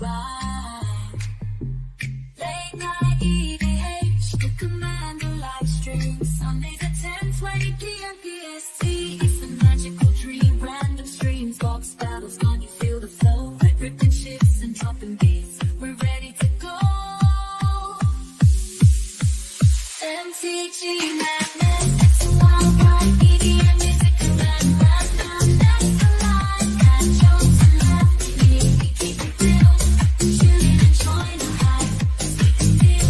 arrive. Late night EDH, the Commander live stream. Sunday the 10th, 20 p.m. PST. It's a magical dream. Random streams, box battles, can you feel the flow? Ripping shifts and dropping beats. We're ready to go. MTG Madness, it's a wild ride. EDM music and madness. That's the line. Catch Johnson MTG. We keep it real. Tune in and join the hype. Let's make a deal.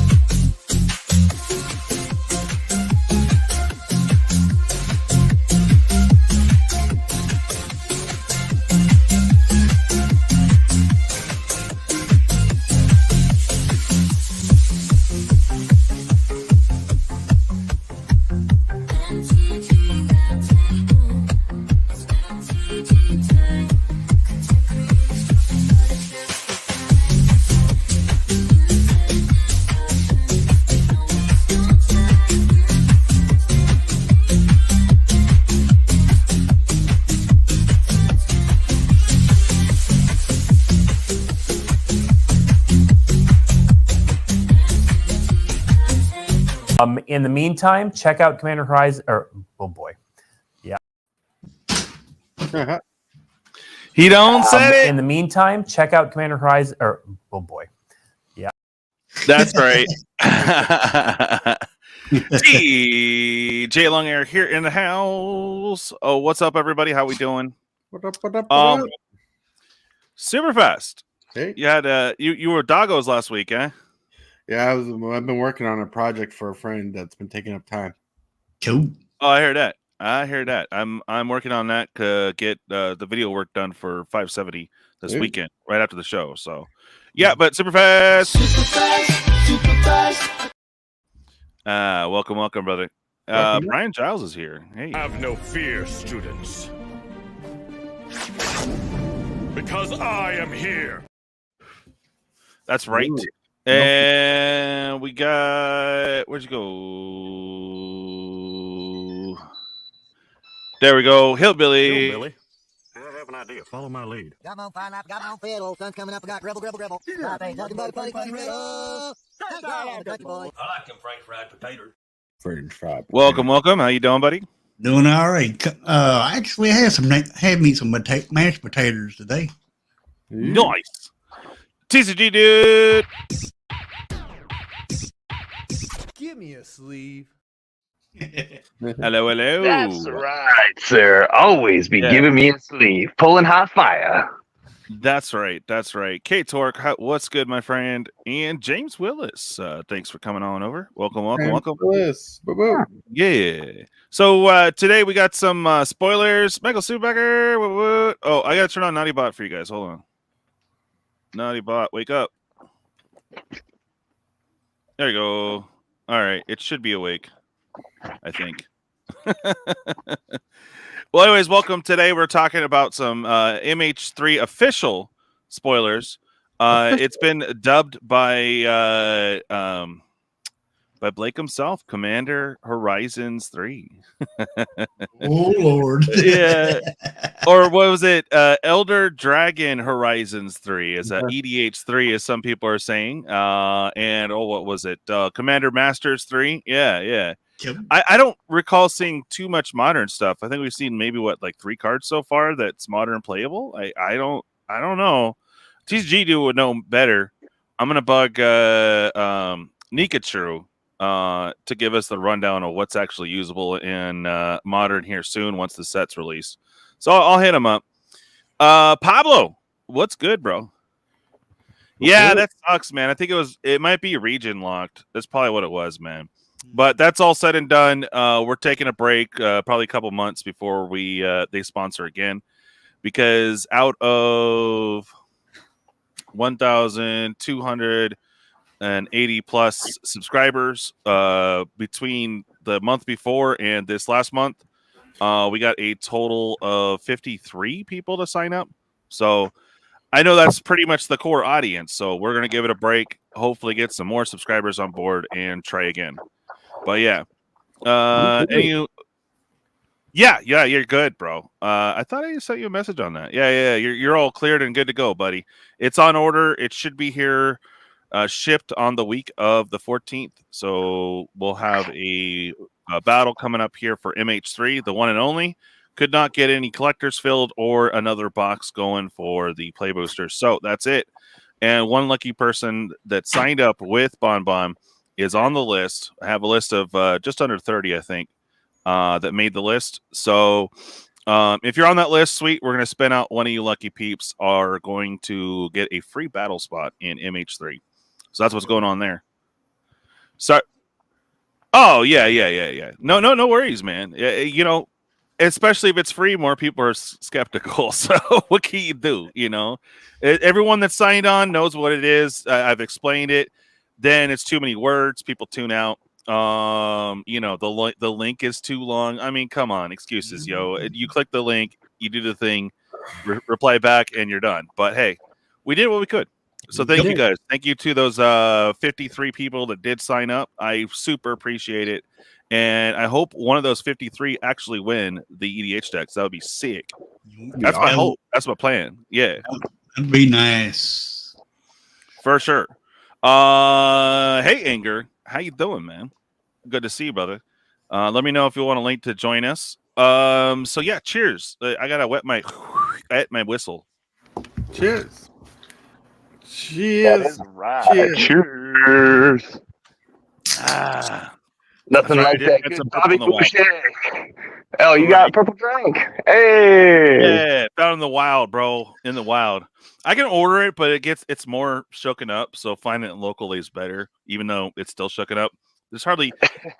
In the meantime, check out Commander Horizon. Or oh boy, yeah. He don't say it. In the meantime, check out Commander Horizon. Or oh boy, yeah. That's right. TJ Long Air here in the house. Oh, what's up, everybody? How we doing? What up? What up? What up? Super fast. Hey. You had you were doggos last week, eh? Yeah, I've been working on a project for a friend that's been taking up time. Cool. Oh, I hear that. I hear that. I'm working on that to get the video work done for 570 this weekend, right after the show. So, yeah, but super fast. Super fast, super fast. Welcome, brother. Brian Giles is here. Hey. Have no fear, students. Because I am here. That's right. Ooh. And we got, where'd you go? There we go. Hillbilly. Hillbilly. I have an idea. Follow my lead. Come on, fine, I've got my own fiddle. Sun's coming up, I got rebel. My face, nothing but a funny riddle. Let's go, country boy. I like them French fried potatoes. French fried. Welcome. How you doing, buddy? Doing all right. Actually, I had me some mashed potatoes today. Nice. TCG, dude. Give me a sleeve. Hello. That's right, sir. Always be giving me a sleeve. Pulling hot fire. That's right. K Torque, what's good, my friend? And James Willis, thanks for coming on over. Welcome. Willis. Yeah. So today we got some spoilers. Michael Subacker. Oh, I gotta turn on Naughty Bot for you guys. Hold on. Naughty Bot, wake up. There you go. All right, it should be awake, I think. Well, anyways, welcome. Today we're talking about some MH3 official spoilers. It's been dubbed by Blake himself, Commander Horizons 3. Oh, Lord. Yeah. Or what was it? Elder Dragon Horizons 3 is EDH3, as some people are saying. And what was it? Commander Masters 3? Yeah. Yep. I don't recall seeing too much modern stuff. I think we've seen maybe 3 cards so far that's modern playable. I don't know. TCG dude would know better. I'm gonna bug Nikachu to give us the rundown of what's actually usable in modern here soon once the set's released. So I'll hit him up. Pablo, what's good, bro? Yeah, that sucks, man. I think it might be region locked. That's probably what it was, man. But that's all said and done. We're taking a break, probably a couple months before they sponsor again, because out of 1,280 plus subscribers between the month before and this last month, we got a total of 53 people to sign up. So I know that's pretty much the core audience. So we're going to give it a break, hopefully get some more subscribers on board and try again. But yeah, Yeah, you're good, bro. I thought I sent you a message on that. Yeah, you're all cleared and good to go, buddy. It's on order. It should be here, shipped on the week of the 14th. So we'll have a battle coming up here for MH3, the one and only. Could not get any collectors filled or another box going for the play boosters. So that's it. And one lucky person that signed up with Bon is on the list. I have a list of just under 30, I think. That made the list. So if you're on that list, sweet, we're going to spin out one of you lucky peeps are going to get a free battle spot in MH3. So that's what's going on there. So, oh, yeah. No worries, man. You know, especially if it's free, more people are skeptical. So what can you do? You know, everyone that's signed on knows what it is. I've explained it. Then it's too many words. People tune out. You know, the link is too long. I mean, come on, excuses, yo. You click the link, you do the thing, reply back, and you're done. But hey, we did what we could. So thank you guys. Thank you to those 53 people that did sign up. I super appreciate it. And I hope one of those 53 actually win the EDH decks. That would be sick. That's my hope. That's my plan. Yeah. That'd be nice. For sure. Hey, Anger. How you doing, man? Good to see you, brother. Let me know if you want a link to join us. So yeah, cheers. I gotta wet my whistle. Cheers. Cheers. Right. Cheers. Nothing like that. It's Good a purple Bobby in the wild. Boucher. Oh, you got a purple drink. Hey. Yeah, found in the wild, bro. In the wild. I can order it, but it's more shooken up. So finding it locally is better, even though it's still shooken up. There's hardly.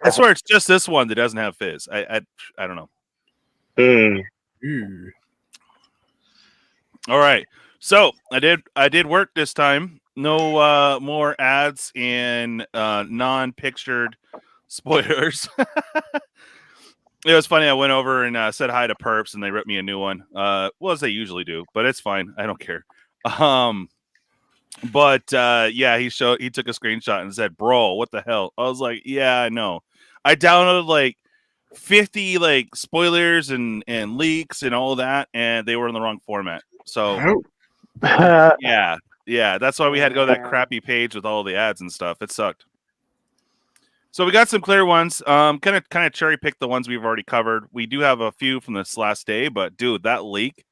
I swear it's just this one that doesn't have fizz. I don't know. All right. So I did work this time. No more ads and non-pictured spoilers. It was funny. I went over and said hi to Perps, and they ripped me a new one. Well, as they usually do, but it's fine. I don't care. But yeah, he took a screenshot and said, "Bro, what the hell?" I was like, "Yeah, I know. I downloaded like 50 like spoilers and leaks and all that, and they were in the wrong format." So yeah, that's why we had to go to that crappy page with all the ads and stuff. It sucked. So we got some clear ones. Kind of cherry pick the ones we've already covered. We do have a few from this last day, but dude, that leak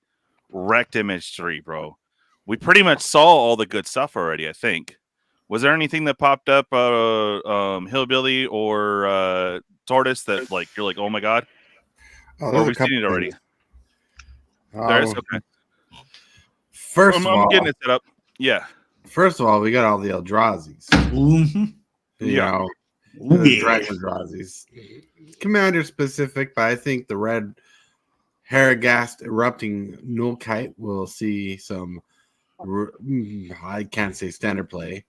wrecked MH3, bro. We pretty much saw all the good stuff already, I think. Was there anything that popped up, Hillbilly or Tortoise, that like you're like, oh my god? Or we've seen it already? There is? Okay. First of all, I'm getting it set up. Yeah. First of all, we got all the Eldrazi's. Mm-hmm. You know, Ooh, the yeah. Dragon Eldrazi's. Commander specific, but I think the red Haragast erupting Nullkite will see some. I can't say standard play.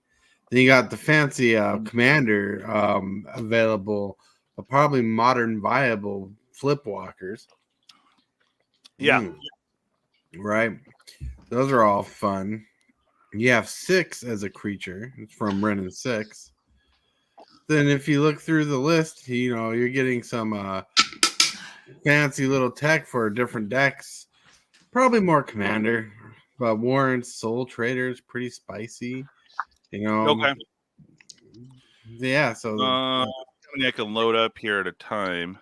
Then you got the fancy commander available, but probably modern viable flipwalkers. Yeah. Right. Those are all fun. You have 6 as a creature from Ren and 6. Then if you look through the list, you know, you're getting some fancy little tech for different decks. Probably more commander. But Warrant's Soul Trader is pretty spicy, you know. Okay. Yeah, so how many I can load up here at a time?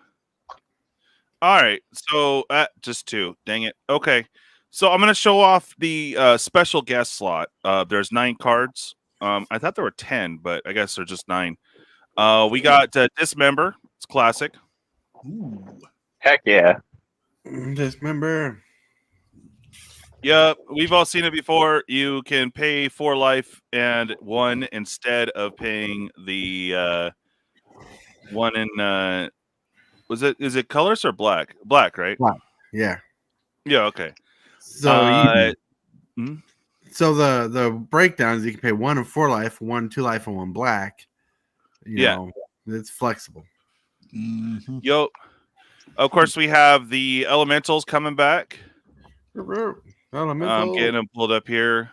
All right, so just 2. Dang it. Okay, so I'm gonna show off the special guest slot. There's 9 cards. I thought there were 10, but I guess they're just 9. We got Dismember. It's classic. Ooh. Heck yeah. Dismember. Yep, we've all seen it before. You can pay 4 life and 1 instead of paying the 1 in is it colors or black? Black, right? Black. Yeah. Yeah, okay. So so the breakdowns, you can pay 1 and 4 life, 1 2 life, and 1 black. You know, it's flexible. Mm-hmm. Yo, of course we have the elementals coming back. I'm getting them pulled up here.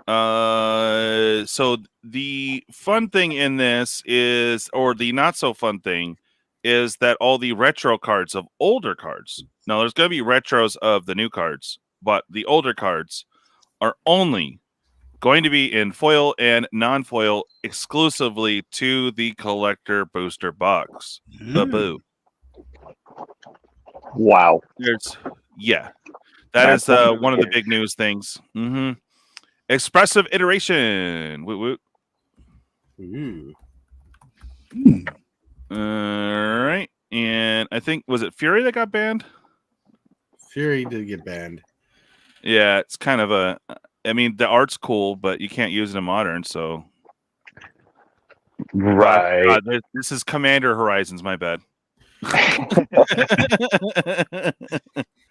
So the fun thing in this is, or the not so fun thing, is that all the retro cards of older cards. Now, there's going to be retros of the new cards, but the older cards are only going to be in foil and non-foil exclusively to the collector booster box. Boo. Wow. That is That's one of the big news things. Expressive iteration. Woot woot. Ooh. All right, and I think was it Fury that got banned? Fury did get banned. Yeah, it's kind of a. I mean, the art's cool, but you can't use it in Modern. So, Right. this is Commander Horizons. My bad.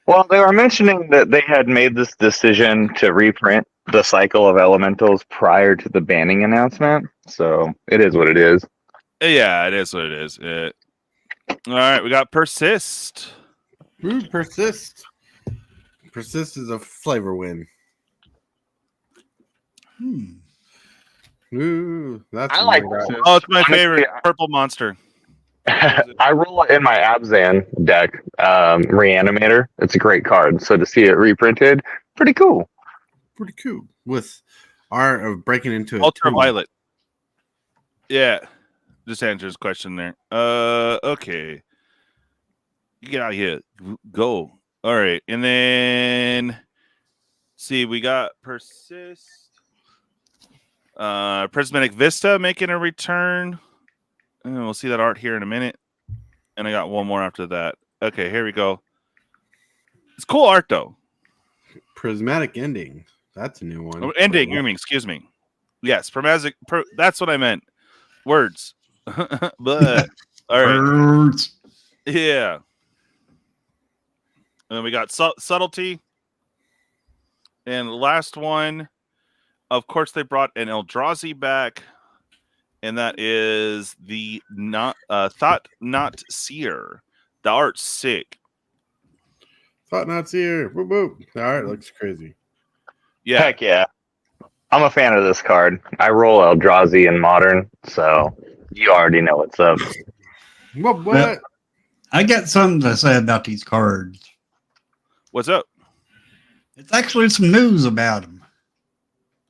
Well, they were mentioning that they had made this decision to reprint the Cycle of Elementals prior to the banning announcement. So it is what it is. Yeah, it is what it is. All right, we got Persist. Ooh, Persist. Persist is a flavor win. Ooh, that's I like really Persist. Oh, it's my Honestly, favorite purple monster. I roll it in my Abzan deck, Reanimator. It's a great card. So to see it reprinted, pretty cool. pretty cool. With art of breaking into a Ultraviolet. Yeah. Just answer his question there. Okay. Get out of here. Go. All right. And then see, we got Persist. Prismatic Vista making a return. And we'll see that art here in a minute. And I got one more after that. Okay, here we go. It's cool art though. Prismatic Ending. That's a new one. Oh, ending, you mean, excuse me. Yes, that's what I meant. Words. But all right. Birds. Yeah. And then we got Subtlety. And the last one, of course, they brought an Eldrazi back. And that is the Thought Not Seer. The art's sick. Thought Not Seer. Whoop, whoop. The art looks crazy. Yeah. Heck yeah. I'm a fan of this card. I roll Eldrazi in Modern, so you already know what's up. What? Well, I got something to say about these cards. What's up? It's actually some news about them.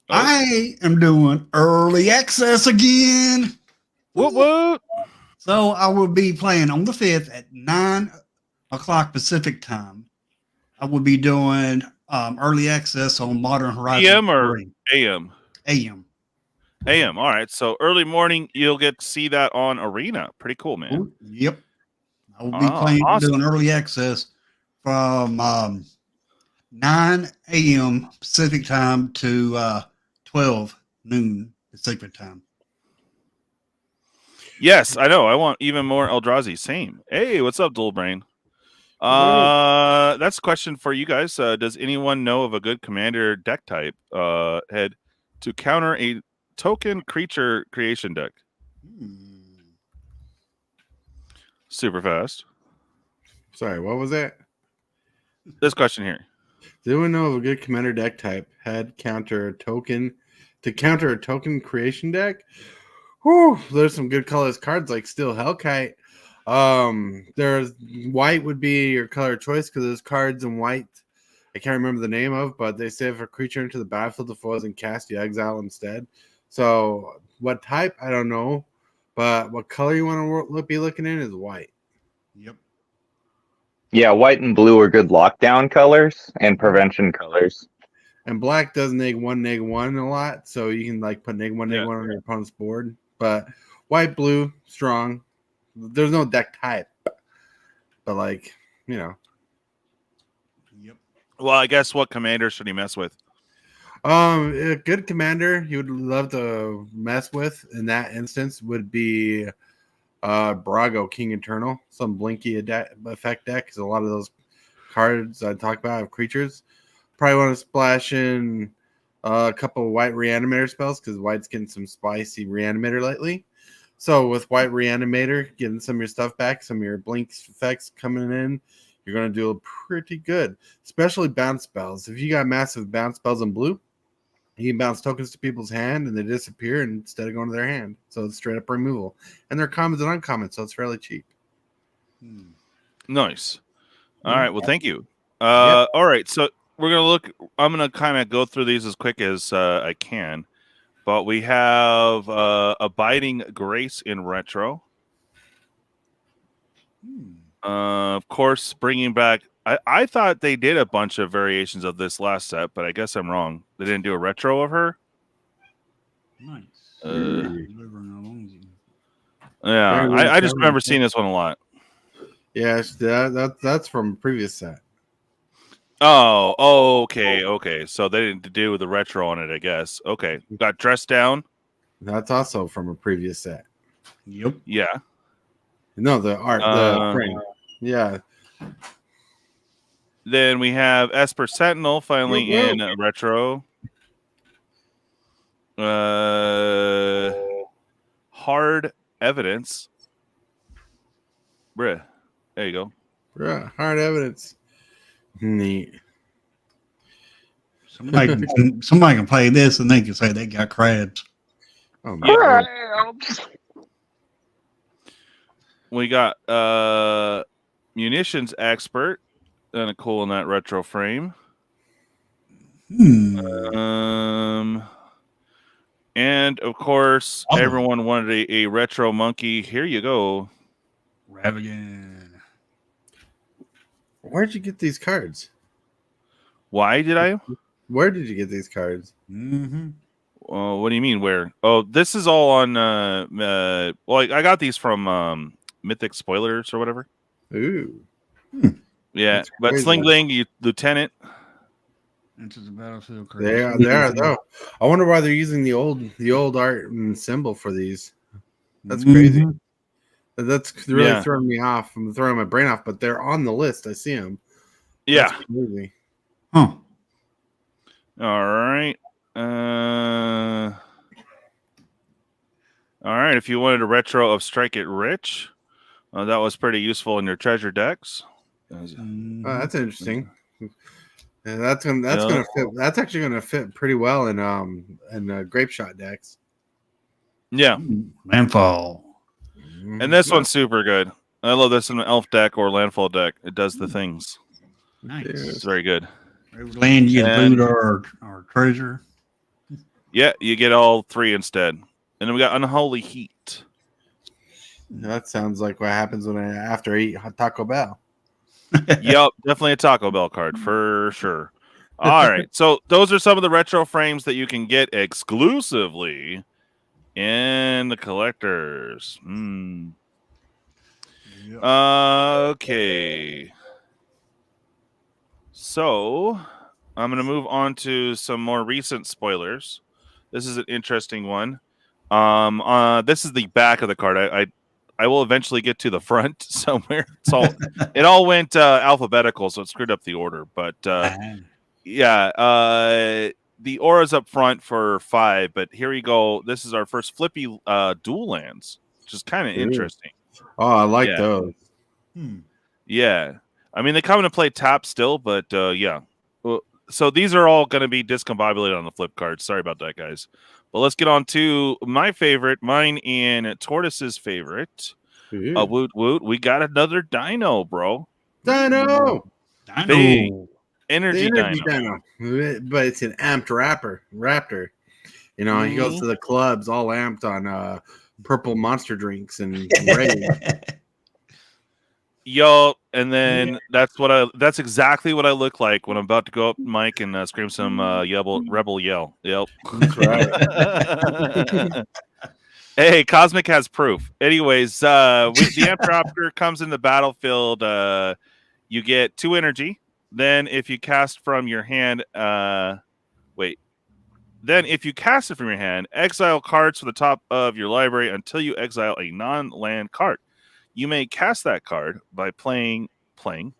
Oh. I am doing early access again. What? So I will be playing on the 5th at 9 o'clock Pacific time. I will be doing early access on Modern Horizons. PM or 3. AM? AM. AM. All right. So early morning, you'll get to see that on Arena. Pretty cool, man. Ooh, yep. I will be playing doing early access from 9 a.m. Pacific time to 12 noon Pacific time. Yes, I know. I want even more Eldrazi. Same. Hey, what's up, Dual Brain? That's a question for you guys. Does anyone know of a good commander deck type head to counter a token creature creation deck? Super fast. Sorry, what was that? This question here. Does anyone know of a good commander deck type head counter a token to counter a token creation deck? Whew, there's some good colors cards like Steel Hellkite. There's white would be your color of choice because there's cards in white I can't remember the name of, but they say if a creature into the battlefield the foe doesn't cast, you exile instead. So what type? I don't know, but what color you want to be looking in is white. Yep. Yeah, white and blue are good lockdown colors and prevention colors. And black does -1/-1 a lot, so you can like put -1/-1 on your opponent's board. But white, blue, strong. There's no deck type, but like, you know. Yep. Well, I guess what commander should he mess with? A good commander you would love to mess with in that instance would be Brago, King Eternal, some blinky effect deck, because a lot of those cards I talked about have creatures. Probably want to splash in a couple of white reanimator spells because white's getting some spicy reanimator lately. So with white reanimator, getting some of your stuff back, some of your blink effects coming in, you're going to do pretty good, especially bounce spells. If you got massive bounce spells in blue, you can bounce tokens to people's hand and they disappear instead of going to their hand. So it's straight up removal. And they're commons and uncommons, so it's fairly cheap. Nice. All right. Well, thank you. All right. So we're gonna look. I'm gonna kind of go through these as quick as I can. But we have Abiding Grace in retro. Of course, bringing back. I thought they did a bunch of variations of this last set, but I guess I'm wrong. They didn't do a retro of her. Nice. Yeah, I just remember seeing this one a lot. Yes, that's from a previous set. Oh, okay. So they didn't do the retro on it, I guess. Okay, got Dressed Down. That's also from a previous set. Yep. Yeah. No, the art, the frame. Yeah. Then we have Esper Sentinel finally in retro. Hard Evidence. Bruh. There you go. Bruh, Hard Evidence. Neat. Somebody can play this and they can say they got crabs. Oh man. We got Munitions Expert. Kind of cool in that retro frame. And of course, everyone wanted a retro monkey. Here you go. Ravigan. Where'd you get these cards? Why did I? Where did you get these cards? What do you mean where? Oh, this is all on well, I got these from Mythic Spoilers or whatever. Ooh. Yeah, but Sling Bling, Lieutenant. Into the battlefield. They are though. I wonder why they're using the old art and symbol for these. That's crazy. That's really throwing me off. I'm throwing my brain off, but they're on the list. I see them. Yeah. That's crazy. Huh. All right. All right. If you wanted a retro of Strike It Rich, that was pretty useful in your treasure decks. Oh, that's interesting. Yeah, that's gonna fit. That's actually gonna fit pretty well in grape shot decks. Yeah, landfall. And this one's super good. I love this in an elf deck or landfall deck. It does the things. Nice. It's very good. Every land you get food or treasure. Yeah, you get all three instead. And then we got Unholy Heat. That sounds like what happens when after I eat Taco Bell. Yep, definitely a Taco Bell card for sure. All right, so those are some of the retro frames that you can get exclusively in the collectors. Okay, so I'm going to move on to some more recent spoilers. This is an interesting one. This is the back of the card. I will eventually get to the front somewhere. It all went alphabetical, so it screwed up the order. But the aura's up front for 5. But here we go. This is our first flippy dual lands, which is kind of interesting. Oh, I like those. Yeah. I mean, they come into play tap still, but yeah. So these are all going to be discombobulated on the flip card. Sorry about that, guys. But let's get on to my favorite, mine and Tortoise's favorite. Woot woot. We got another dino, bro. Dino! Big energy dino. But it's an amped raptor. You know, he goes to the clubs all amped on purple monster drinks and rage. Yo, and then that's exactly what I look like when I'm about to go up mic and scream some rebel yell. Yep. That's right. Hey, Cosmic has proof. Anyways, with the Amptropter comes in the battlefield, you get 2 energy. Then if you cast from your hand, if you cast it from your hand, exile cards from the top of your library until you exile a non-land card. You may cast that card by paying an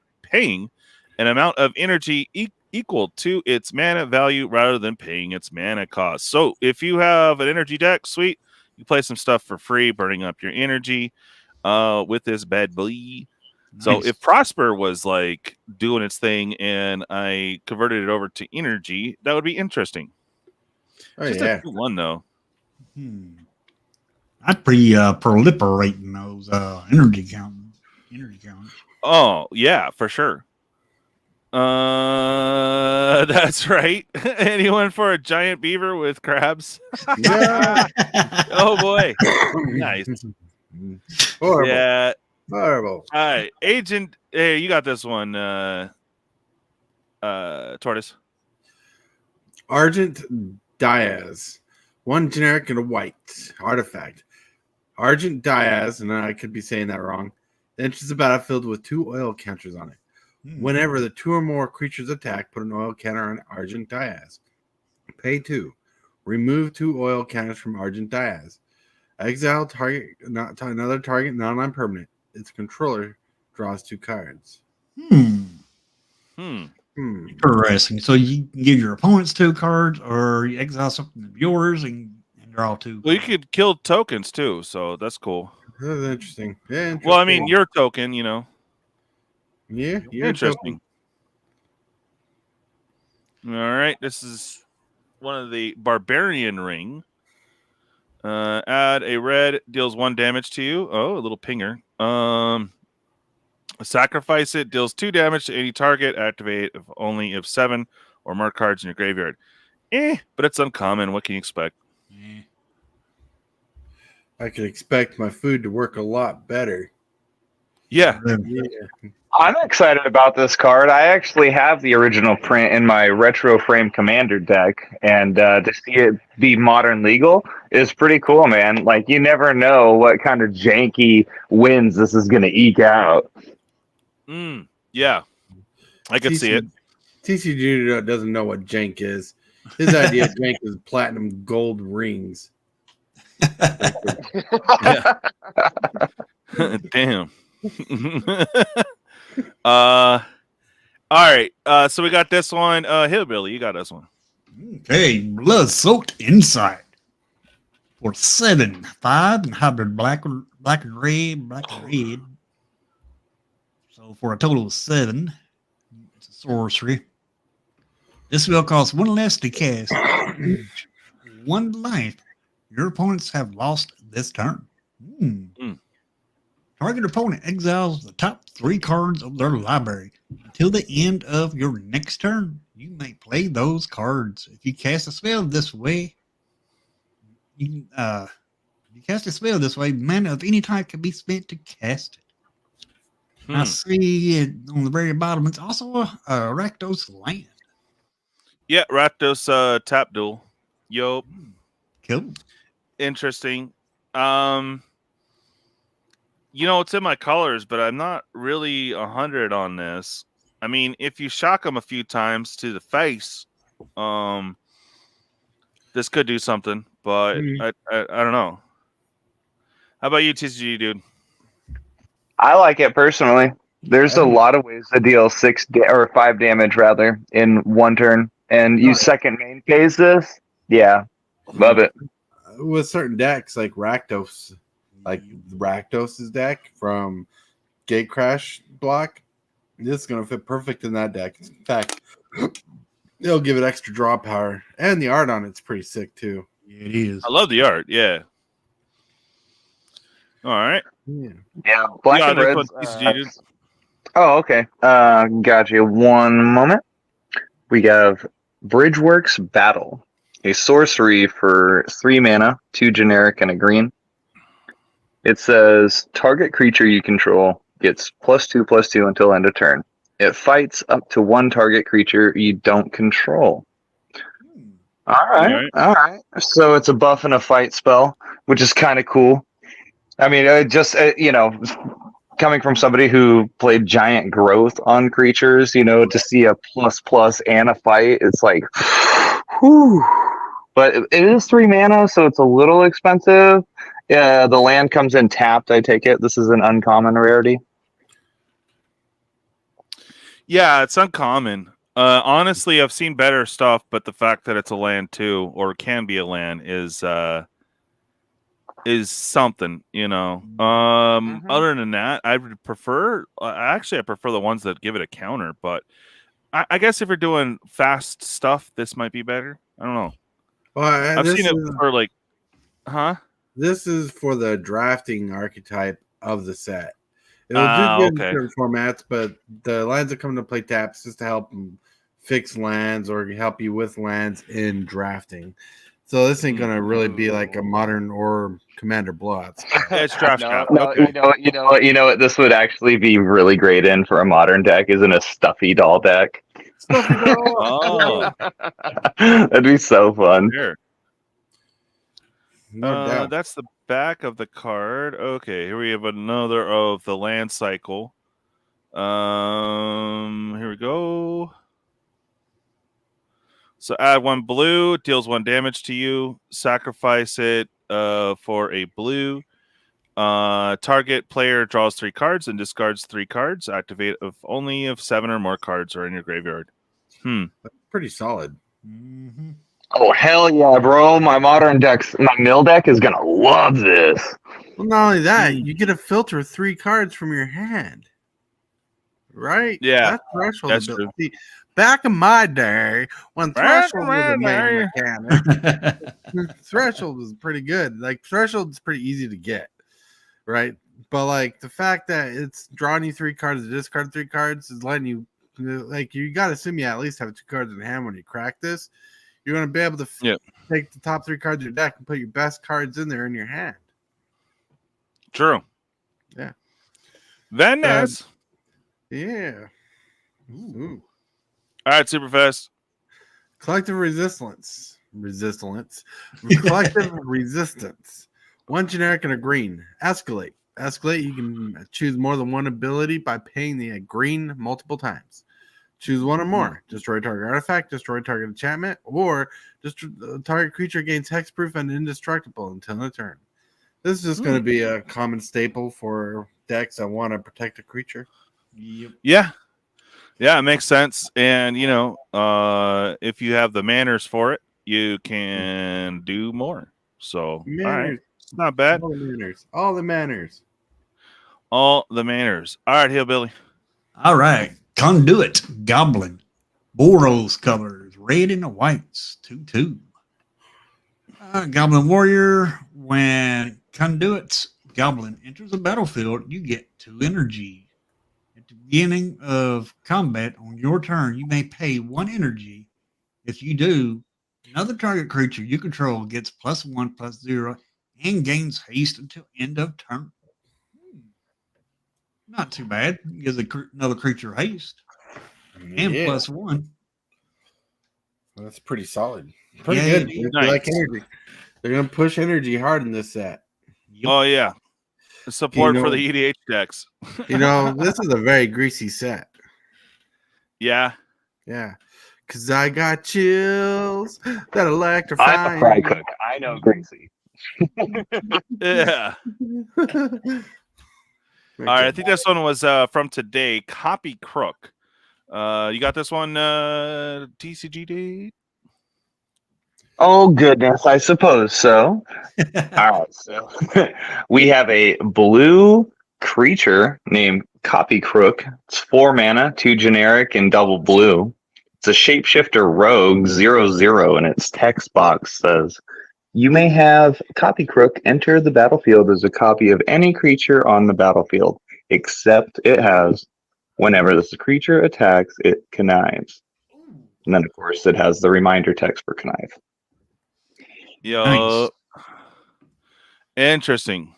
amount of energy equal to its mana value rather than paying its mana cost. So if you have an energy deck, sweet, you play some stuff for free, burning up your energy with this bad boy. Nice. So if Prosper was like doing its thing and I converted it over to energy, that would be interesting. Oh, just yeah. a 2-1 though. That's pretty proliferating those energy counting. energy challenge. Oh, yeah, for sure. That's right. Anyone for a giant beaver with crabs? Yeah. Oh boy. Nice. Horrible. Yeah. Horrible. All right. Agent, hey, you got this one, Tortoise. Argent Diaz. One generic and a white artifact. Argent Diaz, and I could be saying that wrong, enters the battlefield with 2 oil counters on it. Whenever the 2 or more creatures attack, put an oil counter on Argent Diaz. Pay 2. Remove 2 oil counters from Argent Diaz. Exile target another target non-permanent. Its controller draws 2 cards. Interesting. So you can give your opponents 2 cards, or you exile something of yours and draw 2. Well, you could kill tokens too, so that's cool. That's interesting. Yeah, interesting. Well, I mean, your token, you know. Yeah, you're Interesting. All right, this is one of the Barbarian Ring. Add a red, deals 1 damage to you. Oh, a little pinger. Sacrifice it, deals 2 damage to any target. Activate only if 7 or more cards in your graveyard. But it's uncommon. What can you expect? I could expect my food to work a lot better. Yeah. I'm excited about this card. I actually have the original print in my retro frame commander deck, and to see it be modern legal is pretty cool, man. Like, you never know what kind of janky wins this is going to eke out. Yeah, I could see it. TCG doesn't know what jank is. His idea of jank is platinum gold rings. Damn. All right. So we got this one. Hillbilly, you got this one. Okay, Blood Soaked Insight for 7, 5, and hybrid black and red. So for a total of 7, it's a sorcery. This will cost 1 less to cast. 1 life. Your opponents have lost this turn. Target opponent exiles the top 3 cards of their library. Until the end of your next turn, you may play those cards. If you cast a spell this way, mana of any type can be spent to cast it. I see it on the very bottom. It's also a Rakdos land. Yeah, Rakdos tap duel. Yup. Cool. Interesting. You know, it's in my colors, but I'm not really 100 on this. I mean, if you shock them a few times to the face, this could do something, but I don't know. How about you, TCG, dude? I like it personally. There's a lot of ways to deal 5 damage rather in 1 turn, and you second main phase this. Yeah, love it. With certain decks like Rakdos, like Rakdos' deck from Gatecrash block, this is going to fit perfect in that deck. In fact, it'll give it extra draw power, and the art on it's pretty sick too. Yeah, it is. I love the art. Yeah. All right. Yeah, black and red. Oh, okay. Gotcha. 1 moment. We have Bridgeworks Battle, a sorcery for 3 mana, 2 generic, and a green. It says target creature you control gets +2/+2 until end of turn. It fights up to 1 target creature you don't control. All right. So it's a buff and a fight spell, which is kind of cool. I mean, coming from somebody who played giant growth on creatures, to see a ++ and a fight, it's like, whew. But it is 3 mana, so it's a little expensive. The land comes in tapped, I take it. This is an uncommon rarity. Yeah, it's uncommon. Honestly, I've seen better stuff, but the fact that it's a land too, or can be a land, is something, Other than that, I prefer the ones that give it a counter, but I guess if you're doing fast stuff, this might be better. I don't know. Well, I've seen it for This is for the drafting archetype of the set. It'll do good in okay. certain formats, but the lands that come to play taps just to help them fix lands or help you with lands in drafting. So this ain't gonna really be like a modern or commander blowouts. It's draft No, trap. no, Okay. you know what? This would actually be really great in for a modern deck, isn't a stuffy doll deck? Stuffy doll. Oh, That'd be so fun. here. No doubt. That's the back of the card. Okay, here we have another of the land cycle. Here we go. So add 1 blue, deals 1 damage to you. Sacrifice it for a blue. Target player draws 3 cards and discards 3 cards. Activate if 7 or more cards are in your graveyard. That's pretty solid. Mm-hmm. Oh hell yeah, bro! My mill deck is gonna love this. Well, not only that, you get to filter 3 cards from your hand. Right? Yeah, That's threshold that's ability. Back in my day, when threshold was a main mechanic, threshold was pretty good. Like threshold is pretty easy to get, right? But like the fact that it's drawing you 3 cards, discard 3 cards is letting you, like, you got to assume you at least have 2 cards in hand when you crack this. You're going to be able to take the top 3 cards of your deck and put your best cards in there in your hand. True. Yeah. Then nice. Yeah. Ooh. All right, super fast. Collective resistance. Collective resistance. 1 generic and a green. Escalate. Escalate. You can choose more than 1 ability by paying the green multiple times. Choose 1 or more. Destroy target artifact, destroy target enchantment, or just target creature gains hexproof and indestructible until the turn. This is just going to be a common staple for decks that want to protect a creature. Yep. Yeah, it makes sense. And if you have the manners for it, you can do more. So, Manners. all right, it's not bad. All the manners. All the manners. All right, Hillbilly. All right. Conduit Goblin. Boros colors. Red and the whites. 2/2. Goblin Warrior. When Conduit's Goblin enters the battlefield, you get 2 energy. At the beginning of combat on your turn, you may pay 1 energy. If you do, another target creature you control gets +1/+0 and gains haste until end of turn. Not too bad. Gives another creature haste and +1. That's pretty solid. Pretty good. Dude. Nice. Like energy. They're gonna push energy hard in this set. Yep. Oh yeah, support for the EDH decks. This is a very greasy set. Yeah. Cause I got chills that electrify. I'm a fry cook. I know greasy. Yeah. All right, I think this one was from today. Copy Crook. You got this one, TCG dude? Oh goodness, I suppose so. All right, so we have a blue creature named Copy Crook. It's 4 mana, 2 generic, and double blue. It's a shapeshifter rogue 0/0, and its text box says, "You may have Copy Crook enter the battlefield as a copy of any creature on the battlefield, except it has. Whenever this creature attacks, it connives." And then, of course, it has the reminder text for connive. Yo, Nice. Interesting.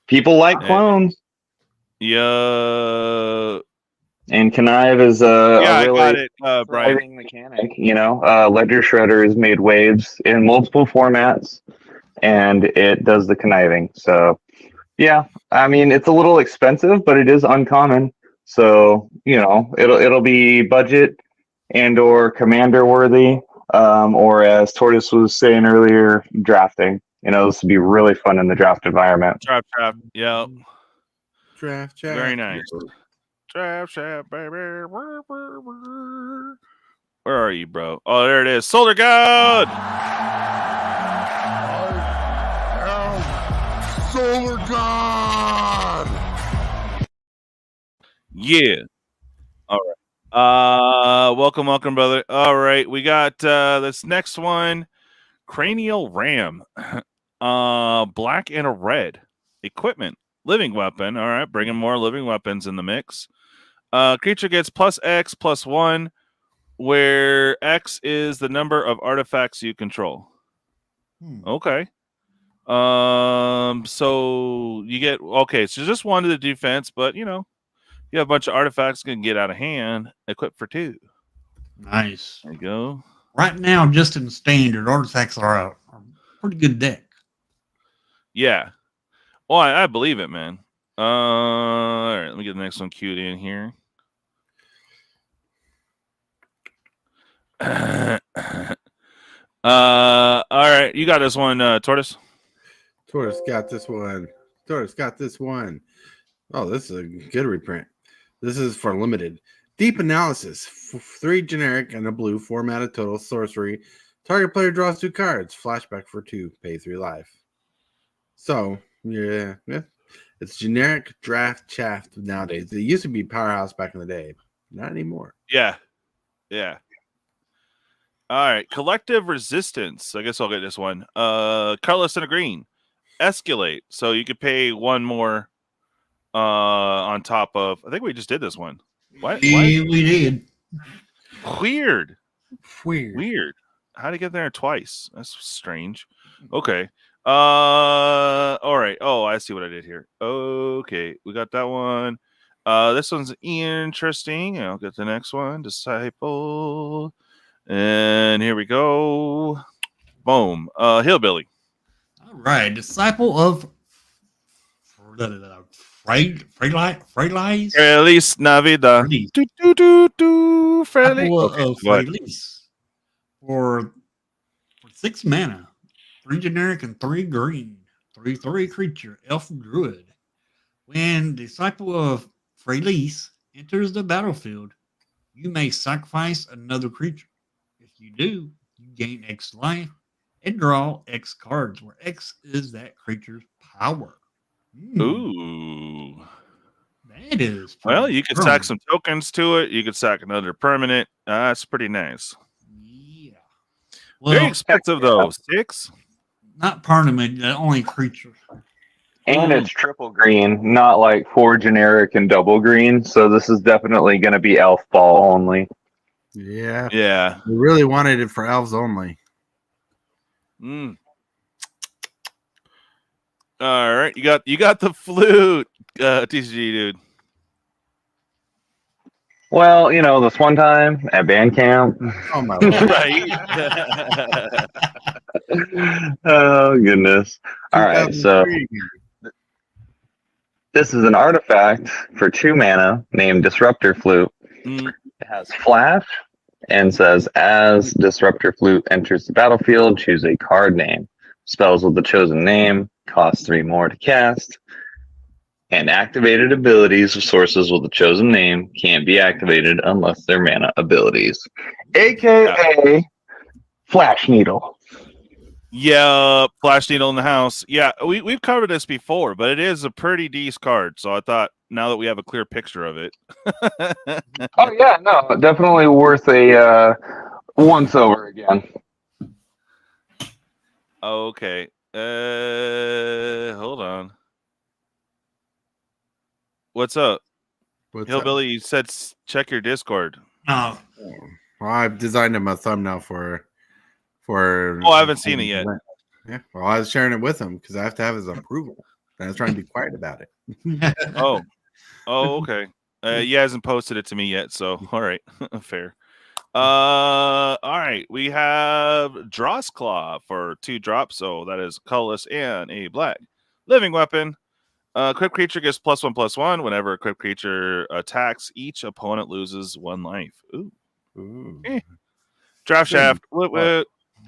People like clones. Yeah. And connive is a really I got it, Brian. thriving mechanic. Ledger Shredder has made waves in multiple formats, and it does the conniving. So, yeah, I mean, it's a little expensive, but it is uncommon. So, it'll be budget and or commander worthy, or as Tortoise was saying earlier, drafting. This would be really fun in the draft environment. Draft. Yeah. Draft. Very nice. Draft, baby. Where are you, bro? Oh, there it is. Solar God. Solar God! Yeah. All right. Welcome, brother. All right. We got this next one. Cranial Ram. Black and a red. Equipment. Living weapon. All right, bringing more living weapons in the mix. Creature gets +X/+1, where X is the number of artifacts you control. Okay. So you get so just 1 to the defense, but you have a bunch of artifacts can get out of hand. Equipped for 2. Nice. There you go. Right now, just in standard, artifacts are out. Pretty good deck. Yeah. Well, I believe it, man. All right, let me get the next one queued in here. All right, you got this one, Tortoise. Tortoise got this one. Tortoise got this one. Oh, this is a good reprint. This is for limited. Deep analysis. 3 generic and a blue. 4 mana total. Sorcery. Target player draws 2 cards. Flashback for 2. Pay 3 life. So, yeah. It's generic draft chaff nowadays. It used to be Powerhouse back in the day. Not anymore. Yeah. All right, collective resistance. I guess I'll get this one. Colorless and a green. Escalate. So you could pay 1 more on top of. I think we just did this one. What? We did. Weird. How to get there twice? That's strange. Okay. All right. Oh, I see what I did here. Okay, we got that one. This one's interesting. I'll get the next one. Disciple. And here we go. Boom. Hillbilly. All right. Disciple of Feliz Navidad. Feliz. For 6 mana, 3 generic and 3 green, 3/3 creature, elf druid. When Disciple of Feliz enters the battlefield, you may sacrifice another creature. If you do, you gain X life and draw X cards, where X is that creature's power. Ooh. That is well, you could sack some tokens to it. You could sack another permanent. That's pretty nice. Yeah. Very expensive, though. 6? Not permanent, only creature. And it's triple green, not like 4 generic and double green. So this is definitely going to be elf ball only. Yeah. We really wanted it for elves only. All right, you got the flute, TCG dude. Well, this one time at band camp. Oh my God. Right. Oh goodness. All right, so this is an artifact for 2 mana named Disruptor Flute. It has flash and says, as Disruptor Flute enters the battlefield, choose a card name. Spells with the chosen name cost 3 more to cast. And activated abilities of sources with the chosen name can't be activated unless they're mana abilities. AKA Flash Needle. Yeah, Flash Needle in the house. Yeah, we've covered this before, but it is a pretty decent card. So I thought now that we have a clear picture of it. Oh, yeah, no, definitely worth a once over again. Okay. Hold on. What's up? Hillbilly, you said check your Discord. Oh. Well, I've designed him a thumbnail for. Oh, I haven't seen it yet. Yeah. Well, I was sharing it with him because I have to have his approval. And I was trying to be quiet about it. Oh, okay. He hasn't posted it to me yet, so all right, fair. All right, we have Dross Claw for 2 drops, so that is colorless and a black living weapon. Equipped creature gets +1/+1. Whenever equipped creature attacks, each opponent loses 1 life. Ooh. Draft shaft.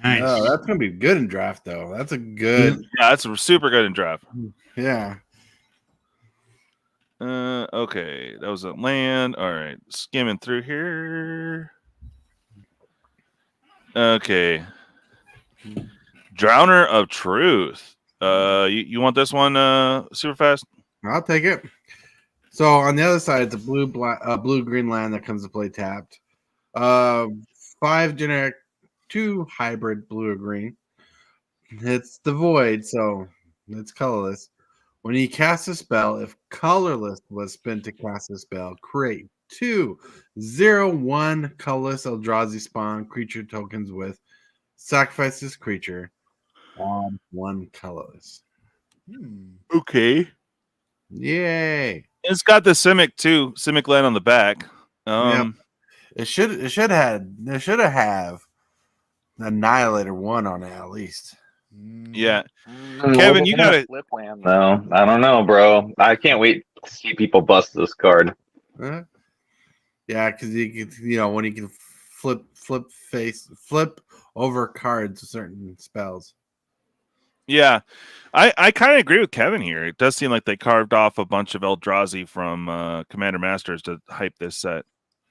Nice. Oh, that's gonna be good in draft, though. That's a good. Yeah, that's super good in draft. Yeah. Okay, that was a land. All right, skimming through here. Okay, Drowner of Truth. You want this one super fast? I'll take it. So on the other side, it's a blue green land that comes to play tapped. 5 generic, 2 hybrid blue or green. It's the void, so it's colorless. When you cast a spell, if colorless was spent to cast a spell, create 2/0/1 colorless Eldrazi spawn creature tokens with sacrifice this creature on 1 colorless. Okay. Yay! It's got the Simic too. Simic land on the back. Yep. It should have Annihilator 1 on it at least. Yeah. Kevin, you got it. Flip land though. I don't know, bro. I can't wait to see people bust this card. Yeah, because when you can flip over cards with certain spells. Yeah, I kind of agree with Kevin here. It does seem like they carved off a bunch of Eldrazi from Commander Masters to hype this set.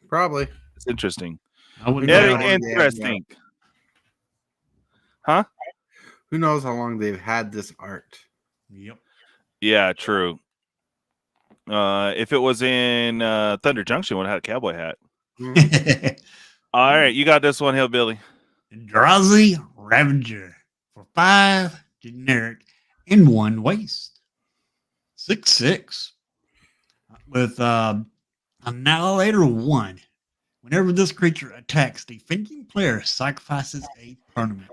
Probably. It's interesting. Interesting. Huh? Who knows how long they've had this art? Yep. Yeah, true. If it was in Thunder Junction, would have had a cowboy hat. All right, you got this one, Hillbilly. Eldrazi Ravager for 5 generic and 1 waste. 6/6 with Annihilator 1. Whenever this creature attacks, the defending player sacrifices a permanent.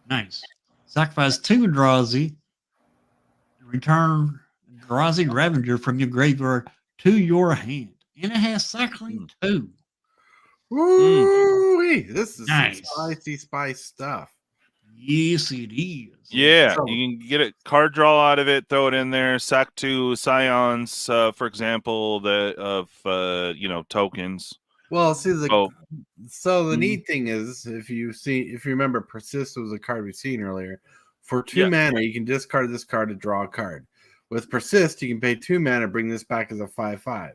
Nice. Sacrifice 2 Eldrazi. Return Eldrazi Ravager from your graveyard to your hand. And it has cycling 2. Woo! This is Nice. some spice stuff. Yes, it is. Yeah, you can get a card draw out of it, throw it in there, sack 2 Scions, for example, tokens. Well, see the neat thing is if you remember, Persist was a card we've seen earlier. For 2 mana, you can discard this card to draw a card. With Persist, you can pay 2 mana, bring this back as a 5/5.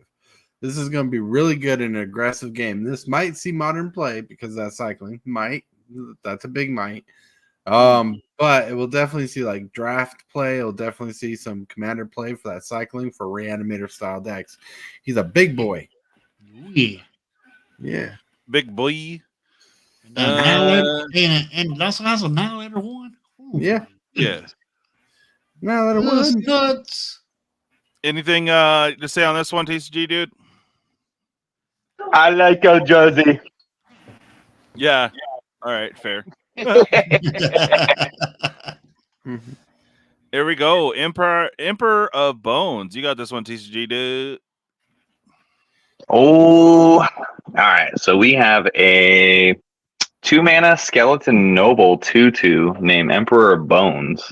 This is going to be really good in an aggressive game. This might see modern play because that's cycling. Might. That's a big might. But it will definitely see like draft play. It'll definitely see some commander play for that cycling for reanimator style decks. He's a big boy. Yeah. Big boy. And also has Annihilator 1. Ooh. Yeah. Yeah. Annihilator 1. Nuts. Anything to say on this one, TCG, dude? I like Eldrazi. Yeah. All right, fair. Here we go. Emperor of Bones. You got this one, TCG, dude. Oh, all right. So we have a 2-mana skeleton noble 2/2 named Emperor of Bones.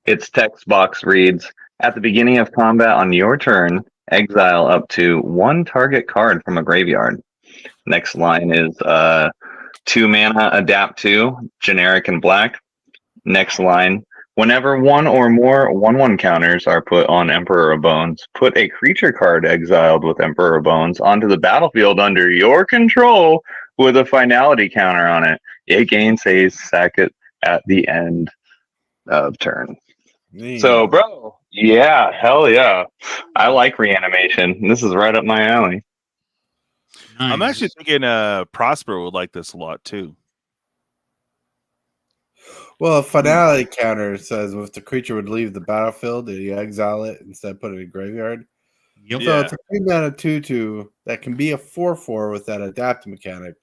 Its text box reads: at the beginning of combat on your turn, exile up to 1 target card from a graveyard. Next line is 2 mana adapt 2, generic and black. Next line: whenever 1 or more 1/1 counters are put on Emperor of Bones, put a creature card exiled with Emperor of Bones onto the battlefield under your control with a finality counter on it. It gains haste, sack it at the end of turn. So, bro, yeah, hell yeah. I like reanimation. This is right up my alley. Nice. I'm actually thinking Prosper would like this a lot too. Well, a finality counter says if the creature would leave the battlefield, you exile it instead of put it in a graveyard. Yep. So it's a 2-mana 2/2 that can be a 4/4 with that adapt mechanic.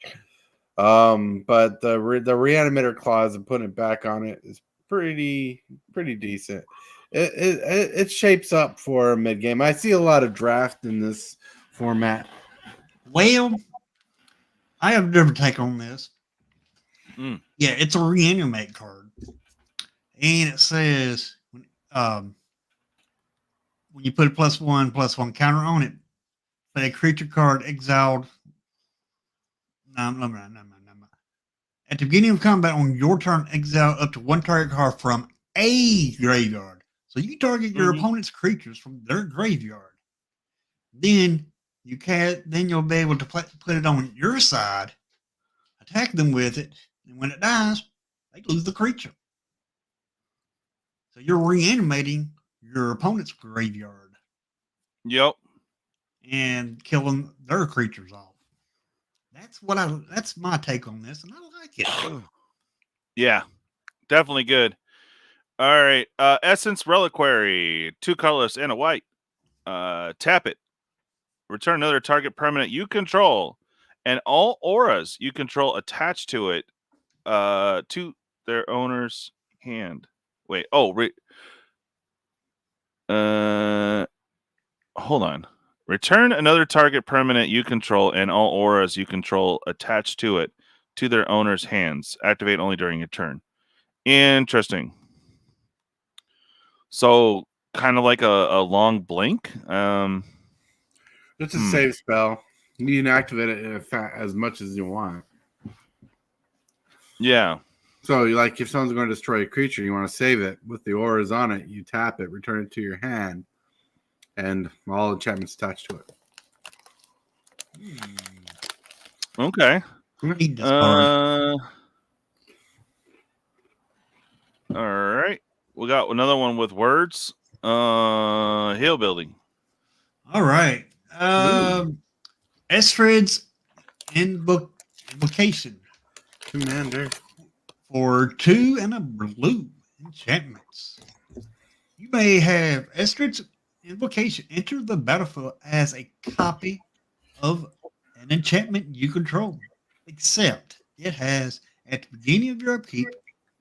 But the reanimator clause and putting it back on it is pretty decent. It shapes up for a mid game. I see a lot of draft in this format. Well, I have a different take on this. Yeah, it's a reanimate card, and it says when you put a +1/+1 counter on it, but a creature card exiled. No. At the beginning of combat on your turn, exile up to 1 target card from a graveyard. So you target your opponent's creatures from their graveyard. Then you'll be able to put it on your side, attack them with it, and when it dies, they lose the creature. So you're reanimating your opponent's graveyard. Yep. And killing their creatures off. That's my take on this, and I like it. Yeah, definitely good. All right. Essence Reliquary, 2 colors and a white. Tap it. Return another target permanent you control, and all auras you control attached to it to their owner's hand. Wait. Oh, hold on. Return another target permanent you control and all auras you control attached to it to their owner's hands. Activate only during your turn. Interesting. So kind of like a long blink. It's a save spell. You can activate it as much as you want. Yeah. So, like, if someone's going to destroy a creature, you want to save it with the auras on it. You tap it, return it to your hand, and all enchantments attached to it. Okay. All right. We got another one with words. Hill building. All right. Estrid's Invocation. Commander. For 2 and a blue enchantments. You may have Estrid's Invocation enter the battlefield as a copy of an enchantment you control, except it has, at the beginning of your upkeep,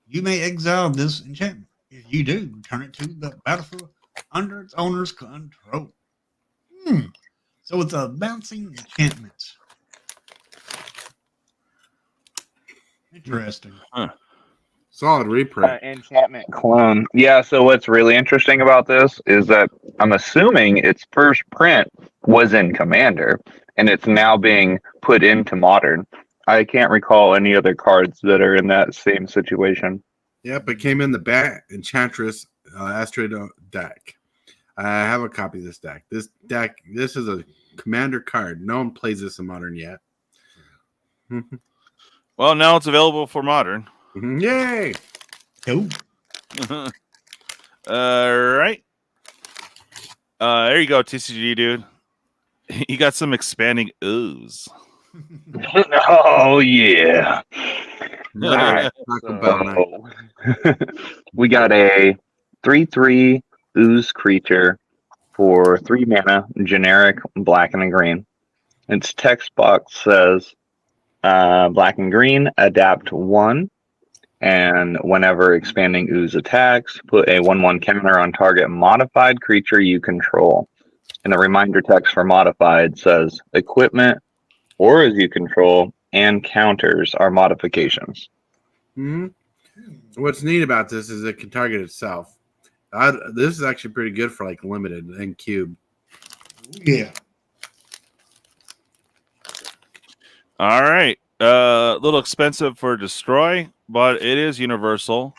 you may exile this enchantment. If you do, return it to the battlefield under its owner's control. So it's a bouncing enchantment. Interesting. Solid reprint. Enchantment clone. Yeah, so what's really interesting about this is that I'm assuming its first print was in Commander, and it's now being put into Modern. I can't recall any other cards that are in that same situation. Yep, it came in the Bat Enchantress Astrid deck. I have a copy of this deck. This is a Commander card. No one plays this in Modern yet. Well, now it's available for Modern. Yay! Cool. All right. There you go, TCG dude. You got some expanding ooze. Oh yeah. All right. We got a 3/3 ooze creature for 3 mana, generic, black and green. Its text box says black and green, adapt 1, and whenever expanding ooze attacks, put a 1/1 counter on target modified creature you control. And the reminder text for modified says equipment, auras you control, and counters are modifications. What's neat about this is it can target itself. This is actually pretty good for like limited and cube. Yeah. All right. A little expensive for destroy, but it is universal.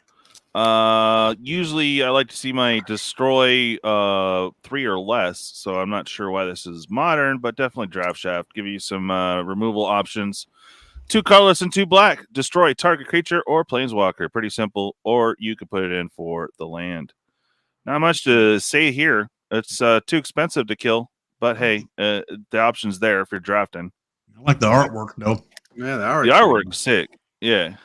Usually I like to see my destroy 3 or less, so I'm not sure why this is modern, but definitely Draft Shaft. Give you some removal options. 2 colorless and 2 black. Destroy target creature or planeswalker. Pretty simple. Or you could put it in for the land. Not much to say here. It's too expensive to kill, but hey, the option's there if you're drafting. I like the artwork though. Yeah, the artwork's sick. Yeah.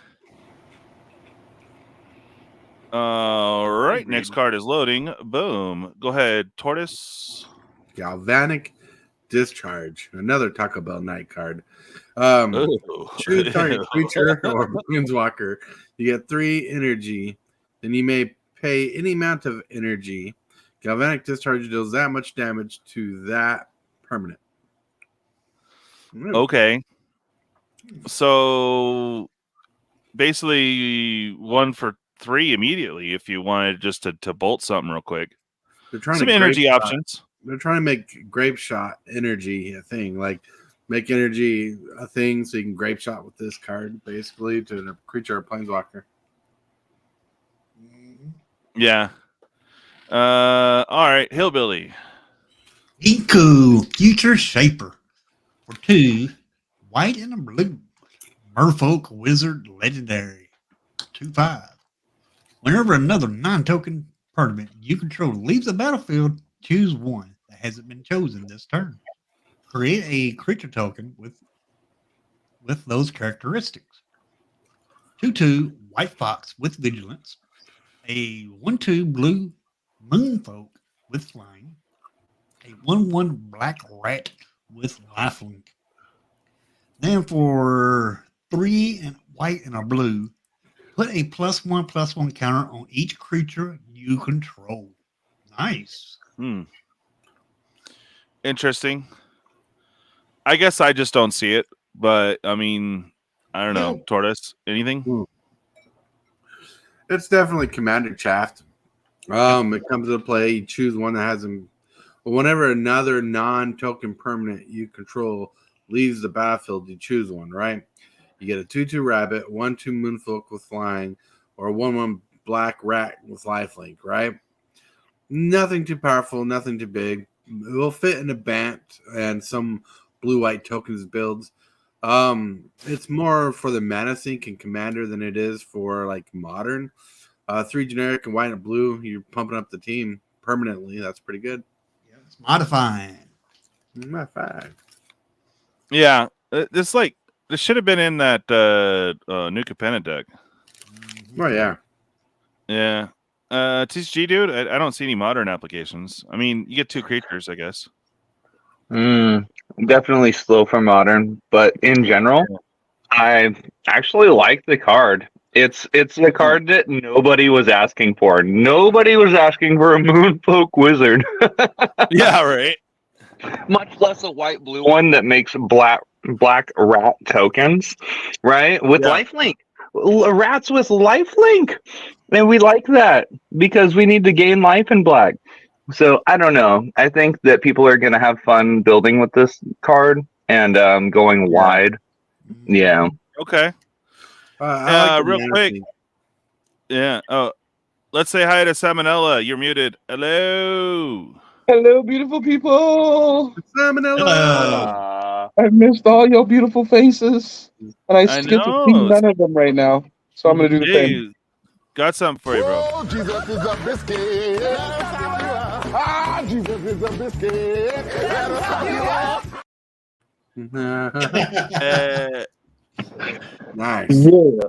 All right, next card is loading. Boom. Go ahead, Tortoise. Galvanic Discharge. Another Taco Bell night card. Choose target creature or planeswalker. You get 3 energy. Then you may pay any amount of energy. Galvanic Discharge deals that much damage to that permanent. Okay. So basically 1 for 3 immediately if you wanted just to bolt something real quick. They're trying some to energy options. They're trying to make Grape Shot energy a thing. Like make energy a thing so you can Grape Shot with this card basically to a creature or planeswalker. Yeah. All right, Hillbilly. Iku, Future Shaper. For 2, white and a blue. Merfolk Wizard Legendary. 2/5. Whenever another non-token permanent you control leaves the battlefield, choose 1 that hasn't been chosen this turn. Create a creature token with those characteristics. 2/2 White Fox with Vigilance. a 1/2 blue moonfolk with flying, a 1/1 black rat with lifelink. Then for 3 and white and a blue, put a +1/+1 counter on each creature you control. Nice. Interesting. I guess I just don't see it, but I mean, I don't know. Tortoise, anything? It's definitely Commander Shaft. It comes into play. You choose one that has them. Whenever another non-token permanent you control leaves the battlefield, you choose one, right? You get a 2/2 rabbit, 1/2 moonfolk with flying, or 1/1 black rat with lifelink, right? Nothing too powerful, nothing too big. It will fit in a Bant and some blue-white tokens builds. It's more for the mana sink and commander than it is for like modern. 3 generic and white and blue, you're pumping up the team permanently. That's pretty good. Yeah, it's modifying. Yeah, this should have been in that New Capenna deck. Oh yeah. Yeah. TCG dude, I don't see any modern applications. I mean, you get 2 creatures, I guess. Definitely slow for modern, but in general, I actually like the card. It's the card that nobody was asking for. Nobody was asking for a Moonfolk Wizard. Yeah, right. Much less a white blue one that makes black rat tokens, right? With lifelink. Rats with lifelink. And we like that because we need to gain life in black. So I don't know. I think that people are going to have fun building with this card and going wide. Yeah. Okay. Real quick. Yeah. Oh, let's say hi to Salmonella. You're muted. Hello. Hello, beautiful people. Salmonella. I missed all your beautiful faces, and I get to see none of them right now. So I'm gonna do the same. Got something for you, bro. Oh, Jesus is a biscuit. Ah, Jesus is a biscuit. Nice. Yeah.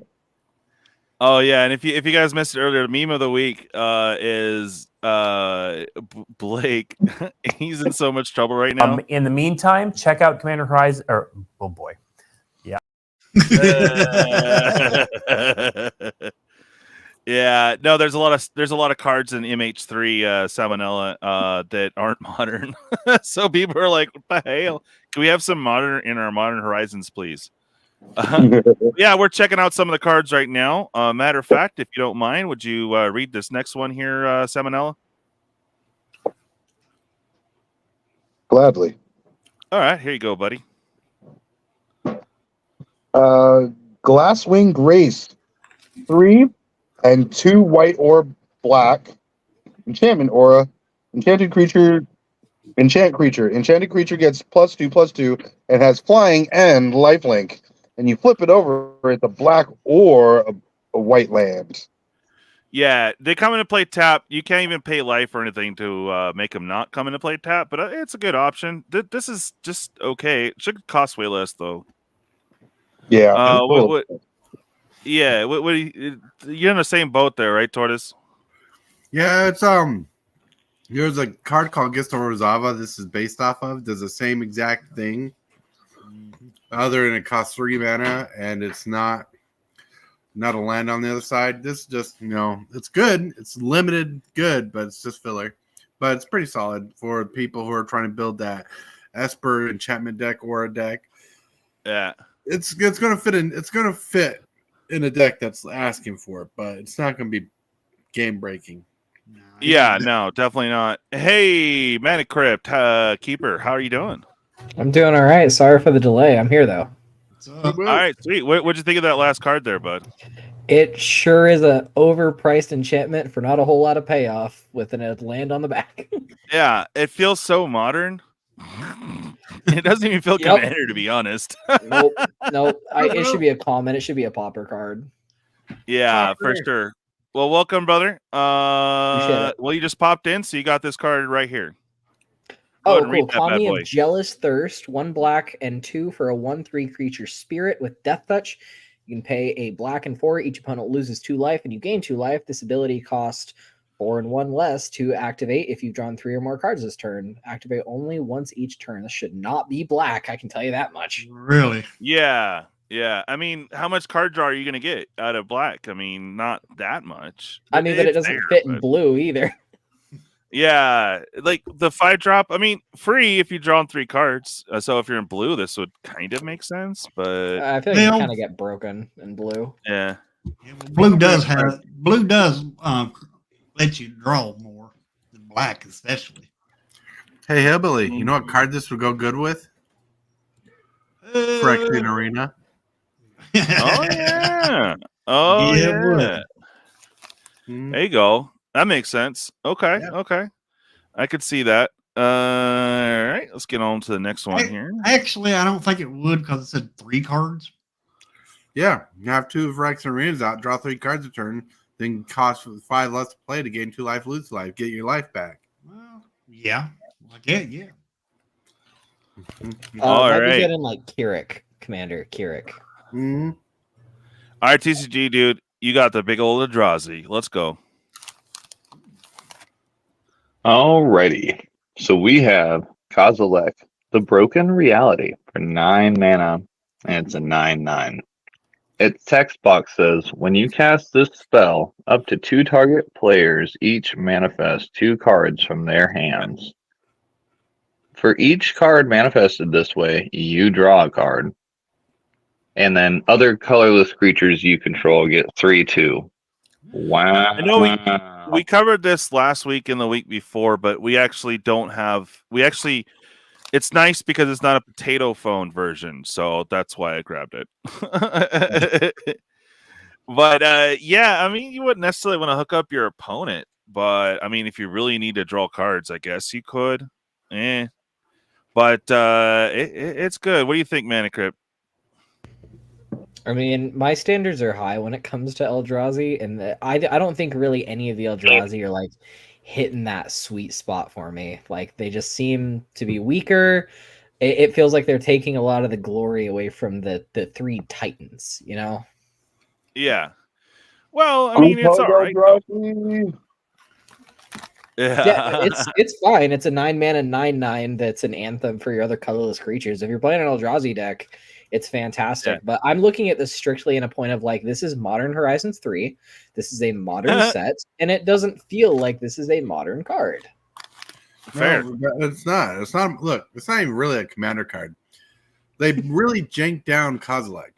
Oh yeah, and if you guys missed it earlier, the meme of the week is Blake. He's in so much trouble right now. In the meantime, check out Commander Horizon. Or oh boy, yeah. Yeah, no, there's a lot of cards in MH3 Salmonella that aren't modern. So people are like, what the hell? Can we have some modern in our Modern Horizons, please? Yeah, we're checking out some of the cards right now. Matter of fact, if you don't mind, would you read this next one here, Salmonella? Gladly. All right, here you go, buddy. Glasswing Grace. 3 and 2 white or black. Enchantment aura. Enchanted creature. Enchanted creature gets +2/+2 and has flying and lifelink. And you flip it over, it's a black or a white land. Yeah, they come into play tap. You can't even pay life or anything to make them not come into play tap, but it's a good option. This is just okay. It should cost way less, though. Yeah. Yeah, you're in the same boat there, right, Tortoise? Yeah, it's there's a card called Gista Rosava. This is based off of. Does the same exact thing. Other than it costs 3 mana and it's not a land on the other side. This just, it's good. It's limited good, but it's just filler. But it's pretty solid for people who are trying to build that Esper enchantment deck or a deck. Yeah. It's gonna fit in. It's gonna fit in a deck that's asking for it, but it's not gonna be game breaking. Yeah, no, definitely not. Hey, Manic Crypt, Keeper, how are you doing? I'm doing all right. Sorry for the delay. I'm here though. All right, sweet. What'd you think of that last card there, bud? It sure is a overpriced enchantment for not a whole lot of payoff with a land on the back. Yeah, it feels so modern. It doesn't even feel Commander, to be honest. Nope. It should be a common. It should be a popper card. Yeah, for sure. Well, welcome, brother. Well, you just popped in, so you got this card right here. Oh, cool. Kami of Jealous Thirst, 1 black and 2 for a 1/3 creature spirit with Death Touch. You can pay a black and 4. Each opponent loses 2 life, and you gain 2 life. This ability costs 4 and 1 less to activate if you've drawn 3 or more cards this turn. Activate only once each turn. This should not be black, I can tell you that much. Really? Yeah. Yeah. I mean, how much card draw are you going to get out of black? I mean, not that much. I mean, but it doesn't fit in blue either. Yeah. Like the 5-drop, I mean, free if you draw 3 cards. So if you're in blue, this would kind of make sense. But I feel like you kind of get broken in blue. Yeah. Blue does let you draw more than black, especially. Hey, Hillbilly, you know what card this would go good with? Phyrexian Arena. Oh, yeah. Oh, yeah. There you go. That makes sense. Okay. Yeah. Okay. I could see that. All right. Let's get on to the next one here. Actually, I don't think it would because it said 3 cards. Yeah. You have 2 Phyrexian Arenas out, draw 3 cards a turn, then cost 5 less to play to gain 2 life, lose life, get your life back. Well, yeah. Yeah. All might right. be good in like Keurig, Commander Keurig. Mm-hmm. All right, TCG, dude. You got the big old Eldrazi. Let's go. Alrighty. So we have Kozilek, the Broken Reality for 9 mana, and it's a 9/9. Its text box says, when you cast this spell, up to 2 target players each manifest 2 cards from their hands. For each card manifested this way, you draw a card. And then other colorless creatures you control get 3/2. Wow. I know we covered this last week and the week before, but we actually don't have... It's nice because it's not a potato phone version, so that's why I grabbed it. But yeah, I mean, you wouldn't necessarily want to hook up your opponent, but I mean, if you really need to draw cards, I guess you could. But it's good. What do you think, Manicrypt? I mean, my standards are high when it comes to Eldrazi, and I don't think really any of the Eldrazi are like hitting that sweet spot for me. Like they just seem to be weaker. It feels like they're taking a lot of the glory away from the 3 Titans, you know? Yeah. Well, I mean, it's all right. Yeah, it's fine. It's a 9 mana 9/9 that's an anthem for your other colorless creatures. If you're playing an Eldrazi deck, it's fantastic. Yeah. But I'm looking at this strictly in a point of like, this is Modern Horizons 3. This is a modern set, and it doesn't feel like this is a modern card. Fair. No, it's not. It's not. Look, it's not even really a commander card. They really janked down Kozilek.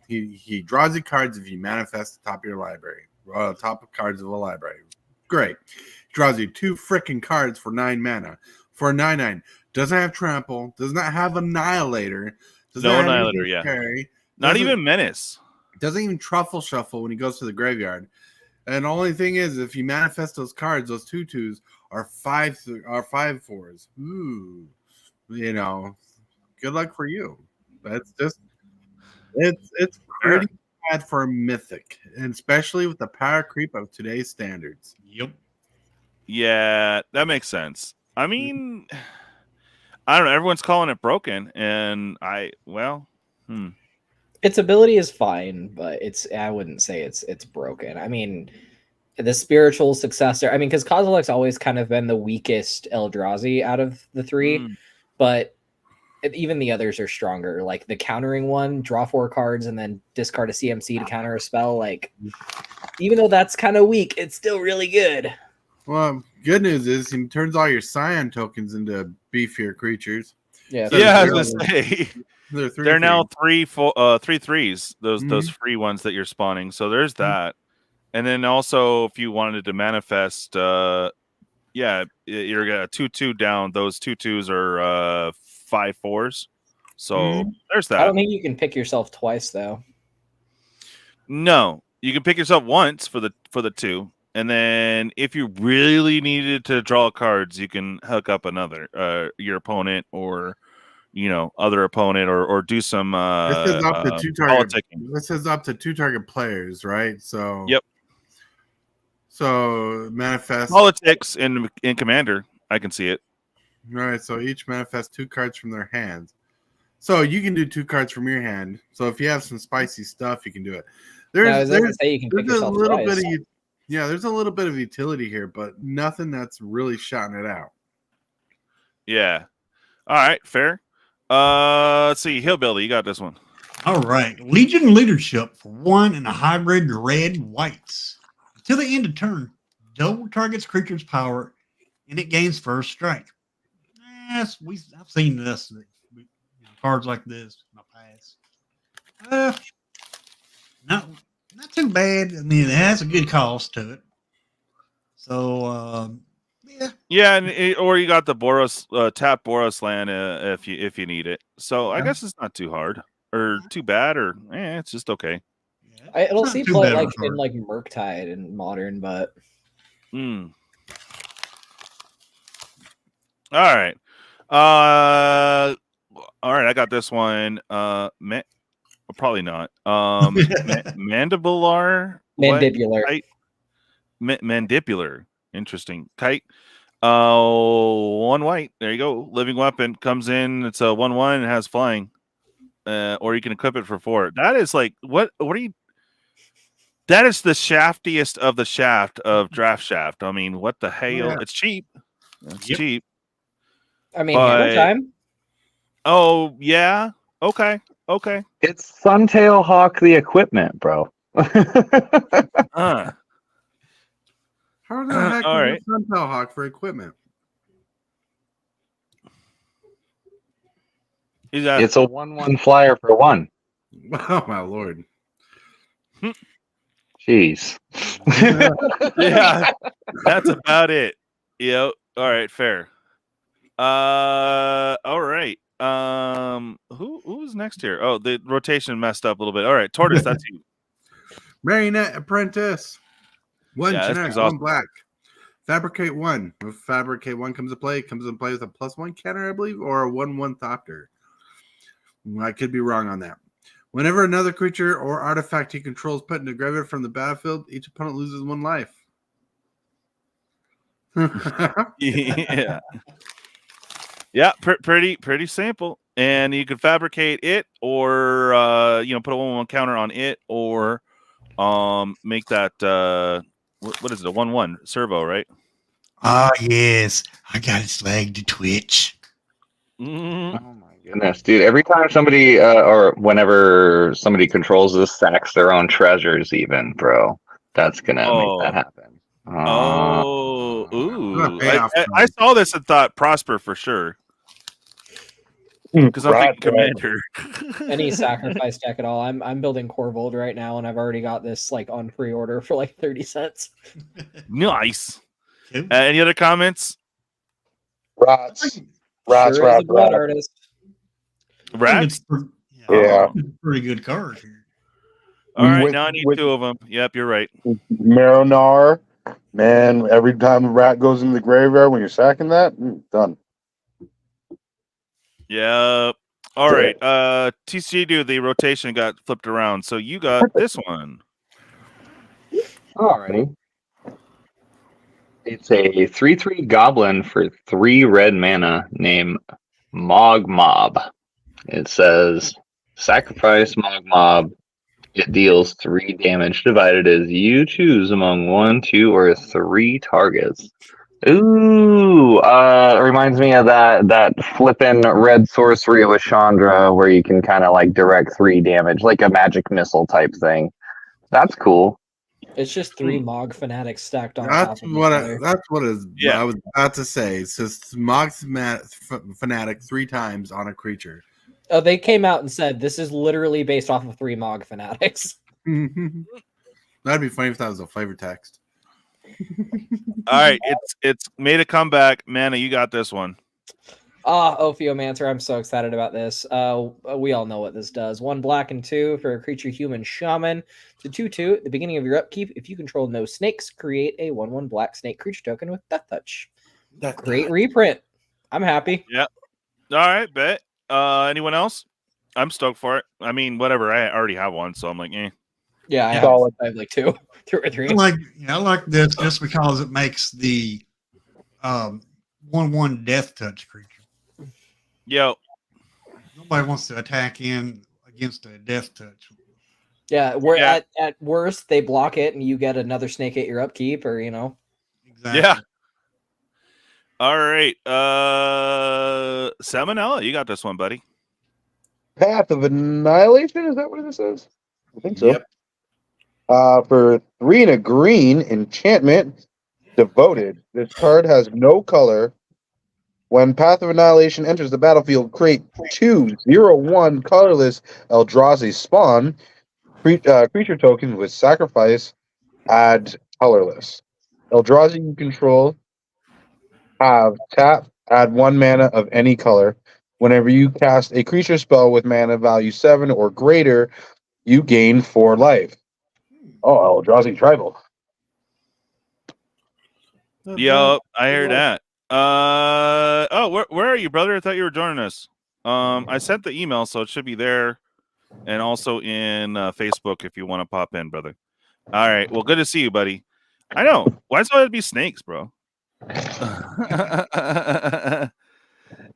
He draws you cards if you manifest the top of your library, top of cards of a library. Great. He draws you 2 freaking cards for 9 mana for a 9/9. Doesn't have trample. Does not have Annihilator. No Annihilator. Yeah. Carry. Not even Menace. Doesn't even truffle shuffle when he goes to the graveyard. And the only thing is, if you manifest those cards, those 2/2s are 5/4s. Ooh, you know, good luck for you. That's just it's pretty bad for a mythic, and especially with the power creep of today's standards. Yep. Yeah, that makes sense. I mean, I don't know. Everyone's calling it broken, and Its ability is fine, but I wouldn't say it's broken. I mean, the spiritual successor. I mean, because Kozilek's always kind of been the weakest Eldrazi out of the 3, but even the others are stronger. Like the countering one, draw 4 cards and then discard a CMC to counter a spell. Like, even though that's kind of weak, it's still really good. Well, good news is he turns all your Scion tokens into beefier creatures. Yeah, so I was gonna say they're now 3 3/3s. Those free ones that you're spawning. So there's that. And then also, if you wanted to manifest, you're gonna 2/2 down. Those 2/2s are 5/4s. So there's that. I don't think you can pick yourself twice though. No, you can pick yourself once for the 2. And then if you really needed to draw cards, you can hook up another your opponent or other opponent or do some this is up to 2 target politicking. This is up to 2 target players, right? So yep. So manifest politics in Commander, I can see it. All right, so each manifest 2 cards from their hands. So you can do 2 cards from your hand. So if you have some spicy stuff, you can do it. There's you can pick there's a yourself little twice. bit of there's a little bit of utility here, but nothing that's really shouting it out. Yeah. All right, fair. Let's see, Hillbilly, you got this one. All right. Legion leadership for 1 and a hybrid red whites. Until the end of turn, double target's creature's power and it gains first strike. Yes, I've seen this. Cards like this in my past. Not too bad. I mean, it has a good cost to it. So yeah. Yeah, or you got the Boros tap Boros land if you need it. So I guess it's not too hard or too bad, or it's just okay. It'll see play like in like Murktide and Modern, but all right. All right, I got this one. Probably not. Mandibular. Mandibular. Interesting. Kite. 1 white. There you go. Living weapon comes in. It's a 1/1 and has flying. Or you can equip it for 4. That is like what are you? That is the shaftiest of the shaft of draft shaft. I mean, what the hell? Yeah. It's cheap. It's cheap. I mean, hammer time. Oh yeah. Okay. It's Suntail Hawk the equipment, bro. How the heck is Suntail Hawk for equipment? It's a 1/1 flyer for 1. Oh my lord. Jeez. Yeah, that's about it. Yep. All right, fair. All right. Who's next here? Oh, the rotation messed up a little bit. All right, Tortoise, that's you. Marionette Apprentice. 1 generic, awesome. 1 black. Fabricate 1. If Fabricate 1 comes into play with a +1 counter, I believe, or a 1/1 Thopter. I could be wrong on that. Whenever another creature or artifact he controls put into graveyard from the battlefield, each opponent loses 1 life. Yeah. Yeah, pretty simple. And you can fabricate it, or put a 1/1 counter on it, or make that what is it, a 1/1 servo, right? Ah, yes, I got its leg to twitch. Mm-hmm. Oh my goodness, dude! Every time somebody or whenever somebody controls this, sacks their own treasures, even, bro, that's gonna make that happen. I saw this and thought Prosper for sure. Because I'm thinking Commander. Any sacrifice deck at all. I'm building Corvold right now, and I've already got this like on pre-order for like 30 cents. Nice. Any other comments? Rats. Blood artist. Rats? Yeah. Pretty good card here. All right, now I need 2 of them. Yep, you're right. Marinar. Man, every time a rat goes into the graveyard when you're sacking that, done. Yeah. All right. TCG, dude, the rotation got flipped around. So you got this one. Alrighty. It's a 3/3 goblin for 3 red mana named Mog Mob. It says sacrifice Mog Mob. It deals 3 damage divided as you choose among 1, 2, or 3 targets. Ooh, reminds me of that flippin' red sorcery with Chandra where you can kind of like direct 3 damage, like a magic missile type thing. That's cool. It's just 3 Mog fanatics stacked on That's top of what each other. that's what is. Yeah. I was about to say. It's just Mog fanatic 3 times on a creature. Oh, they came out and said this is literally based off of 3 Mog fanatics. That'd be funny if that was a flavor text. All right, it's made a comeback. Mana, you got this one. Ophiomancer, I'm so excited about this. We all know what this does. 1 black and 2 for a creature human shaman. To 2/2 at the beginning of your upkeep, if you control no snakes, create a 1/1 black snake creature token with Death Touch. Great reprint. I'm happy. Yep. All right, bet. Anyone else? I'm stoked for it. I mean, whatever. I already have one, so I'm like, eh. Yeah, I have like 2 or 3. I like this just because it makes the 1/1 Death Touch creature. Yo. Nobody wants to attack in against a death touch. Yeah, we're at worst they block it and you get another snake at your upkeep, or Exactly. Yeah. All right. Salmonella, you got this one, buddy. Path of Annihilation, is that what this is? I think so. Yep. For 3 and a green, enchantment, devoted. This card has no color. When Path of Annihilation enters the battlefield, create 2/0/1 colorless Eldrazi spawn. Creature tokens with sacrifice, add colorless. Eldrazi you control have tap, add 1 mana of any color. Whenever you cast a creature spell with mana value 7 or greater, you gain 4 life. Oh, Eldrazi Tribal. Yup, I heard that. Where are you, brother? I thought you were joining us. I sent the email, so it should be there, and also in Facebook if you want to pop in, brother. All right. Well, good to see you, buddy. I know. Why does it have to be snakes, bro?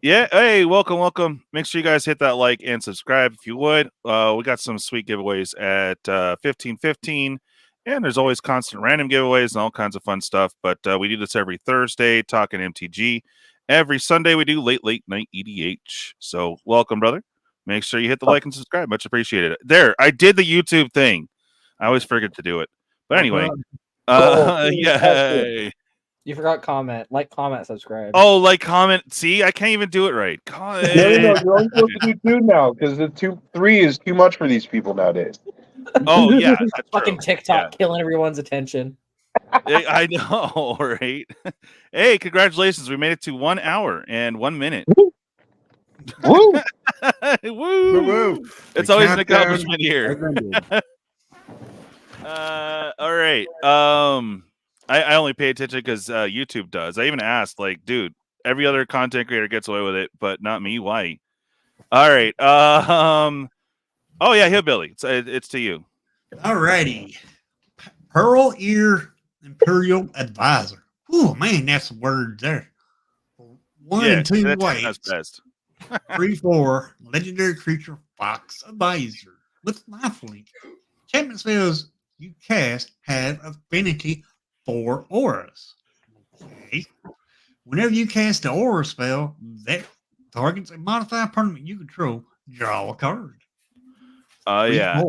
Yeah. Hey, welcome. Make sure you guys hit that like and subscribe if you would. We got some sweet giveaways at 15:15. And there's always constant random giveaways and all kinds of fun stuff. But we do this every Thursday, talking MTG. Every Sunday, we do late night EDH. So welcome, brother. Make sure you hit the like and subscribe. Much appreciated. There, I did the YouTube thing. I always forget to do it. But anyway, yay. You forgot comment, subscribe. Oh, like, comment. See, I can't even do it right. No, you're only supposed to do 2 now because the 3 is too much for these people nowadays. Oh yeah, that's fucking true. TikTok killing everyone's attention. I know, right? Hey, congratulations! We made it to 1 hour and 1 minute. Woo! Woo! It's always an accomplishment here. All right. I only pay attention because YouTube does. I even asked, like, dude, every other content creator gets away with it, but not me. Why? All right. Oh yeah, Hillbilly. It's to you. Alrighty. Pearl Ear Imperial Advisor. Oh man, that's a word there. 1 and 2 white. That's best. 3/4 legendary creature Fox Advisor with lifelink. Enchantment spells you cast have affinity for auras. Okay. Whenever you cast an aura spell that targets a modified permanent you control, draw a card. Yeah.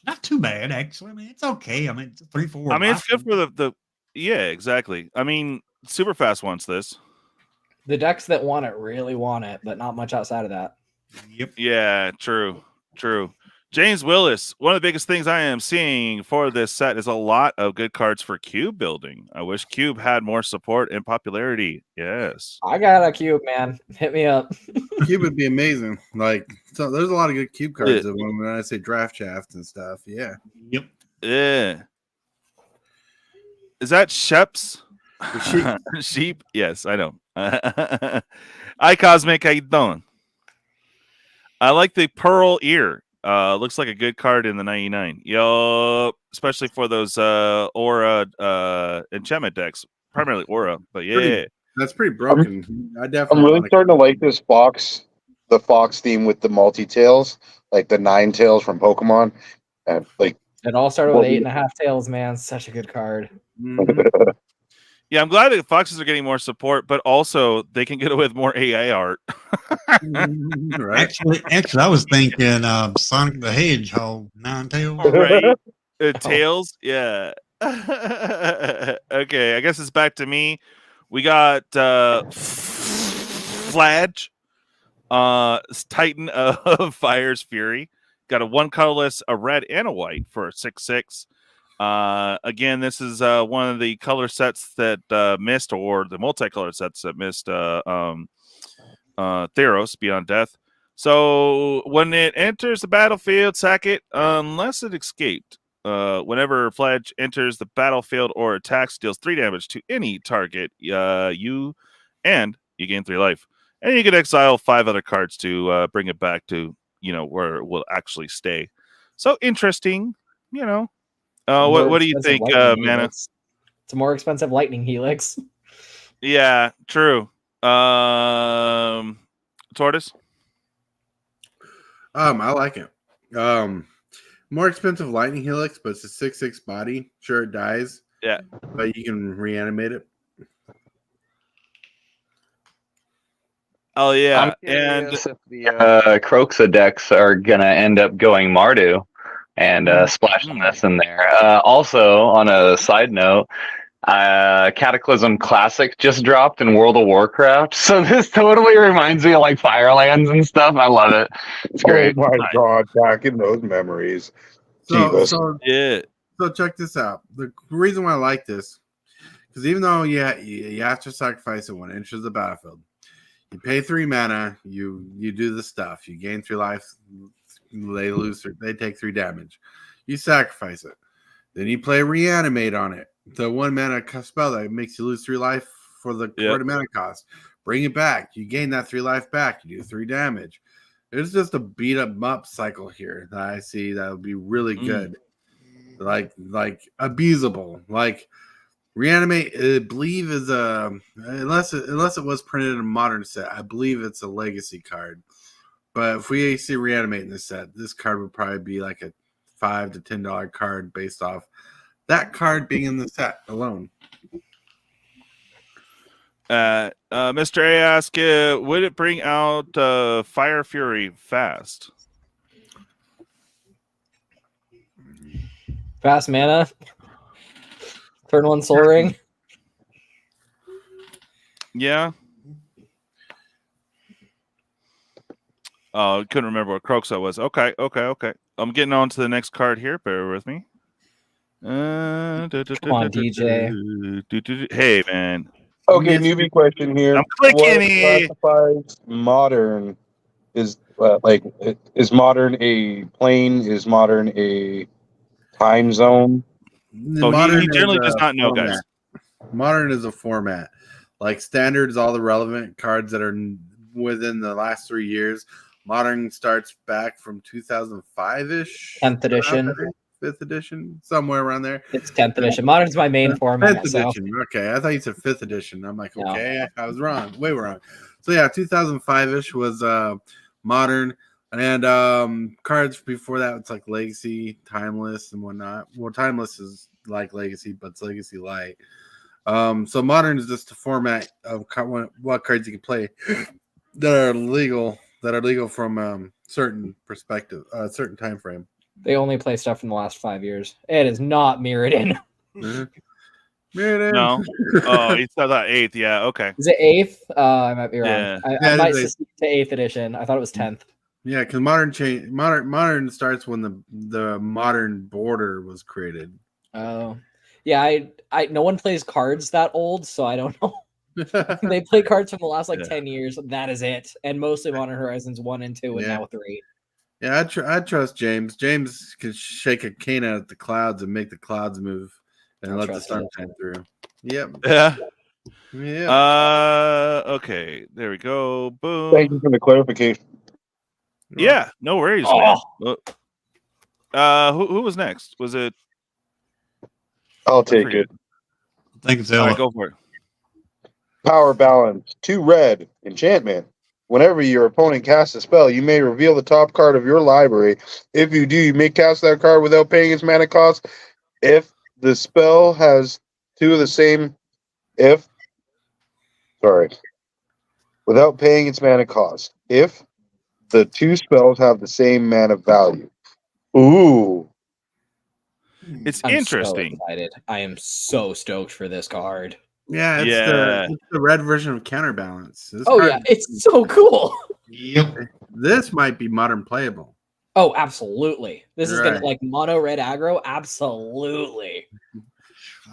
Not too bad, actually. I mean, it's okay. I mean, it's 3/4. I mean, it's good for the. Yeah, exactly. I mean, super fast wants this. The decks that want it really want it, but not much outside of that. Yep. Yeah, true. James Willis, one of the biggest things I am seeing for this set is a lot of good cards for cube building. I wish cube had more support and popularity. Yes. I got a cube, man. Hit me up. Cube would be amazing. Like, so there's a lot of good cube cards when I say draft shaft and stuff. Yeah. Yep. Yeah. Is that Shep's? Sheep. Sheep? Yes, I know. Hi, Cosmic. How you doing? I like the Pearl Ear. Looks like a good card in the 99. Yo, especially for those aura enchantment decks, primarily aura. But yeah, that's pretty broken. I'm really starting to like this fox, the fox theme with the multi-tails, like the 9 tails from Pokemon, and like it all started with 8.5 tails. Man, such a good card. Yeah, I'm glad that foxes are getting more support, but also they can get away with more AI art. Right. Actually, I was thinking Sonic the Hedgehog 9 tails. Right. Tails, yeah. Okay, I guess it's back to me. We got Fladge, Titan of Fire's Fury. Got a 1 colorless, a red, and a white for a 6/6. Again, this is one of the color sets that missed, or the multicolor sets that missed Theros Beyond Death. So when it enters the battlefield, sack it unless it escaped. Whenever Fledge enters the battlefield or attacks, deals 3 damage to any target, you gain 3 life. And you can exile 5 other cards to bring it back to, where it will actually stay. So interesting, what do you think, Mana? It's a more expensive lightning helix. Yeah, true. Tortoise? I like it. More expensive Lightning Helix, but it's a 6/6 body. Sure, it dies. Yeah, but you can reanimate it. Oh yeah, I'm curious if the Croxa decks are gonna end up going Mardu and splashing this in there. Also, on a side note, Cataclysm Classic just dropped in World of Warcraft, so this totally reminds me of like Firelands and stuff. I love it. It's great. Oh my god, back in those memories. So yeah. So check this out. The reason why I like this, because even though you have to sacrifice it when it enters the battlefield, you pay 3 mana, you do the stuff, you gain 3 life, they take 3 damage. You sacrifice it. Then you play Reanimate on it. The 1 mana spell that makes you lose 3 life for the mana cost. Bring it back. You gain that 3 life back. You do 3 damage. There's just a beat up cycle here that I see that would be really good. Like abusable. Like Reanimate, I believe, is a unless it was printed in a modern set, I believe it's a legacy card. But if we see Reanimate in this set, this card would probably be like a $5 to $10 card based off that card being in the set alone. Mr. A asked, would it bring out Fire Fury fast? Fast mana. Turn 1 Soul Ring. Yeah. Oh, couldn't remember what Croxa was. Okay. I'm getting on to the next card here. Bear with me. Come on, DJ. Hey, man. Okay, newbie question here. I'm clicking it. What classifies modern? Is modern a plane? Is modern a time zone? He generally does not know, format. guys. Modern is a format. Like standard is all the relevant cards that are within the last 3 years. Modern starts back from 2005-ish. 10th edition. 5th edition, somewhere around there. It's 10th edition. Modern's my main format. 5th edition. Okay, I thought you said 5th edition. I'm like, okay, I was wrong. Way wrong. So yeah, 2005-ish was modern. And cards before that, it's like Legacy, Timeless, and whatnot. Well, Timeless is like Legacy, but it's Legacy Light. So modern is just a format of what cards you can play that are legal from certain perspective, certain time frame. They only play stuff from the last 5 years. It is not Mirrodin. Mirrodin. No. Oh, it's not 8th. Yeah. Okay. Is it 8th? I might be wrong. Yeah. I might stick to 8th edition. I thought it was 10th. Yeah, because modern starts when the modern border was created. Oh, yeah. I no one plays cards that old, so I don't know. They play cards from the last 10 years. That is it, and mostly Modern Horizons 1 and 2, and now 3. Yeah, I trust James. James can shake a cane at the clouds and make the clouds move and let the sun shine through. Yep. Yeah. Yeah. Okay. There we go. Boom. Thank you for the clarification. Yeah. No worries. Man. Who was next? Was it? I'll take it. I think it's All Ella. right, go for it. Power balance. 2 red. Enchantment. Whenever your opponent casts a spell, you may reveal the top card of your library. If you do, you may cast that card without paying its mana cost. If the spell has 2 of the same, without paying its mana cost. If the 2 spells have the same mana value. Ooh. It's I'm interesting. So excited. I am so stoked for this card. Yeah, it's the red version of Counterbalance. It's so cool. Yep. This might be modern playable. Oh, absolutely. This is Right. gonna like mono red aggro. Absolutely.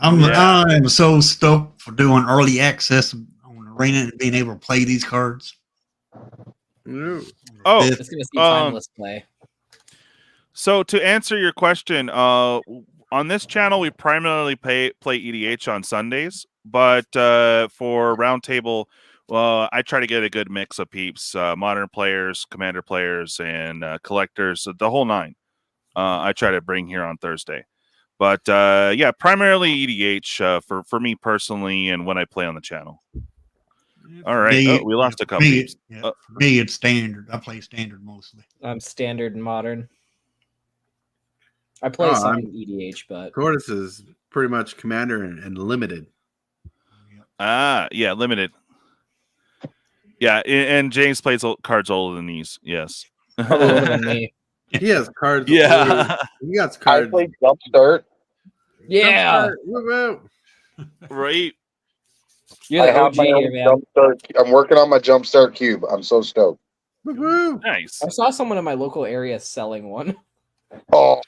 I'm so stoked for doing early access on Arena and being able to play these cards. Oh, It's gonna see timeless play. So to answer your question, on this channel we primarily play EDH on Sundays, but for Roundtable, I try to get a good mix of peeps, modern players, commander players, and collectors, the whole 9. I try to bring here on Thursday, but yeah, primarily EDH for me personally, and when I play on the channel. All right. Me, Oh, we lost a couple. Me, for me, it's standard. I play standard mostly. I'm standard and modern. I play some EDH, but Tortoise is pretty much commander and limited. Yeah, limited. Yeah, and James plays cards older than these. Yes. Older than me. He has cards. Yeah. He got cards. I play Jumpstart. Yeah. Right. You're the OG here, man. Jumpstart. I'm working on my Jumpstart cube. I'm so stoked. Nice. I saw someone in my local area selling one. Oh,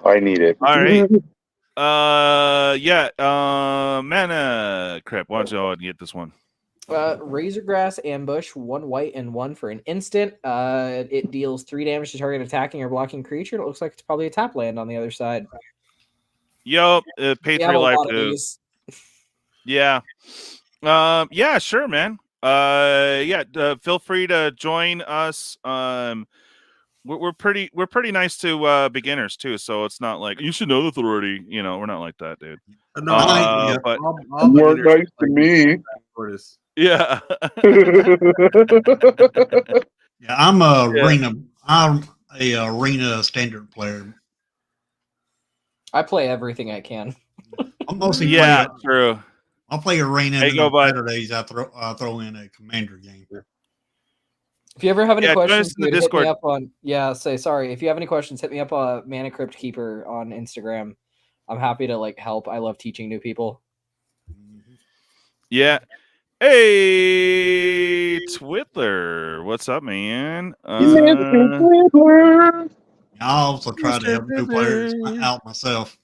I need it. All right. Mana crap. Why don't you all get this one? Razorgrass Ambush, 1 white and 1 for an instant. It deals 3 damage to target attacking or blocking creature. It looks like it's probably a tap land on the other side. Yup. Pay 3 life to. Yeah. Yeah, sure, man. Feel free to join us. We're pretty nice to beginners too, so it's not like you should know the authority. You know, we're not like that, dude. No, but you're nice to me. Yeah. Yeah, I'm a arena standard player. I play everything I can. I'm mostly true. I'll play arena. Hey, and go, on Saturdays I throw in a commander game. If you ever have any questions, in the dude, hit Discord. me up on. Yeah, sorry. If you have any questions, hit me up on Mana Crypt Keeper on Instagram. I'm happy to help. I love teaching new people. Yeah. Hey, Twiddler, what's up, man? I also try to help new players out myself.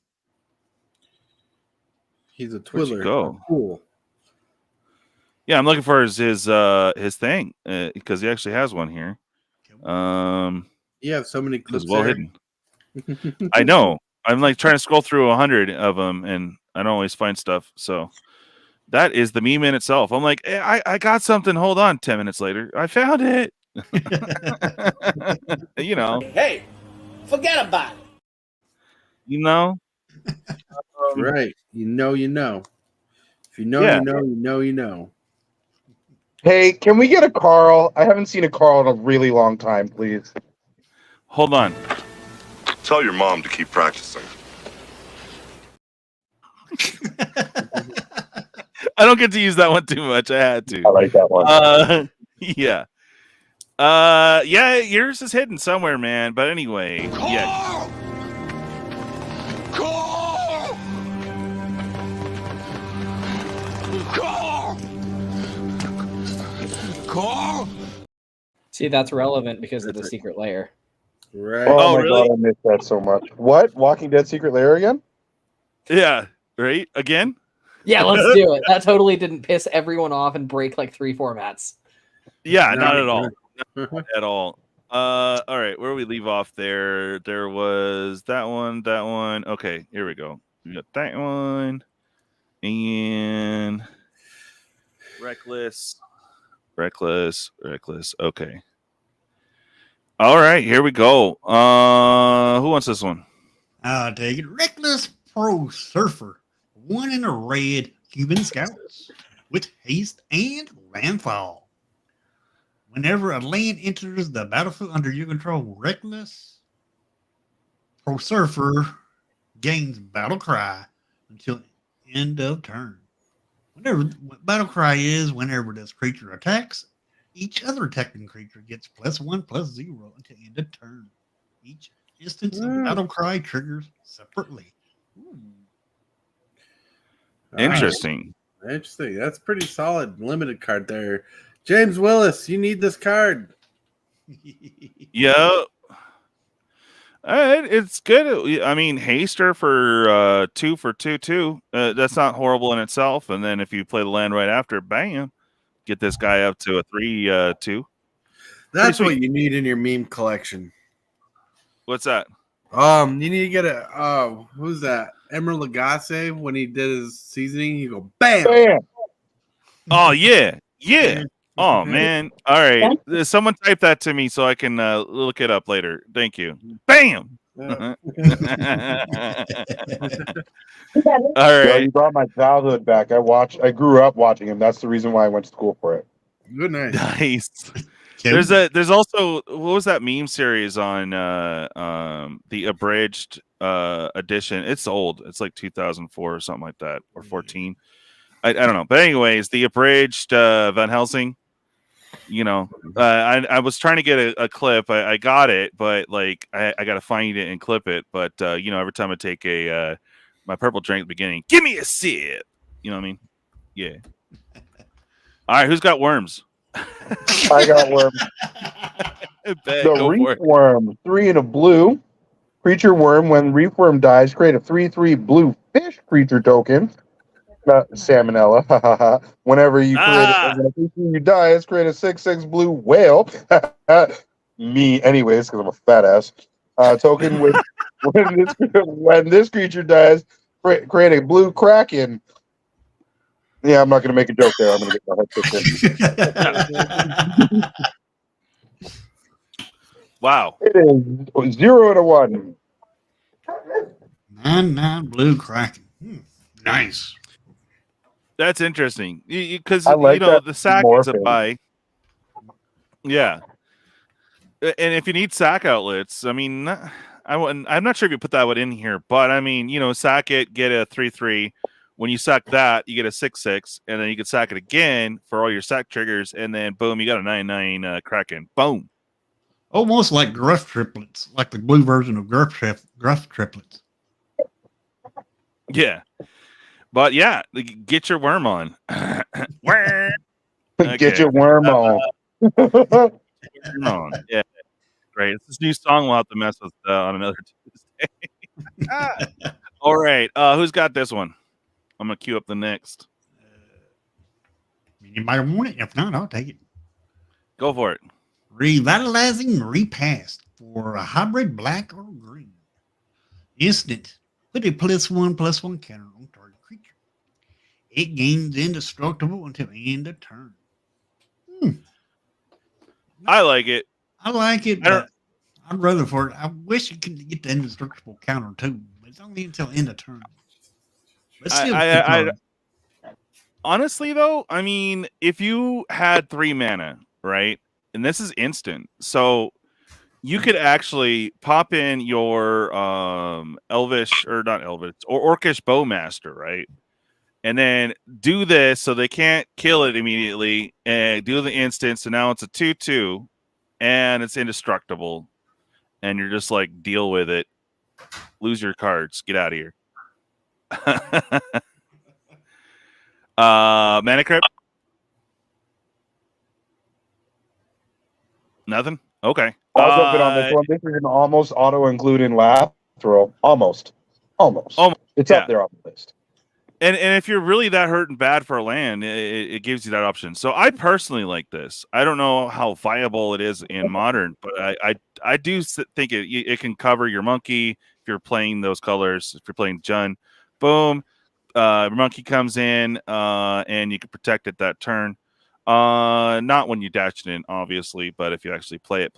He's a twiddler. Go. Cool. Yeah, I'm looking for his thing because he actually has one here. You have so many clips. It's well hidden. I know. I'm trying to scroll through 100 of them, and I don't always find stuff. So that is the meme in itself. I'm like, hey, I got something. Hold on. 10 minutes later, I found it. You know. Hey, forget about it. You know. Right. You know. If you know, you know. Hey, can we get a Carl? I haven't seen a Carl in a really long time, please. Hold on. Tell your mom to keep practicing. I don't get to use that one too much. I had to. I like that one. Yeah. Yours is hidden somewhere, man. But anyway, yeah. Carl. See, that's relevant because of the secret layer. Right. Oh my really? god, I missed that so much. What? Walking Dead Secret Lair again? Yeah. Right. Again. Yeah, let's do it. That totally didn't piss everyone off and break 3 formats. Yeah, not at all. Not at all. All right, where do we leave off there? There was that one. Okay, here we go. We got that one. And Reckless. Okay. All right, here we go. Who wants this one? I'll take it. Reckless Pro Surfer. 1 in a red Cuban Scouts with haste and landfall. Whenever a land enters the battlefield under your control, Reckless Pro Surfer gains Battle Cry until end of turn. Battle Cry is whenever this creature attacks, each other attacking creature gets +1/+0 until end of turn. Each instance of Battle Cry triggers separately. Interesting. Interesting. That's pretty solid limited card there. James Willis, you need this card. Yeah. It's good. I mean, Haster for 2 for 2/2. That's not horrible in itself. And then if you play the land right after, bam, get this guy up to a 3/2. That's what you need in your meme collection. What's that? You need to get a who's that? Emerald Lagasse, when he did his seasoning, you go bam. Bam. Oh yeah. Oh man. All right. Someone type that to me so I can look it up later. Thank you. Bam. All Yo, right. you brought my childhood back. I grew up watching him. That's the reason why I went to school for it. Good night. Nice. There's also, what was that meme series on the abridged edition? It's old. It's like 2004 or something like that, or 14. I don't know. But anyways, the abridged Van Helsing. You know, I was trying to get a clip. I got it, but like I got to find it and clip it. But you know, every time I take my purple drink at the beginning, give me a sip. You know what I mean? Yeah. All right, who's got worms? I got worms. The reef worm, 3 and a blue creature worm. When reef worm dies, create a 3/3 blue fish creature token. Salmonella. Whenever you create you die, create a 6/6 blue whale. Me, anyways, because I'm a fat ass. Token with when this creature dies, create a blue kraken. Yeah, I'm not going to make a joke there. I'm going to get my head kicked in. Wow. It is 0 and a 1. 9/9 blue kraken. Nice. That's interesting because like you know that the sack is a morphing. buy. Yeah, and if you need sack outlets, I mean, I'm not sure if you put that one in here, but I mean, you know, sack it, get a 3/3. When you sack that, you get a 6/6, and then you can sack it again for all your sack triggers, and then boom, you got a 9/9 Kraken. Boom. Almost like Gruff triplets, like the blue version of Gruff triplets. Yeah. But yeah, get your worm on. Okay. Get your worm on. Worm on. Yeah. Great. It's this new song we'll have to mess with on another Tuesday. All right. Who's got this one? I'm going to queue up the next. Anybody want it? If not, I'll take it. Go for it. Revitalizing Repass for a hybrid black or green. Instant. Put a +1/+1 counter on target creature. It gains indestructible until end of turn. I like it. I like it, but I'd rather for it. I wish you could get the indestructible counter too, but it's only until end of turn. But still, honestly, though, I mean, if you had 3 mana, right, and this is instant, so you could actually pop in your Elvish or not Elvish or Orcish Bowmaster, right? And then do this so they can't kill it immediately and do the instance. So now it's a 2/2 and it's indestructible. And you're just like, deal with it. Lose your cards. Get out of here. Mana Crypt? Nothing? Okay. I'll jump in on this one. This is an almost auto-include in lateral. Almost. It's up there on the list. And if you're really that hurt and bad for a land, it gives you that option. So I personally like this. I don't know how viable it is in Modern, but I do think it can cover your monkey if you're playing those colors. If you're playing Jun, boom, monkey comes in and you can protect it that turn. Not when you dash it in, obviously, but if you actually play it.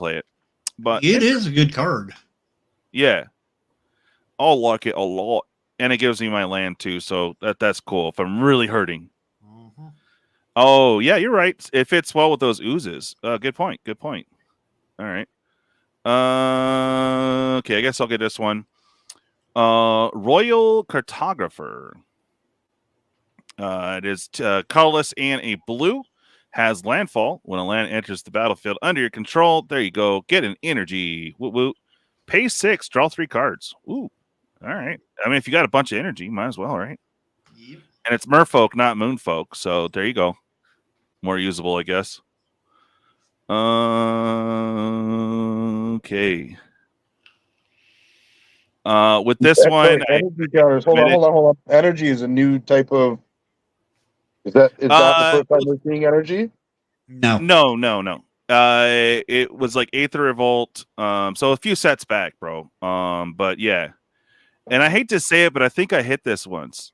But it is a good card. Yeah, I'll like it a lot. And it gives me my land too, so that's cool. If I'm really hurting. Oh yeah, you're right. It fits well with those oozes. Good point. All right. Okay, I guess I'll get this one. Royal Cartographer. It is colorless and a blue. Has landfall. When a land enters the battlefield under your control, there you go. Get an energy. Woo woo. Pay 6. Draw 3 cards. Ooh. All right. I mean, if you got a bunch of energy, might as well, right? Yep. And it's merfolk, not moonfolk. So there you go. More usable, I guess. Okay. With this one, energy counters. Hold on. Energy is a new type of. Is that the first time we're seeing energy? No. It was like Aether Revolt. So a few sets back, bro. But yeah. And I hate to say it, but I think I hit this once.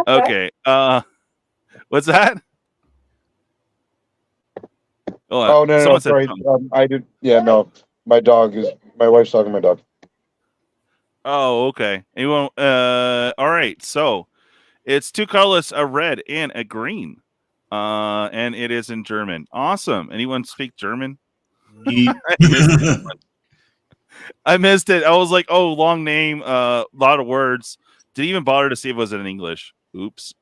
Okay. What's that? Oh no, someone said sorry. something. I did. Yeah, no. My wife's talking to my dog. Oh, okay. Anyone? All right. So it's two colors, a red and a green. And it is in German. Awesome. Anyone speak German? I missed it. I was like, oh, long name, lot of words. Didn't even bother to see if it was in English. Oops.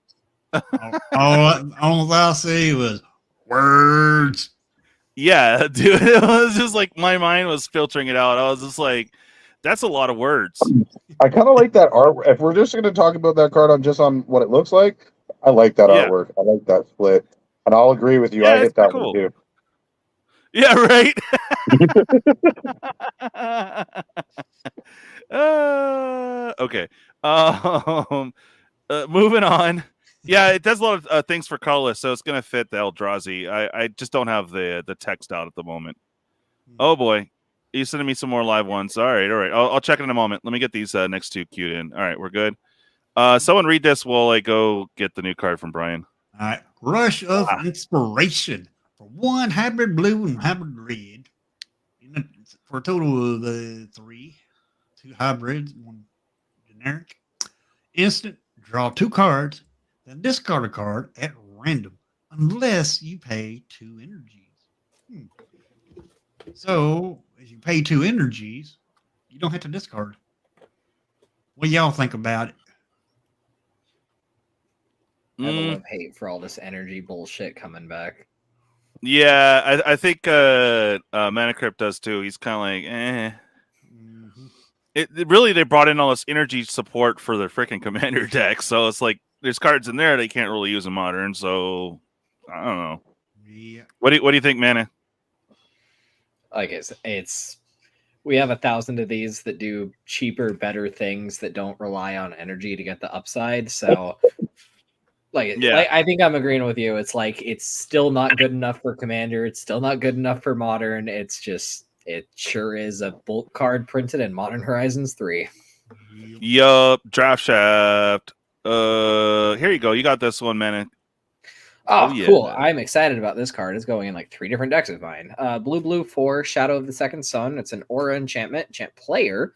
all I see was words. Yeah, dude. It was just like my mind was filtering it out. I was just like, that's a lot of words. I kind of like that art. If we're just going to talk about that card on what it looks like, I like that artwork. I like that split, and I'll agree with you. Yeah, I hit that cool. one too. Yeah, right. Okay. Moving on. Yeah, it does a lot of things for colorless, so it's gonna fit the Eldrazi. I just don't have the text out at the moment. Oh boy, you sending me some more live ones. All right. I'll check in a moment. Let me get these next two queued in. All right, we're good. Someone read this while I go get the new card from Brian. All right, Rush of Inspiration for 1 hybrid blue and hybrid red, for a total of 3, 2 hybrids, 1 generic. Instant, draw 2 cards, then discard a card at random, unless you pay 2 energies. So, if you pay 2 energies, you don't have to discard. What y'all think about it? I have a love hate for all this energy bullshit coming back. Yeah, I think Mana Crypt does too. He's kind of like, eh. It really, they brought in all this energy support for their freaking commander deck, so it's like there's cards in there they can't really use in modern. So I don't know. Yeah. What do you think, Mana? Like it's we have 1,000 of these that do cheaper, better things that don't rely on energy to get the upside. So. Like, I think I'm agreeing with you. It's like it's still not good enough for Commander. It's still not good enough for Modern. It's just it sure is a bulk card printed in Modern Horizons 3. Yup, Draft Shaft. Here you go. You got this one, man. Oh, yeah. Cool. I'm excited about this card. It's going in like 3 different decks of mine. Blue 4, Shadow of the Second Sun. It's an aura enchantment. Enchant player.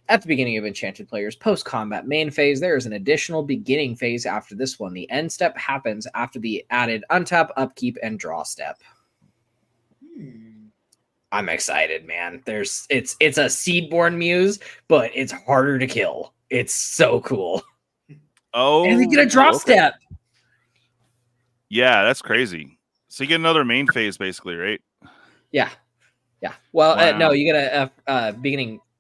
At the beginning of Enchanted Player's post-combat main phase, there is an additional beginning phase after this one. The end step happens after the added untap, upkeep, and draw step. I'm excited, man. It's a Seedborn Muse, but it's harder to kill. It's so cool. Oh, and you get a draw step. Yeah, that's crazy. So you get another main phase, basically, right? Yeah. Well, no, you get a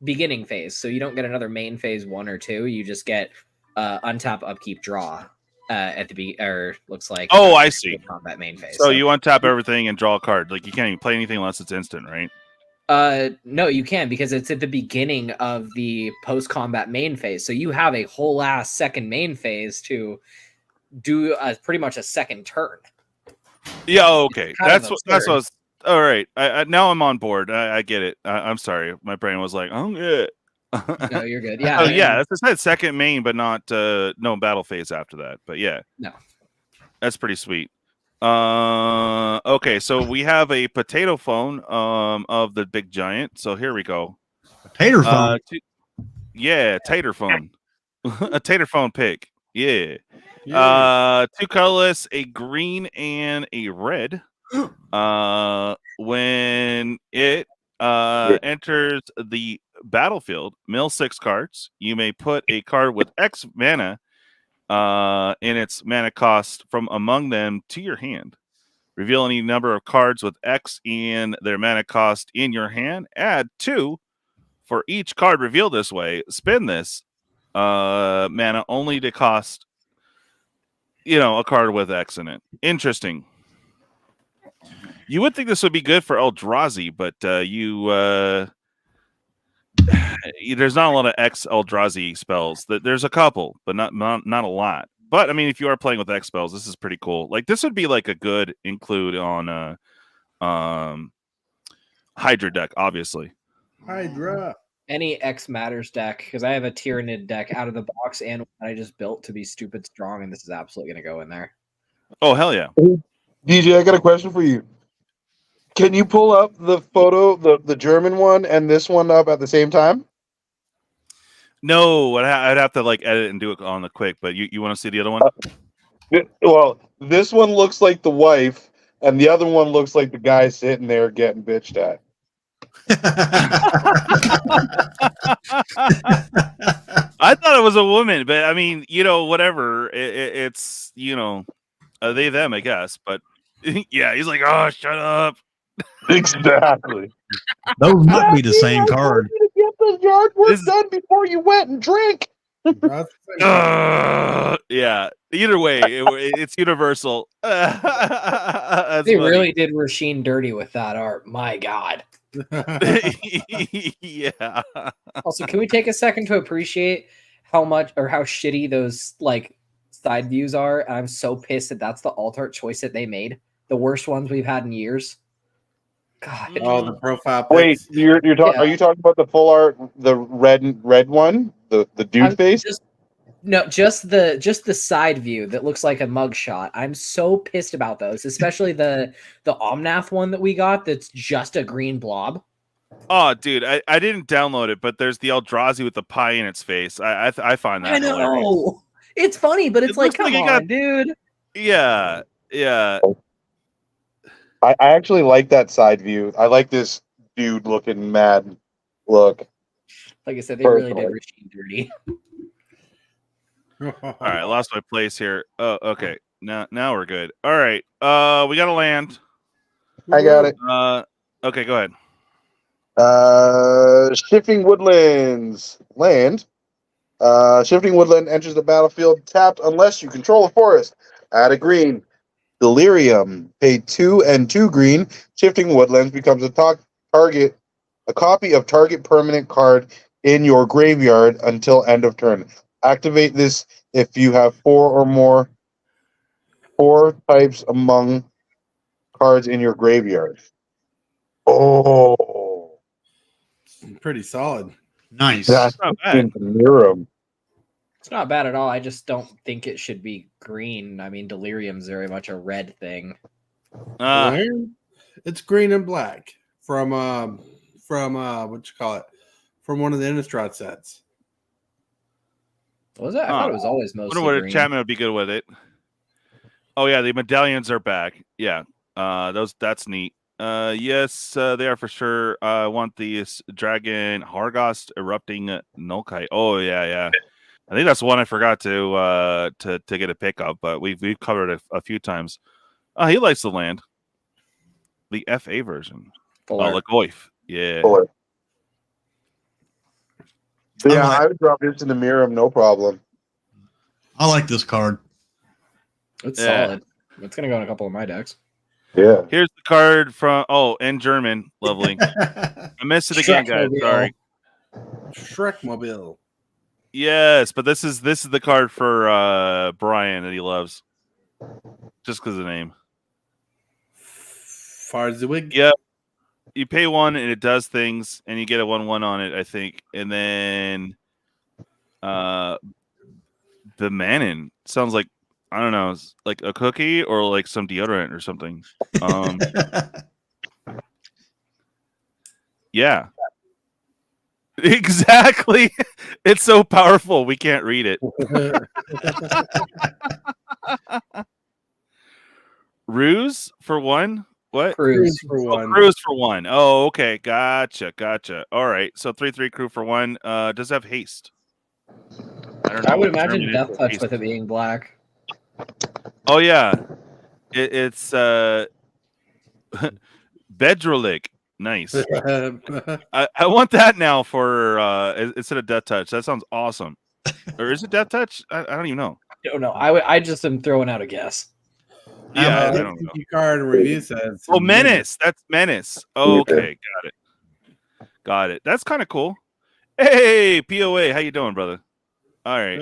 beginning phase, so you don't get another main phase 1 or 2. You just get untap, upkeep, draw at the looks like. Oh, I see. Combat main phase. So you untap everything and draw a card. Like you can't even play anything unless it's instant, right? No, you can, because it's at the beginning of the post-combat main phase. So you have a whole ass second main phase to do pretty much a second turn. Yeah. Okay. That's what I was. All right. Now I'm on board. I get it. I'm sorry. My brain was like, oh, yeah. No, you're good. Yeah. Oh, yeah. That's I said second main, but not no battle phase after that. But yeah. No. That's pretty sweet. Okay. So we have a potato phone of the big giant. So here we go. Tater phone. Yeah. Tater phone. A tater phone pick. Yeah. 2 colorless, a green and a red. When it enters the battlefield, mill 6 cards. You may put a card with X mana in its mana cost from among them to your hand. Reveal any number of cards with X in their mana cost in your hand. Add 2 for each card revealed this way. Spend this mana only to cost, a card with X in it. Interesting. You would think this would be good for Eldrazi, but there's not a lot of X Eldrazi spells. There's a couple, but not a lot. But I mean, if you are playing with X spells, this is pretty cool. Like this would be like a good include on Hydra deck, obviously. Hydra. Any X Matters deck, because I have a Tyrannid deck out of the box and I just built to be stupid strong, and this is absolutely going to go in there. Oh, hell yeah. DJ, I got a question for you. Can you pull up the photo, the German one, and this one up at the same time? No, I'd have to like edit and do it on the quick. But you want to see the other one? Well, this one looks like the wife, and the other one looks like the guy sitting there getting bitched at. I thought it was a woman, but I mean, whatever. It's they them, I guess. But yeah, he's like, oh, shut up. Exactly. Those might be the same card. You to get the yard work done before you went and drink. Yeah. Either way, it's universal. They funny. really did Rasheen dirty with that art. My God. Yeah. Also, can we take a second to appreciate how much or how shitty those like side views are? I'm so pissed that that's the alt art choice that they made. The worst ones we've had in years. God. Oh, the profile. Wait, pics. you're talking? Yeah. Are you talking about the full art, the red one, the dude face? Just the side view that looks like a mugshot. I'm so pissed about those, especially the Omnath one that we got. That's just a green blob. Oh, dude, I didn't download it, but there's the Eldrazi with the pie in its face. I find that. I know. Hilarious. It's funny, but it's like, looks like come you on, got- dude. Yeah. I actually like that side view. I like this dude looking mad look. Like I said, they really did Personally. Rasheen dirty. All right, I lost my place here. Oh, okay. Now we're good. All right. We got to land. I got it. Okay, go ahead. Shifting Woodlands land. Shifting Woodland enters the battlefield tapped unless you control a forest. Add a green. Delirium. Pay 2 and 2 green. Shifting Woodlands becomes a copy of target permanent card in your graveyard until end of turn. Activate this if you have 4 or more 4 types among cards in your graveyard. Oh, Pretty solid. Nice. that's not bad. Delirium. It's not bad at all. I just don't think it should be green. I mean, Delirium's very much a red thing. It's green and black from what you call it? From one of the Innistrad sets. Was it? I thought it was always I mostly wonder what green. Chapman would be good with it. Oh yeah, the medallions are back. Yeah, that's neat. Yes, they are for sure. I want the dragon Hargost erupting Nulkai. Oh yeah. I think that's one I forgot to get a pick up, but we've covered it a few times. He likes the land. The FA version. Fuller. Oh, Lagoif. Yeah. Fuller. Yeah, I would drop this in the Miram, no problem. I like this card. It's Yeah. solid. It's gonna go in a couple of my decks. Yeah. Here's the card from in German. Lovely. I missed it again, guys. Shrekmobile. Sorry. Shrekmobile. Yes, but this is the card for Brian that he loves. Just because of the name. Farzwig. Yep. You pay 1 and it does things, and you get a 1/1 on it, I think. And then the Manon sounds like, I don't know, it's like a cookie or like some deodorant or something. Yeah. Exactly. It's so powerful we can't read it. Ruse for 1? What? Cruise. for one. Cruise for 1. Oh, okay. Gotcha. All right. So 3/3 crew for 1. Does have haste. I don't know. I would what imagine German Death is for Touch haste. with it being black. Oh yeah. It's Bedrolik. Nice. I want that now for instead of Death Touch. That sounds awesome. Or is it Death Touch? I don't even know. I don't know. I just am throwing out a guess. Yeah, I don't know. MTG card review says. Oh, Menace. That's Menace. Oh, okay, got it. That's kind of cool. Hey, POA, how you doing, brother? All right.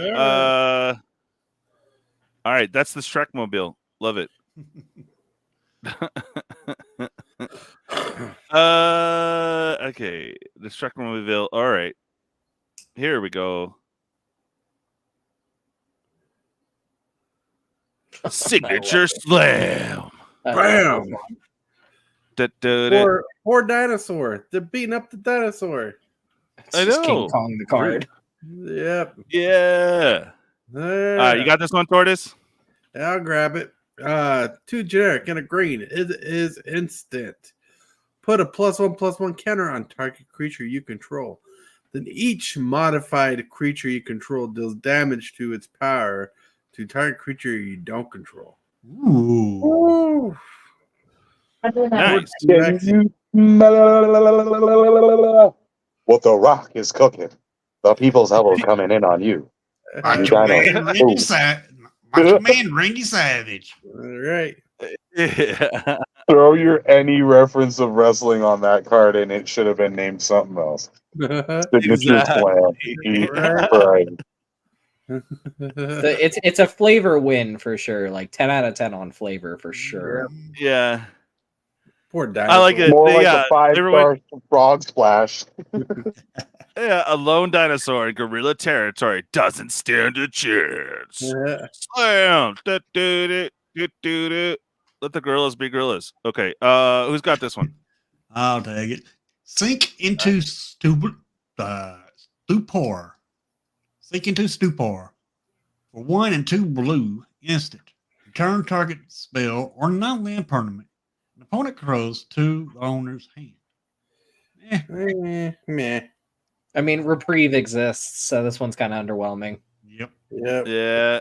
All right. That's the Shrekmobile. Love it. Okay. The Shrekmobile. All right. Here we go. Signature slam. Bam. Poor dinosaur. They're beating up the dinosaur. It's just King Kong the card. Yep. Yeah. You got this one, Tortoise? Yeah, I'll grab it. 2 generic and a green. It is instant. Put a +1/+1 counter on target creature you control. Then each modified creature you control deals damage to its power to target creature you don't control. Ooh. Nice. What the Rock is cooking. The people's elbow coming in on you. Macho Man Randy Savage. All right. Yeah. Throw your any reference of wrestling on that card, and it should have been named something else. Signature Slam. Right. It's a flavor win for sure. Like 10 out of 10 on flavor for sure. Yeah. Poor dinosaur. I like it. More like a 5-star frog splash. Yeah, a lone dinosaur in gorilla territory doesn't stand a chance. Yeah. Slam. Let the gorillas be gorillas. Okay. Who's got this one? I'll take it. Sink into stupor. Sink into stupor. For 1 and 2 blue, instant. Return target spell or non-land permanent. An opponent throws to the owner's hand. Meh. I mean, Reprieve exists, so this one's kind of underwhelming. Yep. Yeah.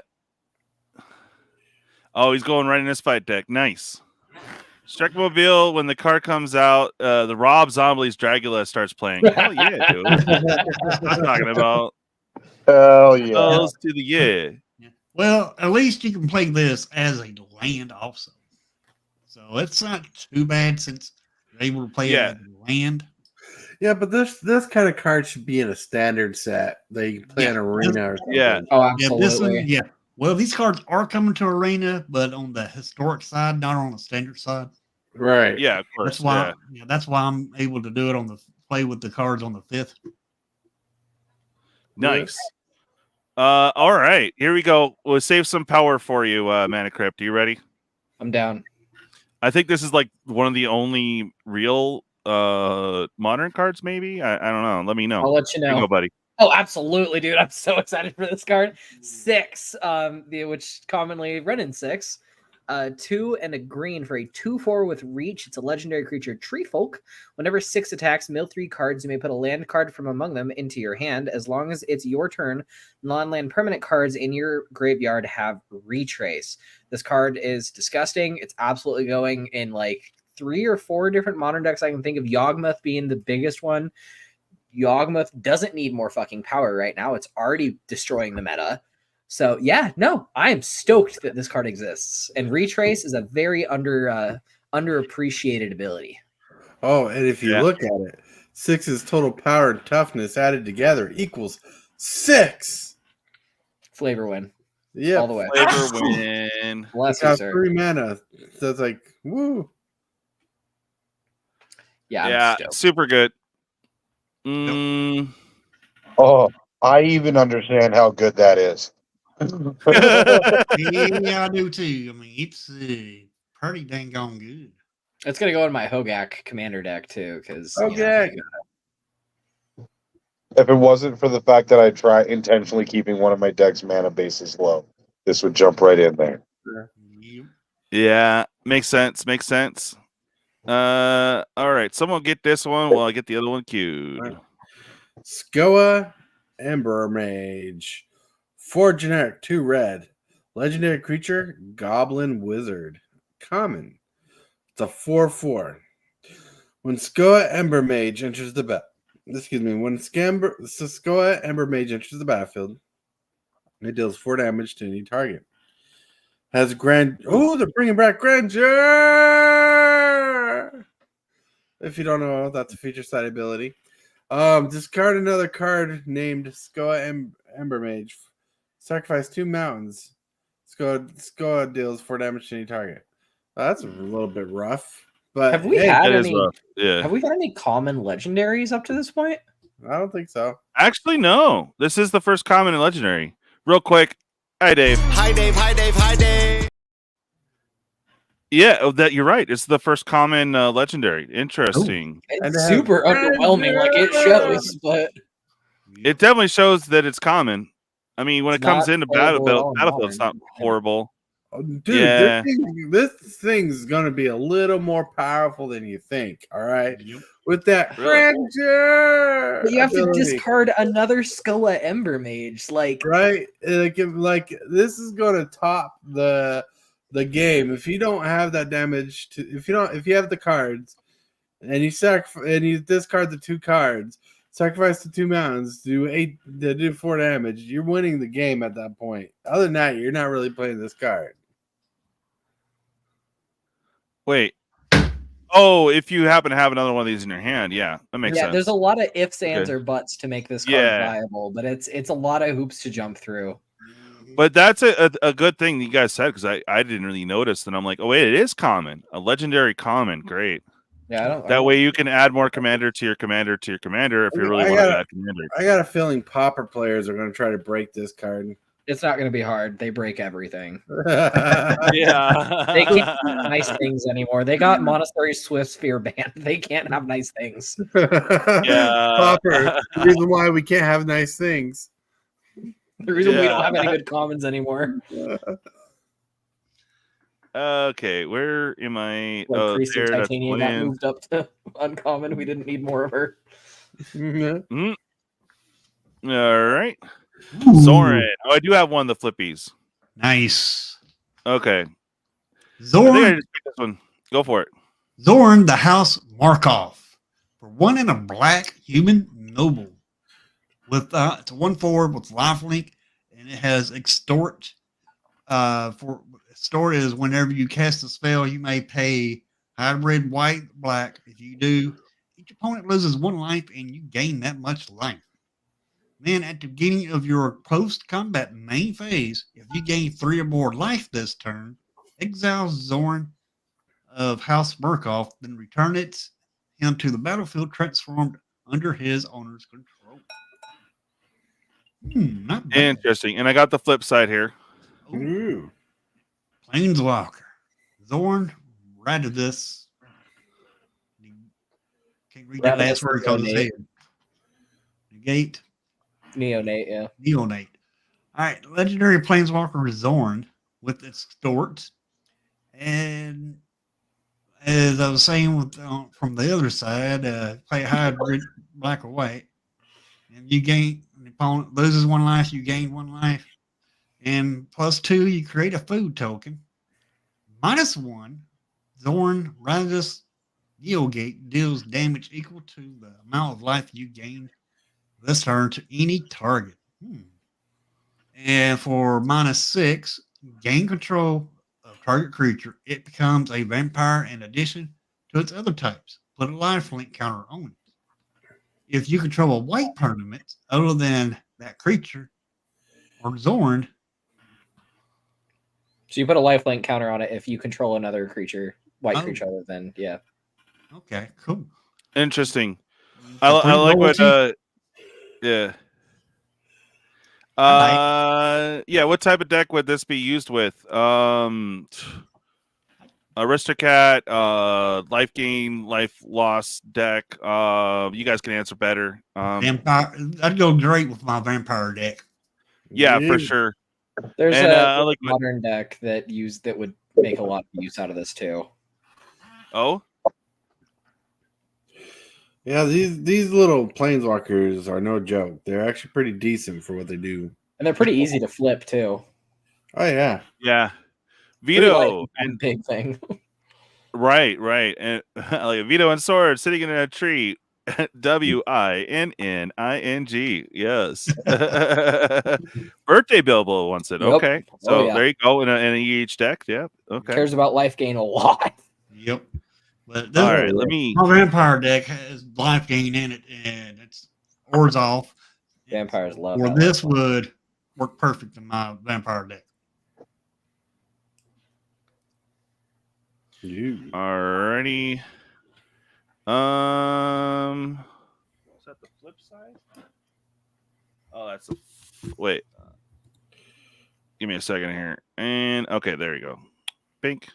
Oh, he's going right in his fight deck. Nice. Strike Mobile, when the card comes out, the Rob Zombie's Dragula starts playing. Hell yeah, dude. That's what I'm talking about. Hell yeah. Balls to the yeah. Well, at least you can play this as a land also. So it's not too bad since you're able to play it as a land. Yeah, but this kind of card should be in a standard set that you can play in arena or something. Yeah. Oh, absolutely. Yeah. Well, these cards are coming to arena, but on the historic side, not on the standard side. Right. Yeah, of course. That's why I'm able to do it on the play with the cards on the 5th. Nice. All right, here we go. We'll save some power for you, Mana Crypt. Are you ready? I'm down. I think this is like one of the only real modern cards, maybe. I don't know. Let me know. I'll let you know. Here you go, buddy. Oh, absolutely, dude. I'm so excited for this card. 6, which commonly read in 6. 2 and a green for a 2/4 with reach. It's a legendary creature, Tree Folk. Whenever 6 attacks, mill 3 cards. You may put a land card from among them into your hand. As long as it's your turn, non-land permanent cards in your graveyard have retrace. This card is disgusting. It's absolutely going in like 3 or 4 different modern decks I can think of. Yawgmoth being the biggest one. Yawgmoth doesn't need more fucking power right now. It's already destroying the meta. So yeah, no, I am stoked that this card exists. And retrace is a very underappreciated ability. Oh, and if you look at it, 6's total power and toughness added together equals 6. Flavor win. Yeah, all the way. Flavor win. Bless you, sir. 3 mana. So it's like, woo. Yeah, super good. Oh, I even understand how good that is. Yeah, I do too. I mean, it's pretty dang on good. It's gonna go in my Hogak commander deck too, because Hogak. If it wasn't for the fact that I try intentionally keeping one of my deck's mana bases low, this would jump right in there. Yeah, makes sense. Makes sense. All right, someone get this one while I get the other one queued. Skoa Ember Mage. 4 generic, 2 red. Legendary creature, Goblin Wizard. Common. It's a 4/4. When Skoa Ember Mage enters the when Skoa Ember Mage enters the battlefield, it deals 4 damage to any target. Has oh, they're bringing back Grandeur. If you don't know, that's a feature side ability. Discard another card named Skoa Ember Mage. Sacrifice 2 mountains. Skoa deals 4 damage to any target. That's a little bit rough. But have we had any? Yeah. Have we had any common legendaries up to this point? I don't think so. Actually, no. This is the first common and legendary. Real quick. Hi, Dave. Hi, Dave. Hi, Dave. Hi, Dave. Yeah, that you're right. It's the first common legendary. Interesting. It's super underwhelming, like it shows, but it definitely shows that it's common. I mean, when it comes into Battlefield, it's not horrible. Dude, yeah. this thing's gonna be a little more powerful than you think. All right, with that Ranger, but you have to discard another Skulla Ember Mage, like right. Like this is gonna top the game if you don't have that damage. If you have the cards and you discard the 2 cards, sacrifice the 2 mountains, do 4 damage. You're winning the game at that point. Other than that, you're not really playing this card. Wait. Oh, if you happen to have another one of these in your hand, yeah, that makes sense. There's a lot of ifs, ands, or buts to make this card viable, but it's a lot of hoops to jump through. But that's a good thing you guys said, because I didn't really notice, and I'm like, oh wait, it is common, a legendary common, great. Yeah, that way you can add more commander to your commander to your commander if you really want to add commander. I got a feeling Pauper players are going to try to break this card. It's not going to be hard. They break everything. Yeah. They can't have nice things anymore. They got Monastery Swift Sphere banned. They can't have nice things. Yeah. Pauper, the reason why we can't have nice things. The reason we don't have any good commons anymore. Okay, where am I? Like Priest of Titania got moved up to uncommon. We didn't need more of her. Mm-hmm. All right. Zoran. Oh, I do have one of the flippies. Nice. Okay. Zorn. I just picked this one. Go for it. Zorn, the House Markov. For 1 and a black human noble. With it's a 1/4 with lifelink, and it has extort. For extort is whenever you cast a spell, you may pay hybrid white black. If you do, each opponent loses 1 life, and you gain that much life. Then at the beginning of your post-combat main phase, if you gain 3 or more life this turn, exile Zorn of House Murkoff, then return him to the battlefield transformed under his owner's control. Not bad. Interesting. And I got the flip side here. Ooh. Planeswalker. Zorn, right of this. Can't read that last word because it's head. Negate. Neonate, yeah. Neonate. All right, legendary Planeswalker is Zorn with its extort. And as I was saying from the other side, play hybrid black or white. And you gain, the opponent loses 1 life, you gain 1 life. And +2, you create a food token. -1, Zorn Radus Neogate deals damage equal to the amount of life you gain this turn to any target. And for -6, gain control of target creature. It becomes a vampire in addition to its other types. Put a lifelink counter on it. If you control a white permanent other than that creature or Zorn. So you put a lifelink counter on it if you control another creature, white creature other than, yeah. Okay, cool. Interesting. I like what yeah. Yeah, what type of deck would this be used with? Aristocat, life gain, life loss deck. You guys can answer better. Vampire, I'd go great with my vampire deck. Yeah, for sure. There's a modern deck that would make a lot of use out of this too. Oh? Yeah, these little planeswalkers are no joke. They're actually pretty decent for what they do. And they're pretty easy to flip too. Oh yeah. Yeah. Vito and big thing. Right. And like Vito and Sword sitting in a tree. WINNING. Yes. Birthday Bilbo wants it. Yep. Okay. So there you go in a EH deck. Yeah. Okay. Cares about life gain a lot. Yep. But all right, my vampire deck has life gain in it, and it's Orzhov off. Vampires love or this would work perfect in my vampire deck. Alrighty. Is that the flip side? Oh, that's the wait. Give me a second here. And okay, there you go. Pink.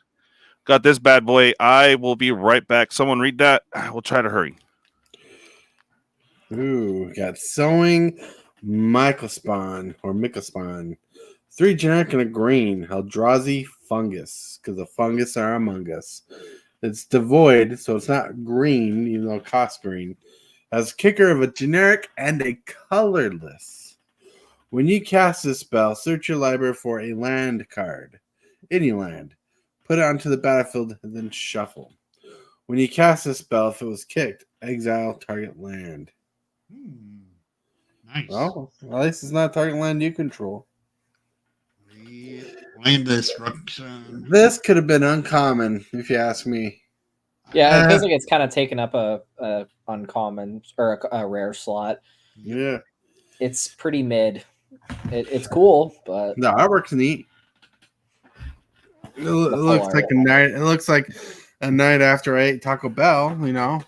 Got this bad boy. I will be right back. Someone read that. We'll try to hurry. Ooh, got Sowing Mycospawn or Mycospawn. 3 generic and a green. Eldrazi fungus, because the fungus are among us. It's devoid, so it's not green, even though it costs green. Has kicker of a generic and a colorless. When you cast this spell, search your library for a land card. Any land. Put it onto the battlefield and then shuffle. When you cast this spell, if it was kicked, exile target land. Nice. Well, at least it's not target land you control. Land destruction. This could have been uncommon, if you ask me. Yeah, it feels like it's kind of taken up a uncommon or a rare slot. Yeah, it's pretty mid. It's cool, but the artwork's neat. It looks like a night. It looks like a night after I ate Taco Bell. You know.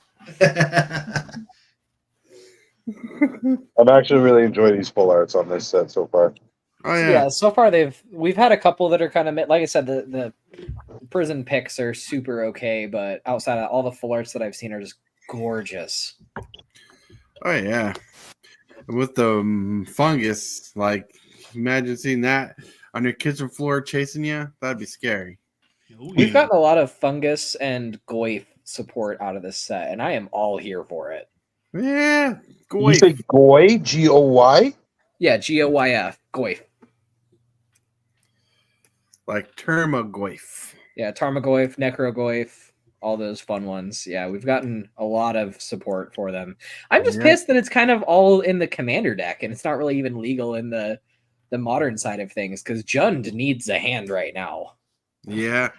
I've actually really enjoyed these full arts on this set so far. Oh yeah. Yeah, so far we've had a couple that are kind of like I said, the prison picks are super okay, but outside of all the full arts that I've seen are just gorgeous. Oh yeah. With the fungus, like imagine seeing that on your kitchen floor chasing you. That'd be scary. We've gotten a lot of fungus and goyf support out of this set, and I am all here for it. Yeah, goyf. You say goy, G-O-Y? Yeah, G-O-Y-F, goyf. Like Termagoyf. Yeah, Tarmogoyf, Necrogoyf, all those fun ones. Yeah, we've gotten a lot of support for them. I'm just pissed that it's kind of all in the commander deck, and it's not really even legal in the modern side of things, because Jund needs a hand right now. Yeah.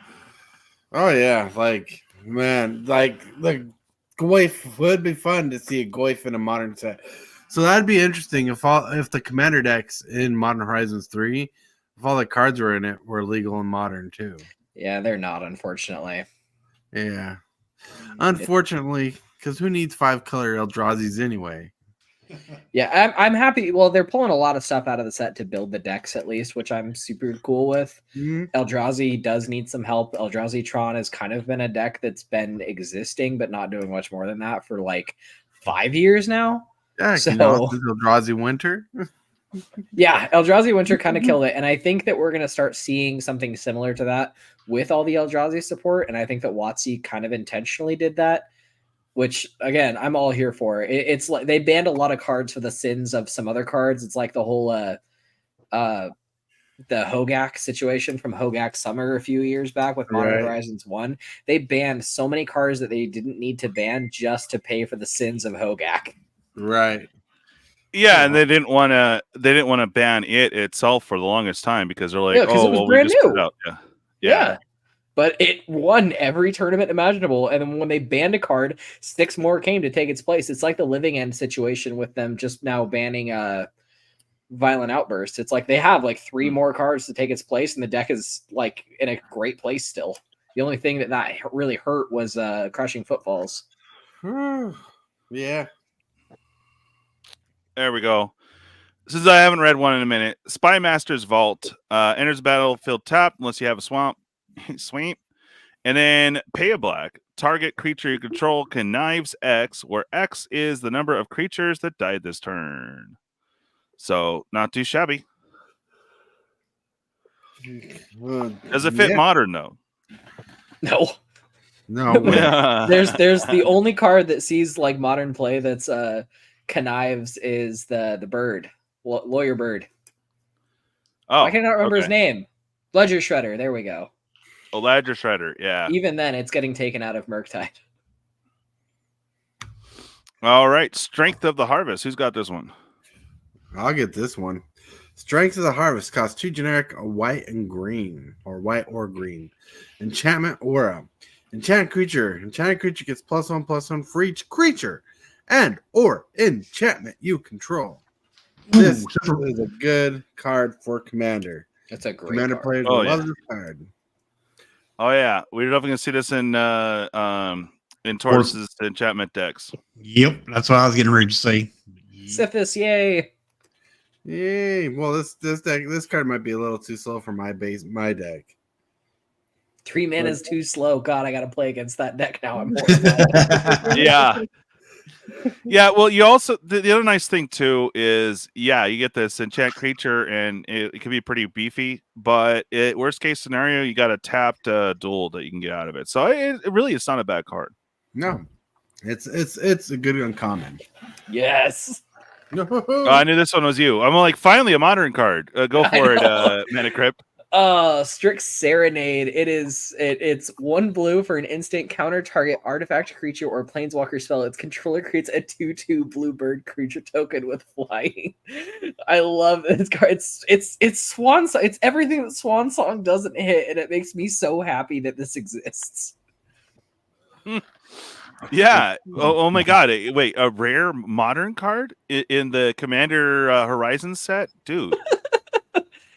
Oh yeah, like man, like the Goyf would be fun to see a Goyf in a modern set. So that'd be interesting if the commander decks in Modern Horizons 3, if all the cards were in it were legal in modern too. Yeah, they're not, unfortunately. Yeah. Unfortunately, because who needs 5-color Eldrazi's anyway? Yeah, I'm happy. Well, they're pulling a lot of stuff out of the set to build the decks, at least, which I'm super cool with. Eldrazi does need some help. Eldrazi Tron has kind of been a deck that's been existing, but not doing much more than that for like 5 years now. Yeah, so Eldrazi Winter. Yeah, Eldrazi Winter kind of killed it, and I think that we're going to start seeing something similar to that with all the Eldrazi support, and I think that WotC kind of intentionally did that, which, again, I'm all here for. It's like they banned a lot of cards for the sins of some other cards. It's like the whole the Hogak situation from Hogak Summer a few years back with Modern Horizons 1. They banned so many cards that they didn't need to ban just to pay for the sins of Hogak. Right. Yeah, and they didn't want to ban it itself for the longest time because they're like, it was brand we just put new. it out. Yeah. But it won every tournament imaginable, and then when they banned a card, 6 more came to take its place. It's like the Living End situation with them just now banning Violent Outburst. It's like they have like 3 more cards to take its place, and the deck is like in a great place still. The only thing that really hurt was Crushing Footfalls. Yeah. There we go. Since I haven't read one in a minute, Spy Master's Vault enters the battlefield tapped unless you have a swamp. Sweet. And then pay a black. Target creature you control connives X, where X is the number of creatures that died this turn. So, not too shabby. Does it fit modern, though? No. No. There's the only card that sees like modern play that's connives is the bird. Lawyer Bird. Oh, I cannot remember his name. Ledger Shredder. There we go. Oh, Ledger Shredder. Yeah. Even then, it's getting taken out of Murktide. All right. Strength of the Harvest. Who's got this one? I'll get this one. Strength of the Harvest costs 2 generic, a white and green, or white or green. Enchantment Aura. Enchanted creature gets +1/+1 for each creature and or enchantment you control. This is a good card for Commander. That's a great Commander card. players will love this card. Oh yeah, we're definitely gonna see this in Tortoise's enchantment decks. Yep, that's what I was getting ready to say. Sithis, yay! Yay! Well, this card might be a little too slow for my deck. 3 mana is too slow. God, I got to play against that deck now. I'm horrified. Yeah. Yeah, well, you also the other nice thing too is you get this enchant creature and it can be pretty beefy, but worst case scenario you got a tapped duel that you can get out of it. So it really is not a bad card. No, it's a good uncommon. Yes. Oh, I knew this one was you. I'm like, finally a modern card. Go for it, Metacrypt. Strict Serenade. It's 1 blue for an instant counter target artifact creature or planeswalker spell. Its controller creates a 2/2 blue bird creature token with flying. I love this card. It's Swan Song. It's everything that Swan Song doesn't hit, and it makes me so happy that this exists. Yeah. Oh my God. Wait, a rare modern card in the Commander Horizon set, dude.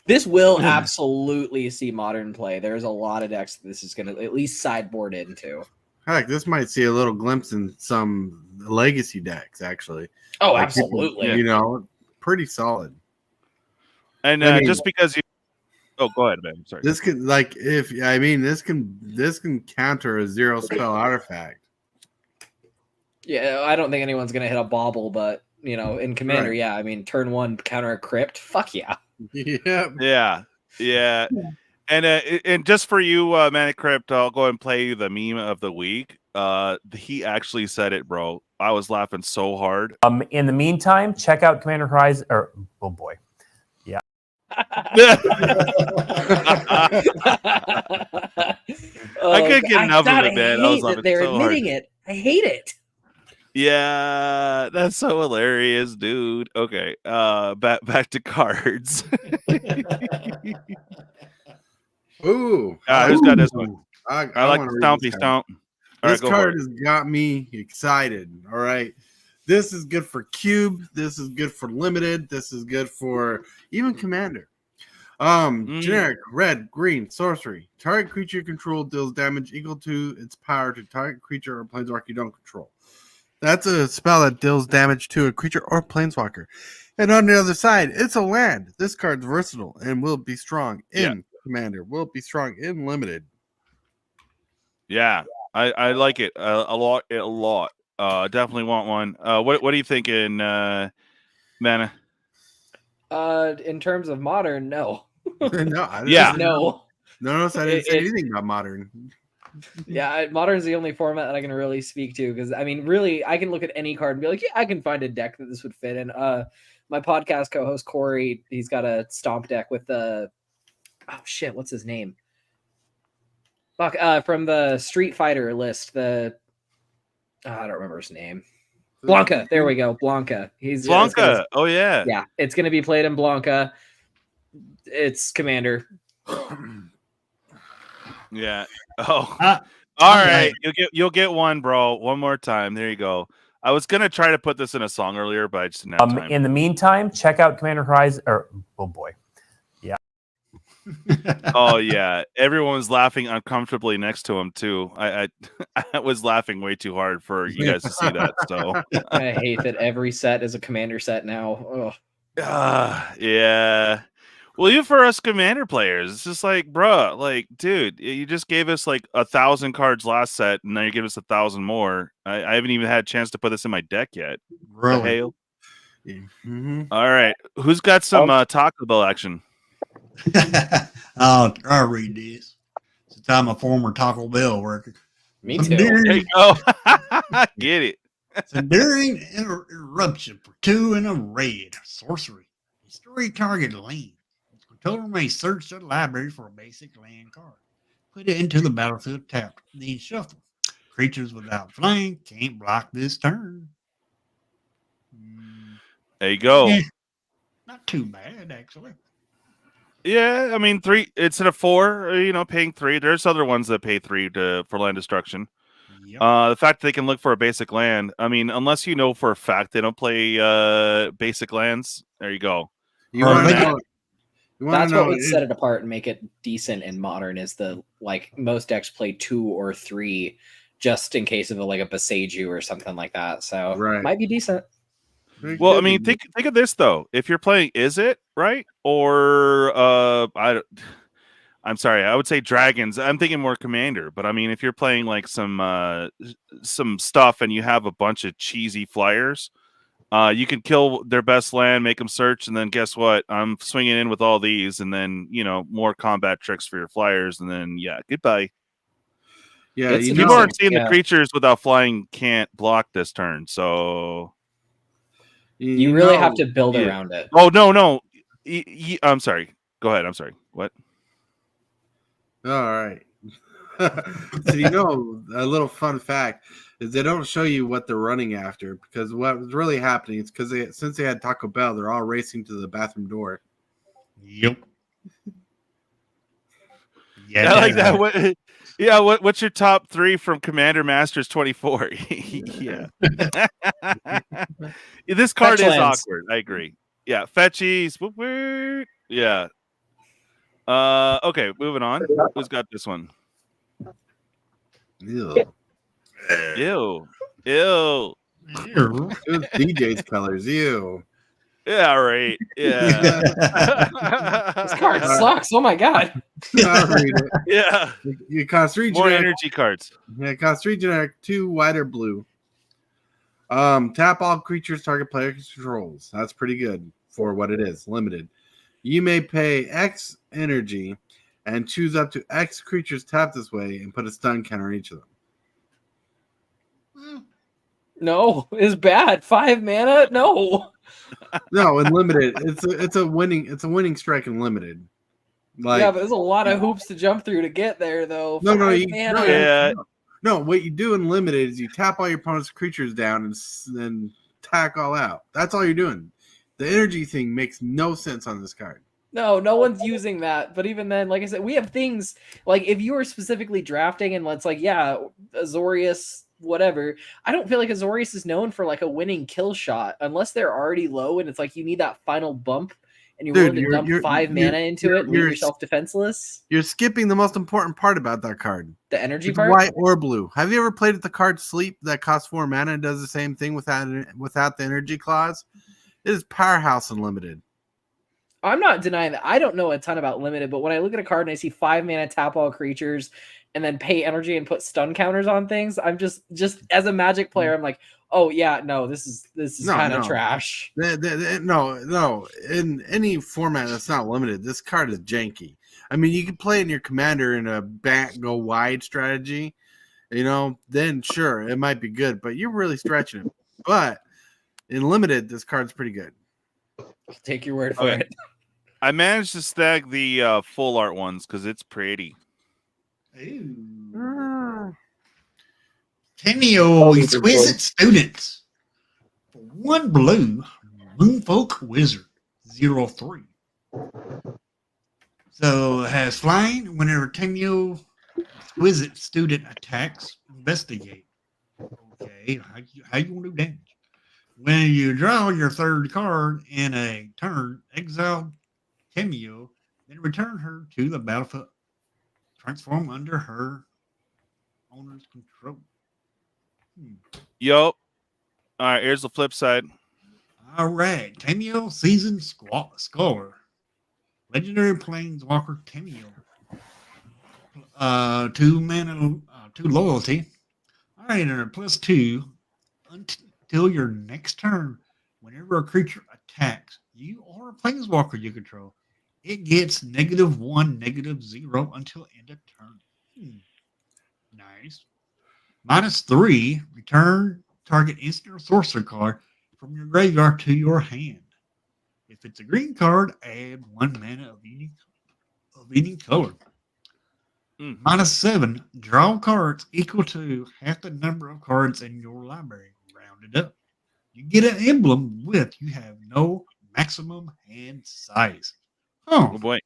This will absolutely see modern play. There's a lot of decks that this is going to at least sideboard into. Heck, this might see a little glimpse in some legacy decks, actually. Oh, like absolutely. People, you know, pretty solid. And just because you, go ahead, man. Sorry. This could this can counter a 0 spell artifact. Yeah, I don't think anyone's gonna hit a bauble, but in Commander, right. Yeah, I mean, turn 1 counter a crypt. Fuck yeah. Yeah. And just for you, Manicrypt, I'll go and play you the meme of the week. He actually said it, bro. I was laughing so hard. In the meantime, check out Commander Horizon. Oh boy, yeah. I couldn't get enough of it, man. I was laughing they're so admitting hard. it. I hate it. Yeah, that's so hilarious, dude. Okay, back to cards. Ooh, who's got this one? I like the Stompy Stomp. This card has got me excited. All right, this is good for Cube. This is good for Limited. This is good for even Commander. Generic red, green, sorcery. Target creature you control deals damage equal to its power to target creature or planeswalker you don't control. That's a spell that deals damage to a creature or planeswalker. And on the other side, it's a land. This card's versatile and will be strong in Commander. Will be strong in Limited. Yeah, I like it a lot. Definitely want one. What are you thinking, Mana? In terms of modern, no. No, no. No, so I didn't say anything about modern. Yeah, modern is the only format that I can really speak to because I mean, really, I can look at any card and be like, yeah, I can find a deck that this would fit in. My podcast co-host Corey, he's got a stomp deck with the what's his name? Fuck, from the Street Fighter list, I don't remember his name. Blanca, there we go. Blanca. He's Blanca. Oh yeah. Yeah, it's gonna be played in Blanca. It's Commander. Yeah. Oh. All right. You'll get one, bro. One more time. There you go. I was gonna try to put this in a song earlier, but I just didn't have time. In the meantime, check out Commander Horizon. Oh boy. Yeah. Oh yeah. Everyone was laughing uncomfortably next to him too. I was laughing way too hard for you guys to see that. So I hate that every set is a Commander set now. Yeah. Well, even for us Commander players, it's just like, bruh, like, dude, you just gave us like 1,000 cards last set, and now you give us 1,000 more. I haven't even had a chance to put this in my deck yet. Really? All right, who's got some Taco Bell action? I'll read this. Since I'm a former Taco Bell worker. Me too. There you go. Get it. So during eruption for 2 and a red sorcery, destroy target land. Controller may search the library for a basic land card. Put it into the battlefield tapped. Then shuffle. Creatures without flying can't block this turn. There you go. Yeah, not too bad, actually. Yeah, I mean 3. It's at a 4. Paying 3. There's other ones that pay 3 for land destruction. Yep. The fact that they can look for a basic land. I mean, unless you know for a fact they don't play basic lands. There you go. That's what would set it apart and make it decent and modern. Is most decks play 2 or 3, just in case of a Boseiju or something like that. So might be decent. Well, I mean, think of this though. If you're playing, is it right or I'm sorry, I would say dragons. I'm thinking more commander, but I mean, if you're playing like some stuff and you have a bunch of cheesy flyers, you can kill their best land, make them search, and then guess what? I'm swinging in with all these, and then more combat tricks for your flyers, and then goodbye. Yeah, people aren't seeing the creatures without flying can't block this turn, so you really have to build around it. Oh no, I'm sorry. Go ahead. I'm sorry. What? All right. So a little fun fact is they don't show you what they're running after, because what was really happening is because since they had Taco Bell, they're all racing to the bathroom door. Yep. Yeah, I like that. What's your top 3 from Commander Masters 24? Yeah. This card is awkward. I agree. Yeah, fetchies. Yeah. Okay, moving on. Who's got this one? Ew. Ew. DJ's colors. Ew. Yeah, right. Yeah. This card sucks. Oh my god. I'll read it. Yeah. You cost 3 more generic energy cards. Yeah, it costs 3 generic, 2 white or blue. Tap all creatures target player controls. That's pretty good for what it is. Limited. You may pay X energy and choose up to X creatures tapped this way and put a stun counter on each of them. No, it's bad. 5 mana? No. No, in limited, it's a winning strike in limited. Like, yeah, but there's a lot of hoops to jump through to get there, though. No. What you do in limited is you tap all your opponent's creatures down and then tack all out. That's all you're doing. The energy thing makes no sense on this card. No one's using that. But even then, like I said, we have things like if you are specifically drafting and let's Azorius, whatever. I don't feel like Azorius is known for like a winning kill shot unless they're already low and it's like you need that final bump and you're willing to dump 5 mana into it and leave yourself defenseless. You're skipping the most important part about that card. The energy part? White or blue. Have you ever played with the card Sleep that costs 4 mana and does the same thing without the energy clause? It is powerhouse unlimited. I'm not denying that. I don't know a ton about limited, but when I look at a card and I see 5 mana tap all creatures and then pay energy and put stun counters on things, I'm just as a Magic player, I'm like, oh yeah, no, this is kind of trash. No. In any format that's not limited, this card is janky. I mean, you can play in your commander in a back go wide strategy, then sure, it might be good, but you're really stretching it. But in limited, this card's pretty good. I'll take your word for it. I managed to snag the full art ones because it's pretty. Cameo exquisite students. For 1 blue, Moonfolk Wizard 0/3. So it has flying. Whenever Cameo exquisite student attacks, investigate. Okay, how you want to do damage? When you draw your 3rd card in a turn, exile Cameo, then return her to the battlefield. Transform under her owner's control. Yo. All right, here's the flip side. All right. Cameo Seasoned Scholar. Legendary Planeswalker Cameo. 2 mana, 2 loyalty. All right, and a +2 until your next turn. Whenever a creature attacks you or a Planeswalker you control, it gets -1, -0 until end of turn. Nice. -3, return target instant or sorcerer card from your graveyard to your hand. If it's a green card, add 1 mana of any color. -7, draw cards equal to half the number of cards in your library, rounded up. You get an emblem with you have no maximum hand size. Oh boy.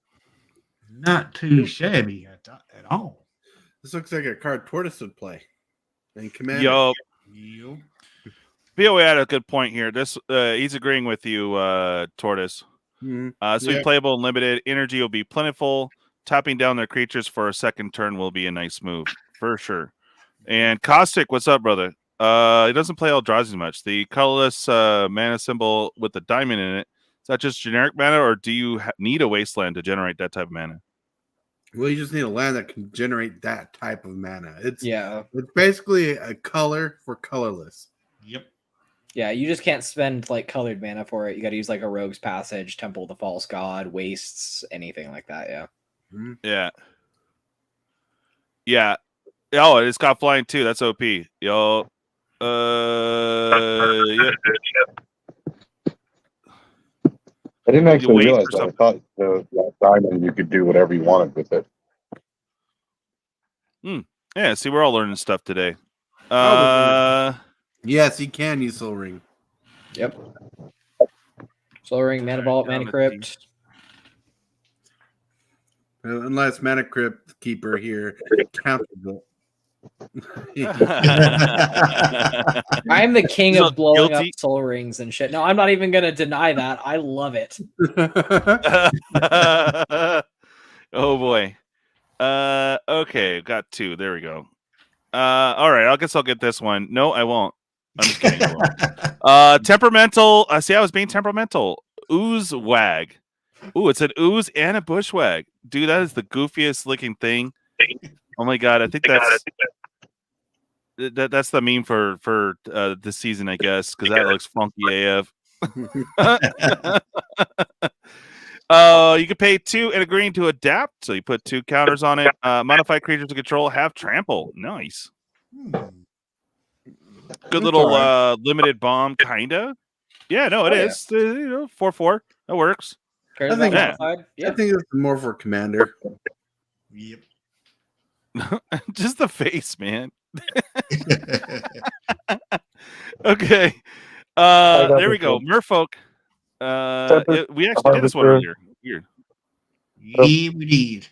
Not too shabby at all. This looks like a card Tortoise would play. And Commander. Yo. BOE had a good point here. This he's agreeing with you, Tortoise. So playable and limited. Energy will be plentiful. Tapping down their creatures for a second turn will be a nice move for sure. And Caustic, what's up, brother? He doesn't play Eldrazi much. The colorless mana symbol with the diamond in it. Is that just generic mana, or do you need a wasteland to generate that type of mana? Well, you just need a land that can generate that type of mana. It's Yeah. It's basically a color for colorless. Yep. Yeah, you just can't spend like colored mana for it. You got to use like a Rogue's Passage, Temple of the False God, Wastes, anything like that. Yeah. Yeah. Yeah. Oh, it's got flying too. That's OP. Yo. Yeah. I didn't actually realize that. I thought that diamond you could do whatever you wanted with it. Yeah, see, we're all learning stuff today. Yes, you can use Soul Ring. Yep. Soul Ring, Mana Vault, Mana Crypt. Unless Mana Crypt Keeper here counts it. I'm the king He's of blowing guilty. up Soul Rings and shit. No, I'm not even going to deny that. I love it. Oh boy. Okay, got 2. There we go. All right, I guess I'll get this one. No, I won't. I'm just kidding. I won't. Temperamental. See, I was being temperamental. Ooze Wag. Ooh, it's an ooze and a bushwag. Dude, that is the goofiest looking thing. Oh my god, I think that's the meme for this season, I guess, because that looks funky AF. You can pay 2 and a green to adapt, so you put 2 counters on it. Modify creatures to control have trample. Nice. Good little limited bomb, kinda. Yeah, no, it is. 4/4. That works. I think it's more for Commander. Yep. Just the face, man. Okay. There we go. Merfolk. We actually did this one earlier. Weird. Yeah, we did.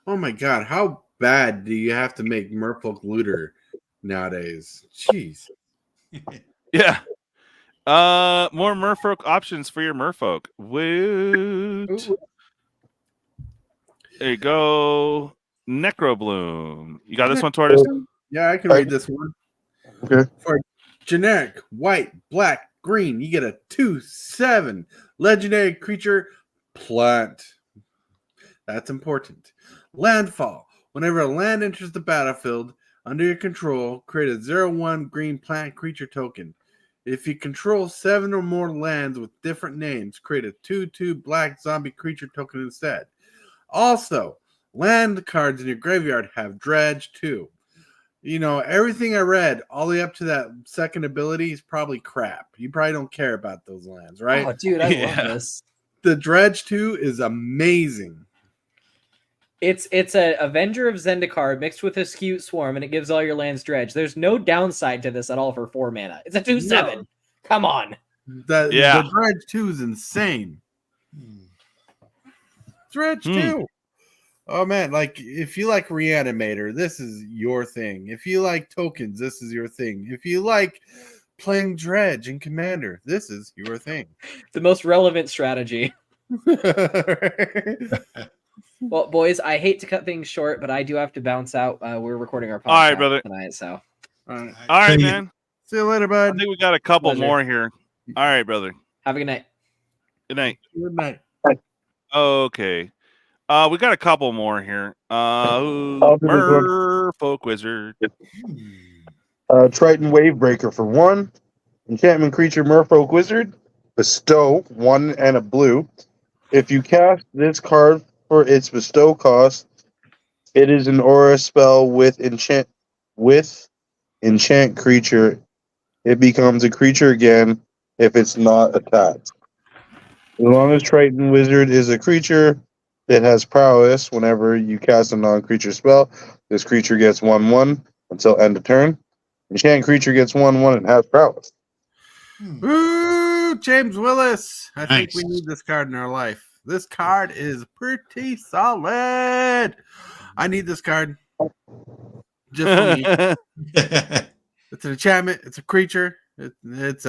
Oh my god, how bad do you have to make Merfolk Looter nowadays? Jeez. Yeah. More Merfolk options for your Merfolk. Woot. There you go. Necrobloom. You got this one, Tortoise? Yeah, I can read this one. Okay. For generic white, black, green, you get a 2/7 legendary creature plant. That's important. Landfall. Whenever a land enters the battlefield under your control, create a 0/1 green plant creature token. If you control 7 or more lands with different names, create a 2/2 black zombie creature token instead. Also, land cards in your graveyard have dredge too. You know, everything I read all the way up to that second ability is probably crap. You probably don't care about those lands, right? Oh, dude, I love this. The dredge 2 is amazing. It's a Avenger of Zendikar mixed with a Skewed Swarm, and it gives all your lands dredge. There's no downside to this at all for 4 mana. It's a 2/7. No. Come on. The dredge 2 is insane. Dredge 2. Oh man, like if you like Reanimator, this is your thing. If you like tokens, this is your thing. If you like playing Dredge and Commander, this is your thing. The most relevant strategy. Well, boys, I hate to cut things short, but I do have to bounce out. We're recording our podcast all right, brother. tonight, so. All right, man. See you later, bud. I think we got a couple more here. All right, brother. Have a good night. Good night. Good night. Okay. We got a couple more here. Merfolk Wizard. Triton Wavebreaker for 1. Enchantment creature Merfolk Wizard. Bestow 1 and a blue. If you cast this card for its bestow cost, it is an aura spell with enchant creature. It becomes a creature again if it's not attacked. As long as Triton Wizard is a creature that has prowess, whenever you cast a non-creature spell, this creature gets 1/1 until end of turn. Enchant creature gets 1/1 and has prowess. Ooh, James Willis. I think we need this card in our life. This card is pretty solid. I need this card. Just for me. It's an enchantment. It's a creature. It's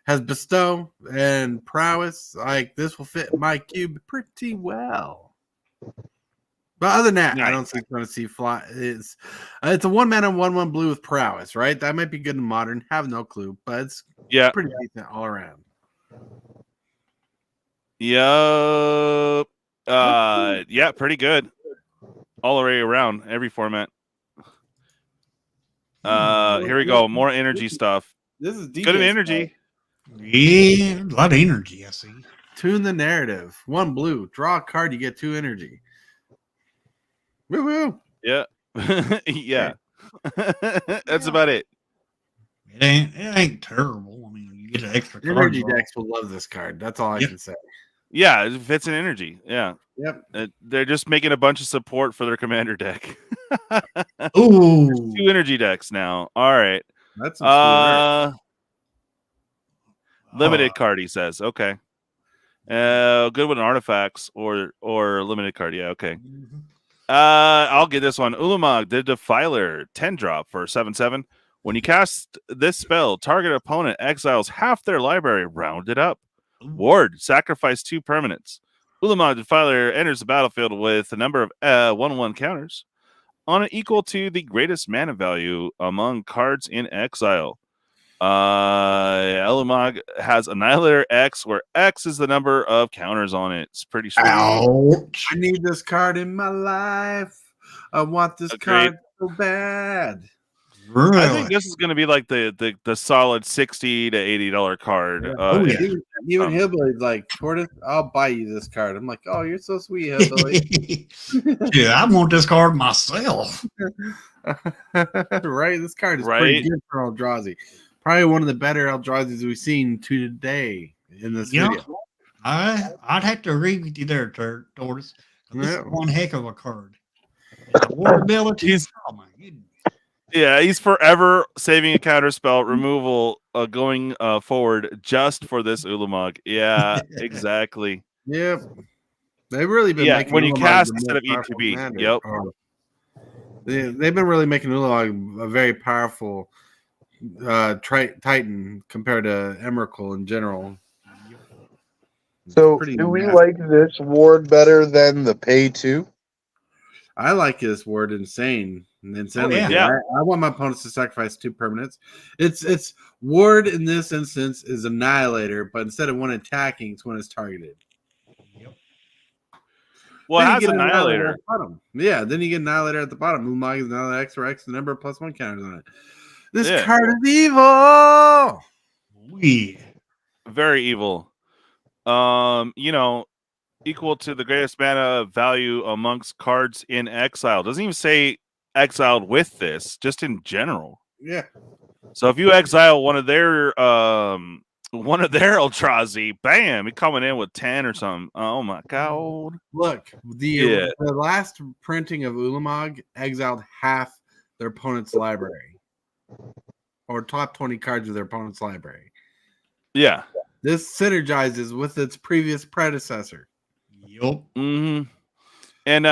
has bestow and prowess. Like this will fit my cube pretty well. But other than that, I don't think we're going to see fly. It's a 1-mana 1/1 blue with prowess, right? That might be good in modern. Have no clue, but it's pretty decent all around. Yup. Yeah, pretty good. all the way around, every format. Here we go. More energy stuff. This is good energy. Yeah, a lot of energy, I see. Tune the narrative. 1 blue. Draw a card, you get 2 energy. Woo-woo. Yeah. Yeah. That's about it. It ain't terrible. I mean, you get an extra card. Energy decks will love this card. That's all I can say. Yeah, it fits in energy. Yeah. Yep. They're just making a bunch of support for their commander deck. Ooh. There's 2 energy decks now. All right. That's limited card, he says. Okay. Good with artifacts or limited card. Yeah, okay. I'll get this one. Ulamog, the Defiler, 10-drop for 7/7. When you cast this spell, target opponent exiles half their library, round it up. Ward, sacrifice 2 permanents. Ulamog Defiler enters the battlefield with a number of 1/1 counters on an equal to the greatest mana value among cards in exile. Ulamog has Annihilator X, where X is the number of counters on it. It's pretty sweet. Ouch. I need this card in my life. I want this card so bad. Really? I think this is going to be like the solid $60 to $80 card. Even Hillbilly's like, Tortoise, I'll buy you this card. I'm like, oh, you're so sweet, Hillbilly. Yeah, I want this card myself. Right? This card is pretty good for Eldrazi. Probably one of the better Eldrazi's we've seen today in this video. I'd have to agree with you there, Tortoise. This is one heck of a card. Ability. Oh my goodness. Yeah, he's forever saving a counter spell removal going forward just for this Ulamog. Yeah, exactly. Yep. They've really been making when you Ulamog cast the instead of most powerful ETB. commander. Yep. They've been really making Ulamog a very powerful Titan compared to Emrakul in general. So, do we like this ward better than the pay 2? I like this word insane. I want my opponents to sacrifice 2 permanents. It's ward in this instance is Annihilator, but instead of one attacking, it's when it's targeted. Yep. Well, it has Annihilator. At the bottom. Yeah, then you get Annihilator at the bottom. Ulamog is Annihilator X or X, the number of +1 counters on it. This card is evil. Very evil. Equal to the greatest mana value amongst cards in exile. Doesn't even say exiled with this, just in general. Yeah. So if you exile one of their Eldrazi, bam, you're coming in with 10 or something. Oh my god. Look, the last printing of Ulamog exiled half their opponent's library. Or top 20 cards of their opponent's library. Yeah. This synergizes with its previous predecessor. Yup. Mm-hmm. And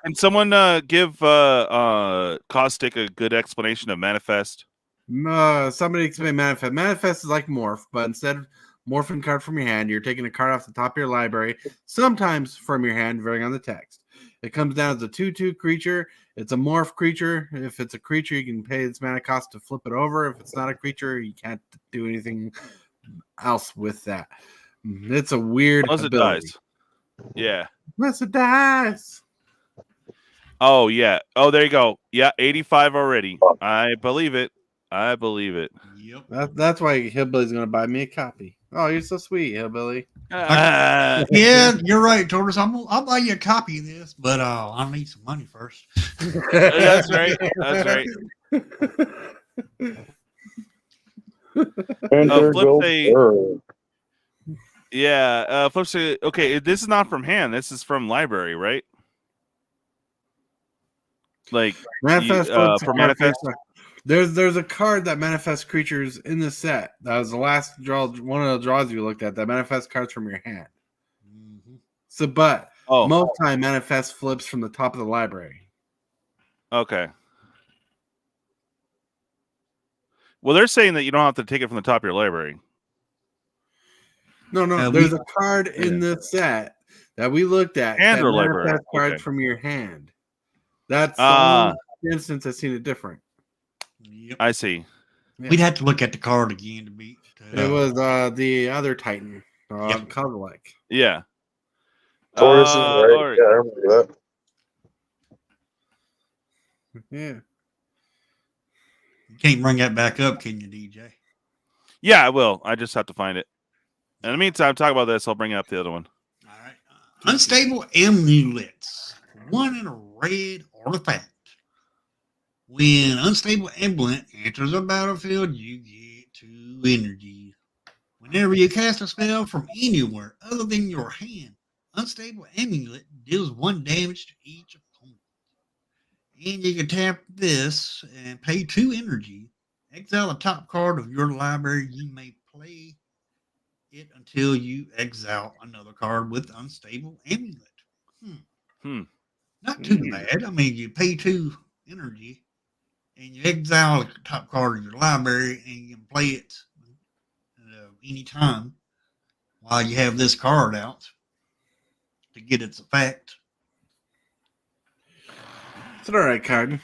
can someone give Caustic a good explanation of Manifest? Somebody explain Manifest. Manifest is like Morph, but instead of morphing card from your hand, you're taking a card off the top of your library, sometimes from your hand, varying on the text. It comes down as a 2/2 creature. It's a morph creature. If it's a creature, you can pay its mana cost to flip it over. If it's not a creature, you can't do anything else with that. It's a weird Unless ability. it dies. Yeah. Unless it dies. Oh, yeah. Oh, there you go. Yeah, 85 already. I believe it. Yep. That's why Hillbilly's going to buy me a copy. Oh, you're so sweet, Hillbilly. Yeah, you're right, Tortoise. I'll buy you a copy of this, but I'll need some money first. That's right. Flip say, Flip say, okay, this is not from hand. This is from library, right? Like Manifest for Manifest. There's a card that manifests creatures in the set. That was the last one of the draws you looked at. That manifests cards from your hand. Mm-hmm. So, but most time manifest flips from the top of the library. Okay. Well, they're saying that you don't have to take it from the top of your library. No. There's a card in the set that we looked at hand that or library. Manifests cards from your hand. That's the only instance I've seen it different. Yep. I see. Yeah. We'd have to look at the card again to beat. It was the other Titan, Kozilek. Yeah. Tortoise is right. Right. Yeah, I remember that. Yeah. You can't bring that back up, can you, DJ? Yeah, I will. I just have to find it. In the meantime, talk about this. I'll bring up the other one. All right. Unstable amulets. 1 in a red artifact. When unstable amulet enters a battlefield, you get 2 energy. Whenever you cast a spell from anywhere other than your hand, unstable amulet deals 1 damage to each opponent. And you can tap this and pay 2 energy. Exile the top card of your library. You may play it until you exile another card with unstable amulet. Not too bad. I mean, you pay 2 energy and you exile the top card of your library and you can play it anytime while you have this card out to get its effect. It's an alright card.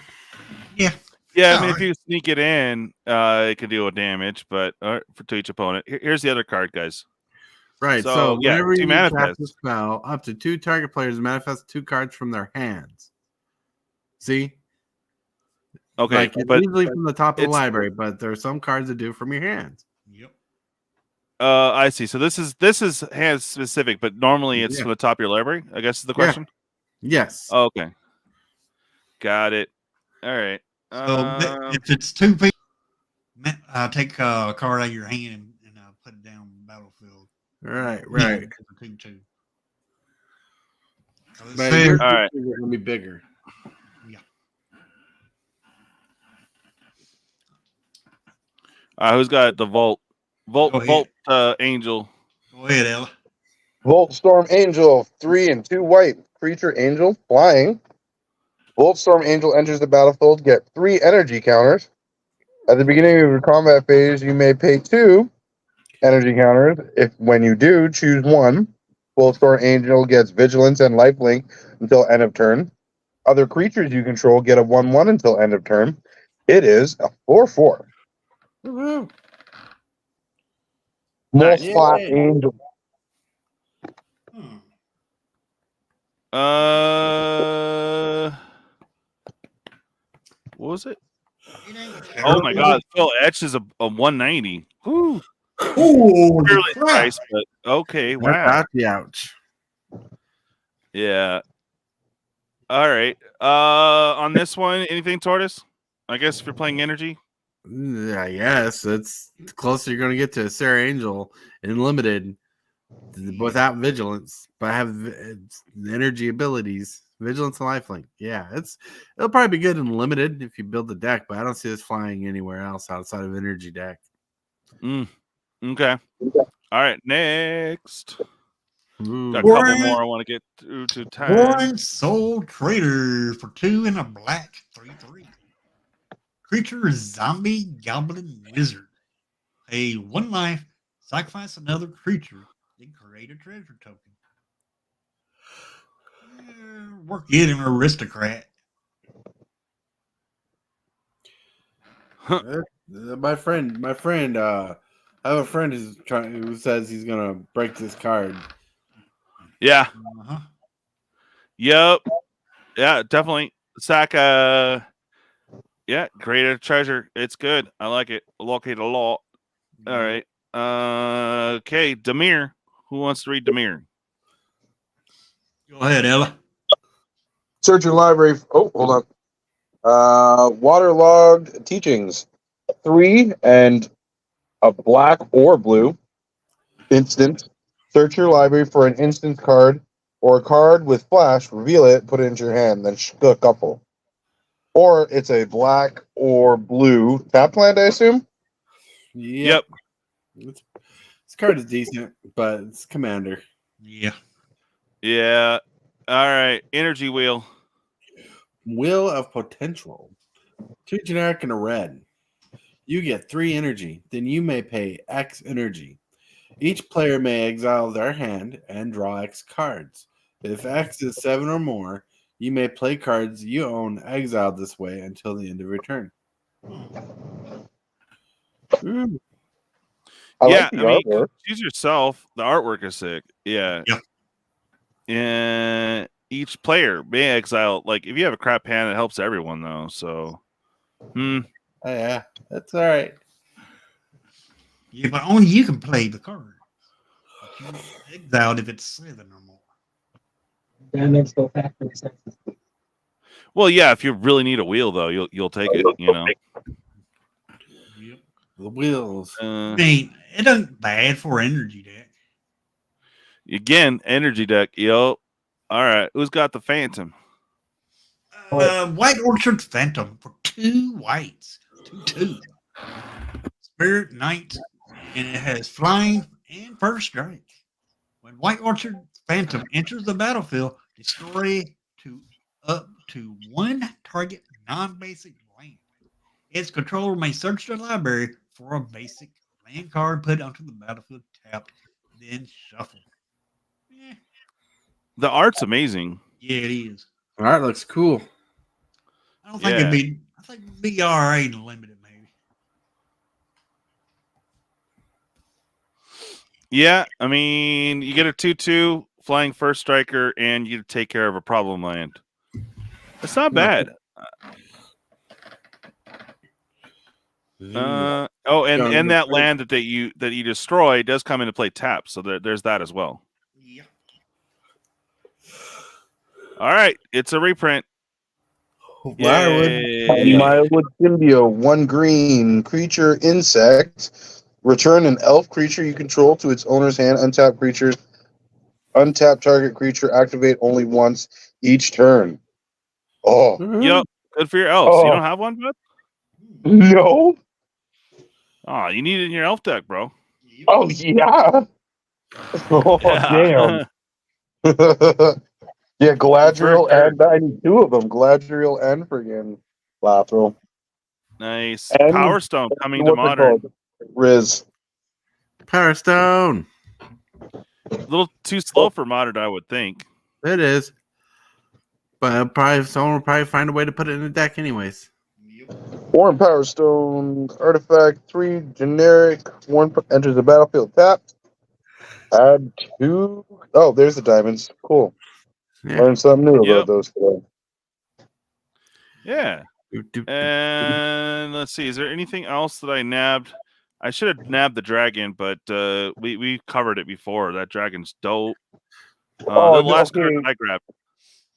Yeah. Yeah, I mean, if you sneak it in, it can deal with damage, but to each opponent. Here's the other card, guys. Right. So whenever you manifest cast a spell, up to 2 target players manifest 2 cards from their hands. See? Okay, like it's but usually from the top of the library, but there are some cards that do from your hands. Yep. I see. So this is hand specific, but normally it's from the top of your library, I guess is the question. Yes. Oh, okay. Got it. All right. So if it's 2 people, take a card out of your hand and put it down the battlefield. Right. Yeah, 2/2. But your creatures are going to be bigger. Who's got the Volt Angel? Go ahead, Ella. Volt Storm Angel, 3 and 2 white. Creature Angel, flying. Volt Storm Angel enters the battlefield, get 3 energy counters. At the beginning of your combat phase, you may pay 2 energy counters. When you do, choose 1. Volt Storm Angel gets Vigilance and Lifelink until end of turn. Other creatures you control get a 1/1 until end of turn. It is a 4/4. Most Flat Angel. What was it? Oh my God! Phil Etch is a 190. Woo. Ooh, fairly price, but okay. Wow. Ouch. Yeah. All right. On this one, anything, Tortoise? I guess if you're playing energy. Yeah, yes, it's the closer you're going to get to a Sarah Angel in limited without vigilance, but have the energy abilities, vigilance and lifelink. Yeah, it'll probably be good in limited if you build the deck, but I don't see this flying anywhere else outside of energy deck. Okay. All right, next. Got a couple more I want to get through to time. Born Soul Trader for 2 and a black 3/3. Creature Zombie Goblin Wizard. Pay 1 life, sacrifice another creature, then create a treasure token. Work it an aristocrat. My friend, I have a friend who says he's gonna break this card. Yeah. Yep. Yeah, definitely. Sack yeah, create a treasure. It's good. I like it. Locate a lot. All right. Okay, Demir. Who wants to read Demir? Go ahead, Ella. Search your library. Oh, hold on. Waterlogged Teachings. 3 and a black or blue. Instant. Search your library for an instant card or a card with flash. Reveal it, put it into your hand, then shuffle. Or it's a black or blue tap land, I assume? Yep. This card is decent, but it's commander. Yeah. Yeah. All right. Energy wheel. Wheel of Potential. 2 generic and a red. You get 3 energy. Then you may pay X energy. Each player may exile their hand and draw X cards. If X is 7 or more, you may play cards you own exiled this way until the end of your turn. Yeah, I mean, choose yourself. The artwork is sick. Yeah. Yep. And each player may exile. Like if you have a crap hand, it helps everyone though. So, Oh yeah, that's all right. Yeah, but only you can play the card. You exiled if it's 7 or more. That makes no factory sense. well, yeah. If you really need a wheel though, you'll take it. You know. Yep. The wheels. I mean, it ain't bad for energy deck. Again, energy deck. Yo. All right. Who's got the Phantom? White Orchard Phantom for 2 whites. 2/2. Spirit Knight. And it has flying and first strike. When White Orchard Phantom enters the battlefield, destroy up to 1 target non-basic land. Its controller may search the library for a basic land card, put it onto the battlefield, tap, then shuffle. The art's amazing. Yeah, it is. The art looks cool. I don't think it'd be. I think it'd be all right in limited, maybe. Yeah, I mean, you get a 2/2 flying first striker, and you take care of a problem land. It's not bad. And that land that you destroy does come into play tap, so there's that as well. Yeah. All right, it's a reprint. Mirewood Symbio, 1 green creature insect. Return an elf creature you control to its owner's hand. Untap creatures. Untap target creature. Activate only once each turn. Oh. Yep. Good for your elves. Oh. You don't have one, bud? No. Oh, you need it in your elf deck, bro. Oh, yeah. Oh, damn. Yeah, Galadriel, and I need 2 of them. Galadriel and friggin' Lathril. Nice. And Power Stone coming to what's it Modern. called? Riz. Power Stone. A little too slow for Modern, I would think. It is. But someone will probably find a way to put it in the deck anyways. Warren Power Stone artifact 3 generic. 1 enters the battlefield tapped. Add 2. Oh, there's the diamonds. Cool. Yeah. Learned something new about those today. Yeah. And let's see. Is there anything else that I nabbed? I should have nabbed the dragon, but we covered it before. That dragon's dope. The last card that I grabbed.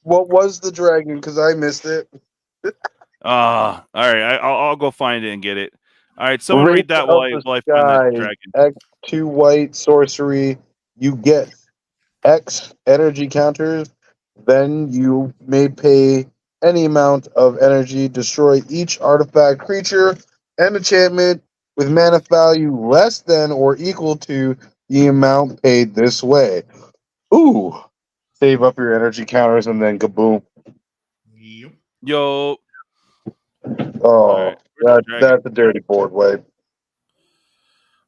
What was the dragon? Because I missed it. All right. I'll go find it and get it. All right. Someone read that while I find that dragon. X2 white sorcery. You get X energy counters. Then you may pay any amount of energy. Destroy each artifact, creature, and enchantment with mana value less than or equal to the amount paid this way. Ooh. Save up your energy counters and then kaboom. Yep. Yo. Oh, that's a dirty board way.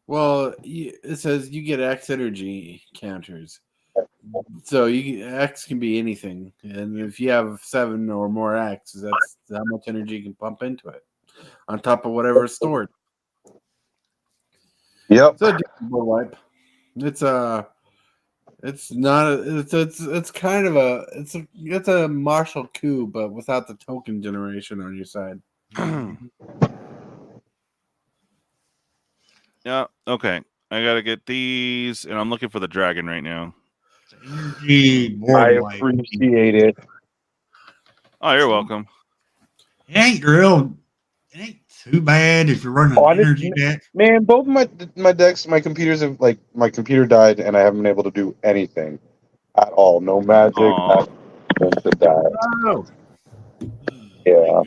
Well, it says you get X energy counters. So X can be anything. And if you have 7 or more X, that's how much energy you can pump into it. On top of whatever is stored. Yep. It's a different board wipe. It's kind of it's a Marshall coup, but without the token generation on your side. Yeah. Okay. I gotta get these, and I'm looking for the dragon right now. I appreciate it. Oh, you're welcome. It ain't too bad if you're running an energy deck. Man, both of my decks, my computers have my computer died and I haven't been able to do anything at all. No magic. It died. Oh. Yeah.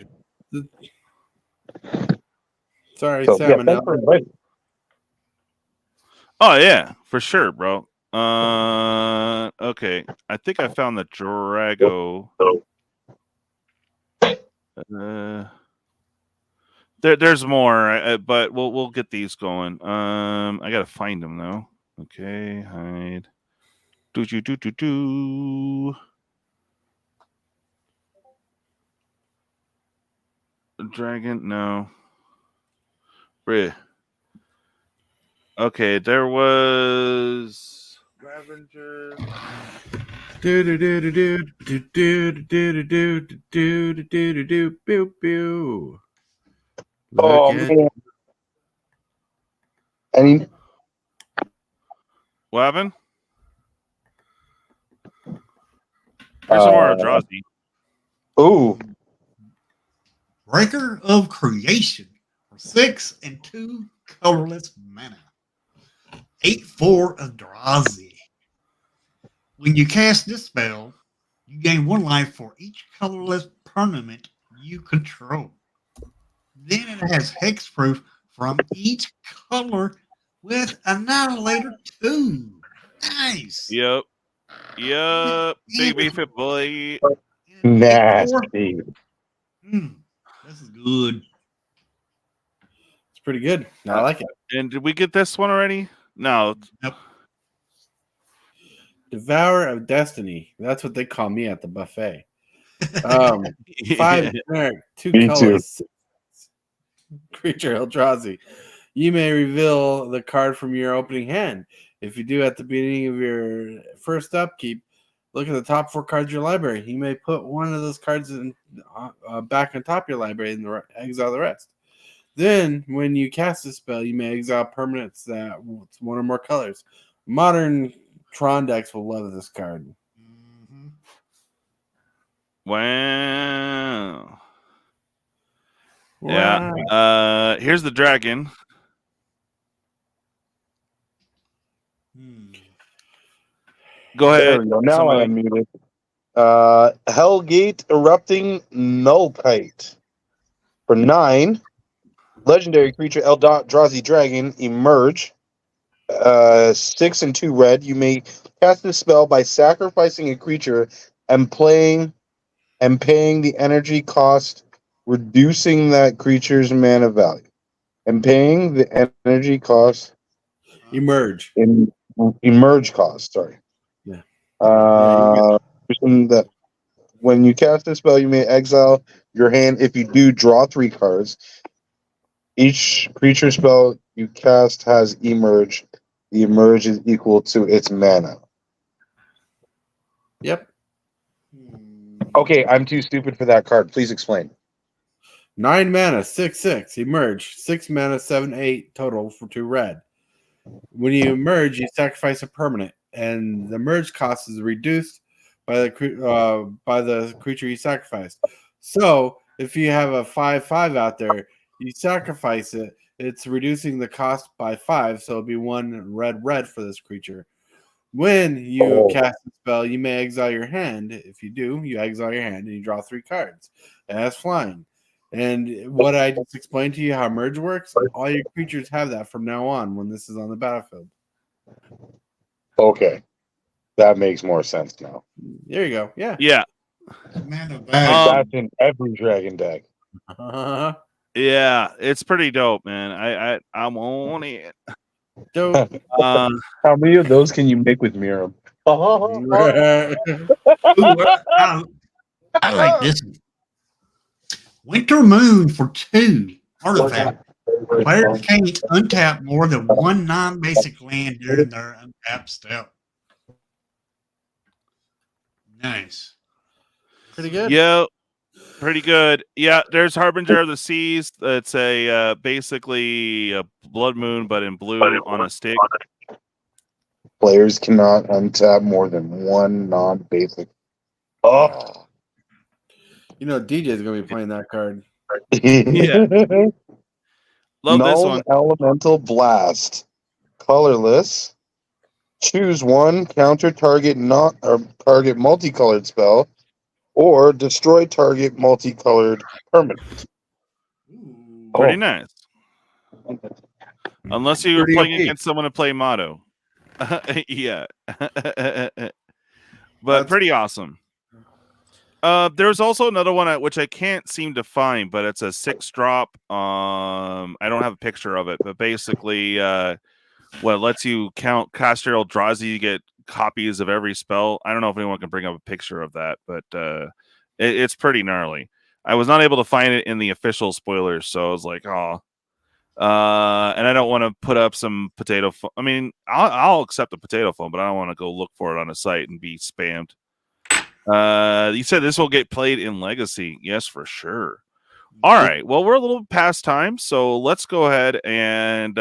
Sorry, So, Sam. yeah, Oh yeah, for sure, bro. Okay. I think I found the Drago. There's more, but we'll get these going. I gotta find them though. Okay, hide. Do. Dragon, no. Bruh. Okay, there was Ravager. Do do do do do do do do do do do do do pew pew. Oh man. Any What happened? Here's some more Eldrazi. Ooh. Breaker of Creation for 6 and 2 colorless mana. 8/4 Eldrazi. When you cast this spell, you gain 1 life for each colorless permanent you control. Then it has hexproof from each color with Annihilator 2. Nice. Yep. Big beefy boy. Nasty. This is good. It's pretty good. I like it. And did we get this one already? No. Nope. Devourer of Destiny. That's what they call me at the buffet. 5 generic, 2 Me colors, creature Eldrazi. You may reveal the card from your opening hand. If you do at the beginning of your first upkeep, look at the top 4 cards of your library. You may put one of those cards in, back on top of your library and exile the rest. Then, when you cast a spell, you may exile permanents that one or more colors. Modern Tron decks will love this card. Wow. Yeah. Here's the dragon. Go ahead. There we go. Now I am muted. Hellgate Erupting Nullkite. For 9, legendary creature Eldrazi Dragon, emerge. 6 and 2 red. You may cast this spell by sacrificing a creature and paying the energy cost, reducing that creature's mana value. And paying the energy cost. Emerge cost, sorry. Yeah. That when you cast this spell, you may exile your hand. If you do, draw 3 cards. Each creature spell you cast has emerge. The emerge is equal to its mana. Yep. Okay, I'm too stupid for that card. Please explain. 9 mana, 6/6. Emerge. 6 mana, 7/8 total for 2 red. When you emerge, you sacrifice a permanent, and the merge cost is reduced by the creature you sacrificed. So, if you have a 5/5 out there, you sacrifice it. It's reducing the cost by 5, so it'll be 1 red for this creature. When you cast a spell, you may exile your hand. If you do, you exile your hand and you draw 3 cards. It has flying. And what I just explained to you how merge works, all your creatures have that from now on when this is on the battlefield. Okay. That makes more sense now. There you go. Yeah. Yeah. That's in every dragon deck. Yeah, it's pretty dope, man. I'm on it. Dope. How many of those can you make with Miram? I like this one. Winter Moon for 2 artifact. Players can't untap more than 1 non-basic land during their untap step. Nice. Pretty good. Yeah, pretty good. Yeah, there's Harbinger of the Seas. It's a basically a Blood Moon, but in blue on a stick. Players cannot untap more than 1 non-basic. Oh. You know, DJ's going to be playing that card. Yeah. Love Null this one. Elemental Blast. Colorless. Choose 1, counter target target multicolored spell, or destroy target multicolored permanent. Pretty nice. Unless you were Pretty playing OP. against someone to play Motto. Yeah. But pretty awesome. There's also another one which I can't seem to find, but it's a 6-drop. I don't have a picture of it, but basically, what lets you cast your Eldrazi, you get copies of every spell. I don't know if anyone can bring up a picture of that, but it's pretty gnarly. I was not able to find it in the official spoilers, so I was like, oh. And I don't want to put up some potato phone. I mean, I'll accept a potato phone, but I don't want to go look for it on a site and be spammed. You said this will get played in Legacy. Yes, for sure. All right. Well, we're a little past time, so let's go ahead and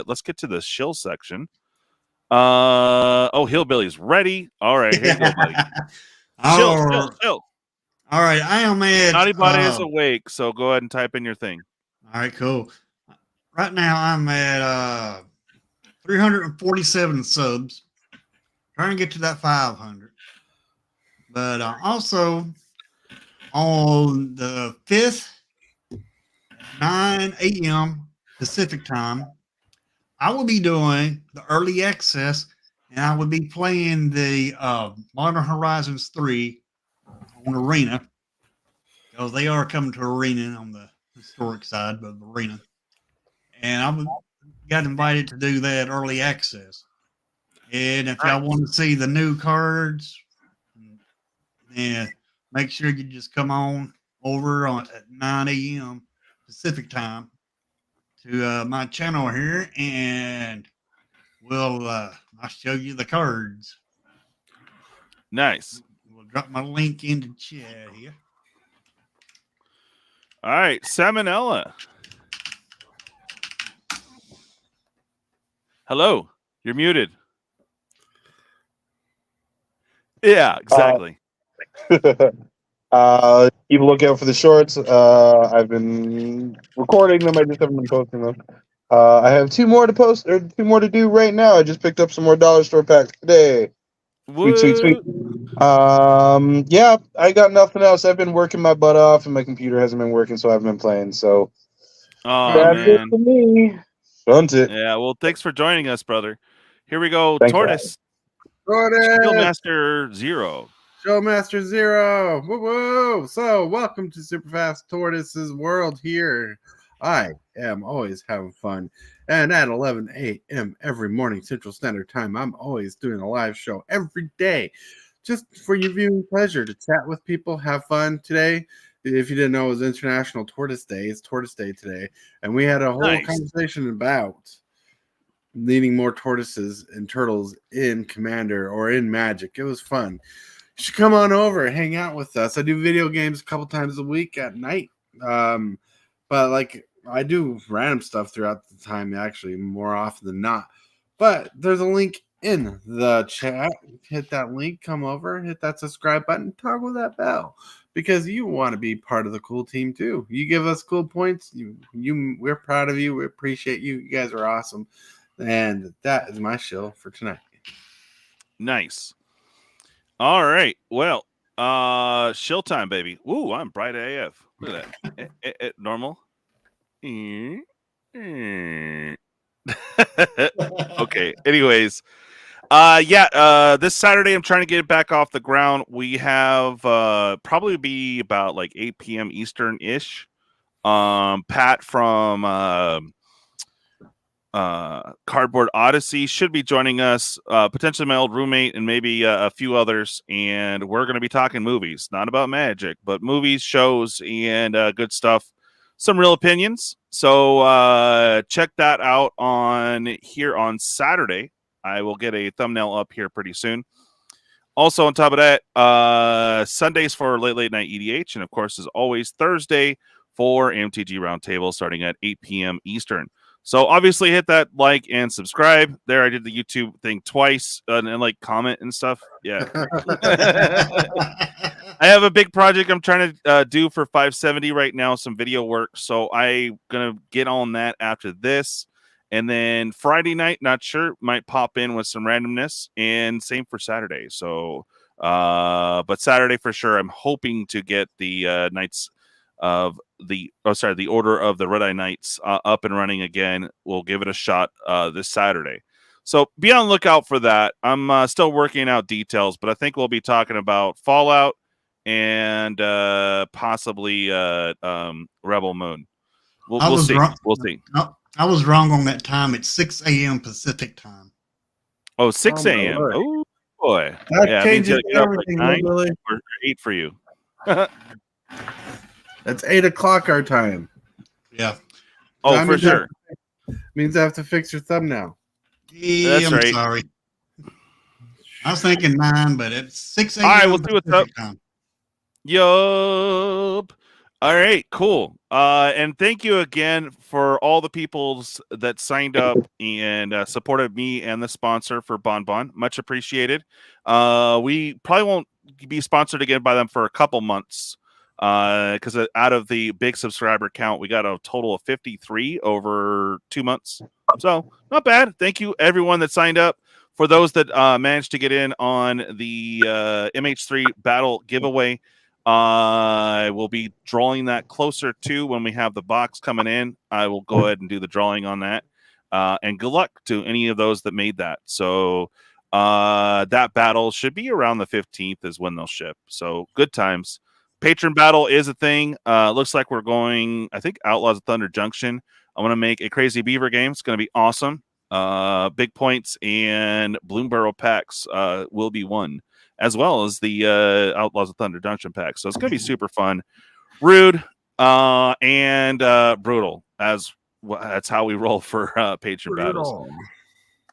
let's get to the shill section. Hillbilly's ready. All right, here you go, buddy. Shill. All right, I am at. Naughty Body is awake, so go ahead and type in your thing. All right, cool. Right now, I'm at 347 subs. Trying to get to that 500. But also, on the 5th, 9 a.m. Pacific time, I will be doing the early access, and I will be playing the Modern Horizons 3 on Arena, because they are coming to Arena on the historic side of Arena. And I got invited to do that early access. And if y'all want to see the new cards, then make sure you just come on over at 9 a.m. Pacific time to my channel here, and I'll show you the cards. Nice. We'll drop my link in the chat here. All right, Salmonella. Hello, you're muted. Yeah, exactly. Keep a lookout for the shorts. I've been recording them. I just haven't been posting them. I have 2 more to post, or 2 more to do right now. I just picked up some more dollar store packs today. Sweet. Yeah, I got nothing else. I've been working my butt off, and my computer hasn't been working, so I've been playing. So that's it for me. Yeah, well, thanks for joining us, brother. Here we go. Thanks, Tortoise. Showmaster Zero. Showmaster Zero. Woo! So, welcome to Superfast Tortoise's world here. I am always having fun. And at 11 a.m. every morning, Central Standard Time, I'm always doing a live show every day just for your viewing pleasure, to chat with people, have fun. Today, if you didn't know, it was International Tortoise Day. It's Tortoise Day today. And we had a whole conversation about needing more tortoises and turtles in Commander or in Magic. It was fun. You should come on over, hang out with us. I do video games a couple times a week at night. But like I do random stuff throughout the time, actually, more often than not. But there's a link in the chat. Hit that link, come over, hit that subscribe button, toggle that bell, because you want to be part of the cool team too. You give us cool points. We're proud of you. We appreciate you. You guys are awesome. And that is my shill for tonight. Nice. All right. Well, shill time, baby. Ooh, I'm bright AF. Look at that. Normal. Okay. Anyways. This Saturday I'm trying to get it back off the ground. We have probably be about like 8 p.m. Eastern-ish. Pat from Cardboard Odyssey should be joining us, potentially my old roommate and maybe a few others, and we're going to be talking movies, not about magic, but movies, shows, and good stuff, some real opinions. So check that out on Saturday. I will get a thumbnail up here pretty soon. Also on top of that, Sundays for late night EDH, and of course as always Thursday for MTG Roundtable starting at 8 p.m. Eastern. So obviously hit that like and subscribe. There, I did the YouTube thing twice and like comment and stuff. Yeah. I have a big project I'm trying to do for 570 right now, some video work. So I'm going to get on that after this. And then Friday night, not sure, might pop in with some randomness, and same for Saturday. So, but Saturday for sure, I'm hoping to get the Knights of the Order of the Red Eye Knights up and running again. We'll give it a shot this Saturday. So be on the lookout for that. I'm still working out details, but I think we'll be talking about Fallout and possibly Rebel Moon. We'll see. We'll see. I was wrong on that time. It's 6 a.m. Pacific time. Oh, 6 a.m. Oh, boy. That changes everything, like 9 or 8 for you. That's 8 o'clock our time. Yeah. Oh, for sure. Means I have to fix your thumbnail. Yeah, That's I'm right. sorry. I was thinking 9, but it's 6 a.m. All right, we'll see what's up. Time. Yup. All right, cool. And thank you again for all the people that signed up and supported me and the sponsor for Bon. Much appreciated. We probably won't be sponsored again by them for a couple months because out of the big subscriber count, we got a total of 53 over 2 months. So not bad. Thank you, everyone that signed up. For those that managed to get in on the MH3 battle giveaway, I will be drawing that closer to when we have the box coming in. I will go ahead and do the drawing on that. And good luck to any of those that made that. So that battle should be around the 15th is when they'll ship. So good times. Patron battle is a thing. Looks like we're going, I think, Outlaws of Thunder Junction. I want to make a Crazy Beaver game. It's going to be awesome. Big points and Bloomburrow packs will be won, as well as the Outlaws of Thunder Junction pack. So it's going to be super fun, rude, and brutal. That's how we roll for patron battles.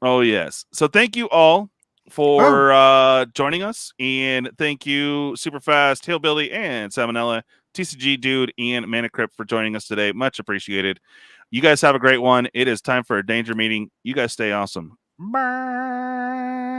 Oh, yes. So thank you all for joining us. And thank you, Superfast, Hillbilly, and Salmonella, TCG Dude, and Mana Crypt for joining us today. Much appreciated. You guys have a great one. It is time for a danger meeting. You guys stay awesome. Bye.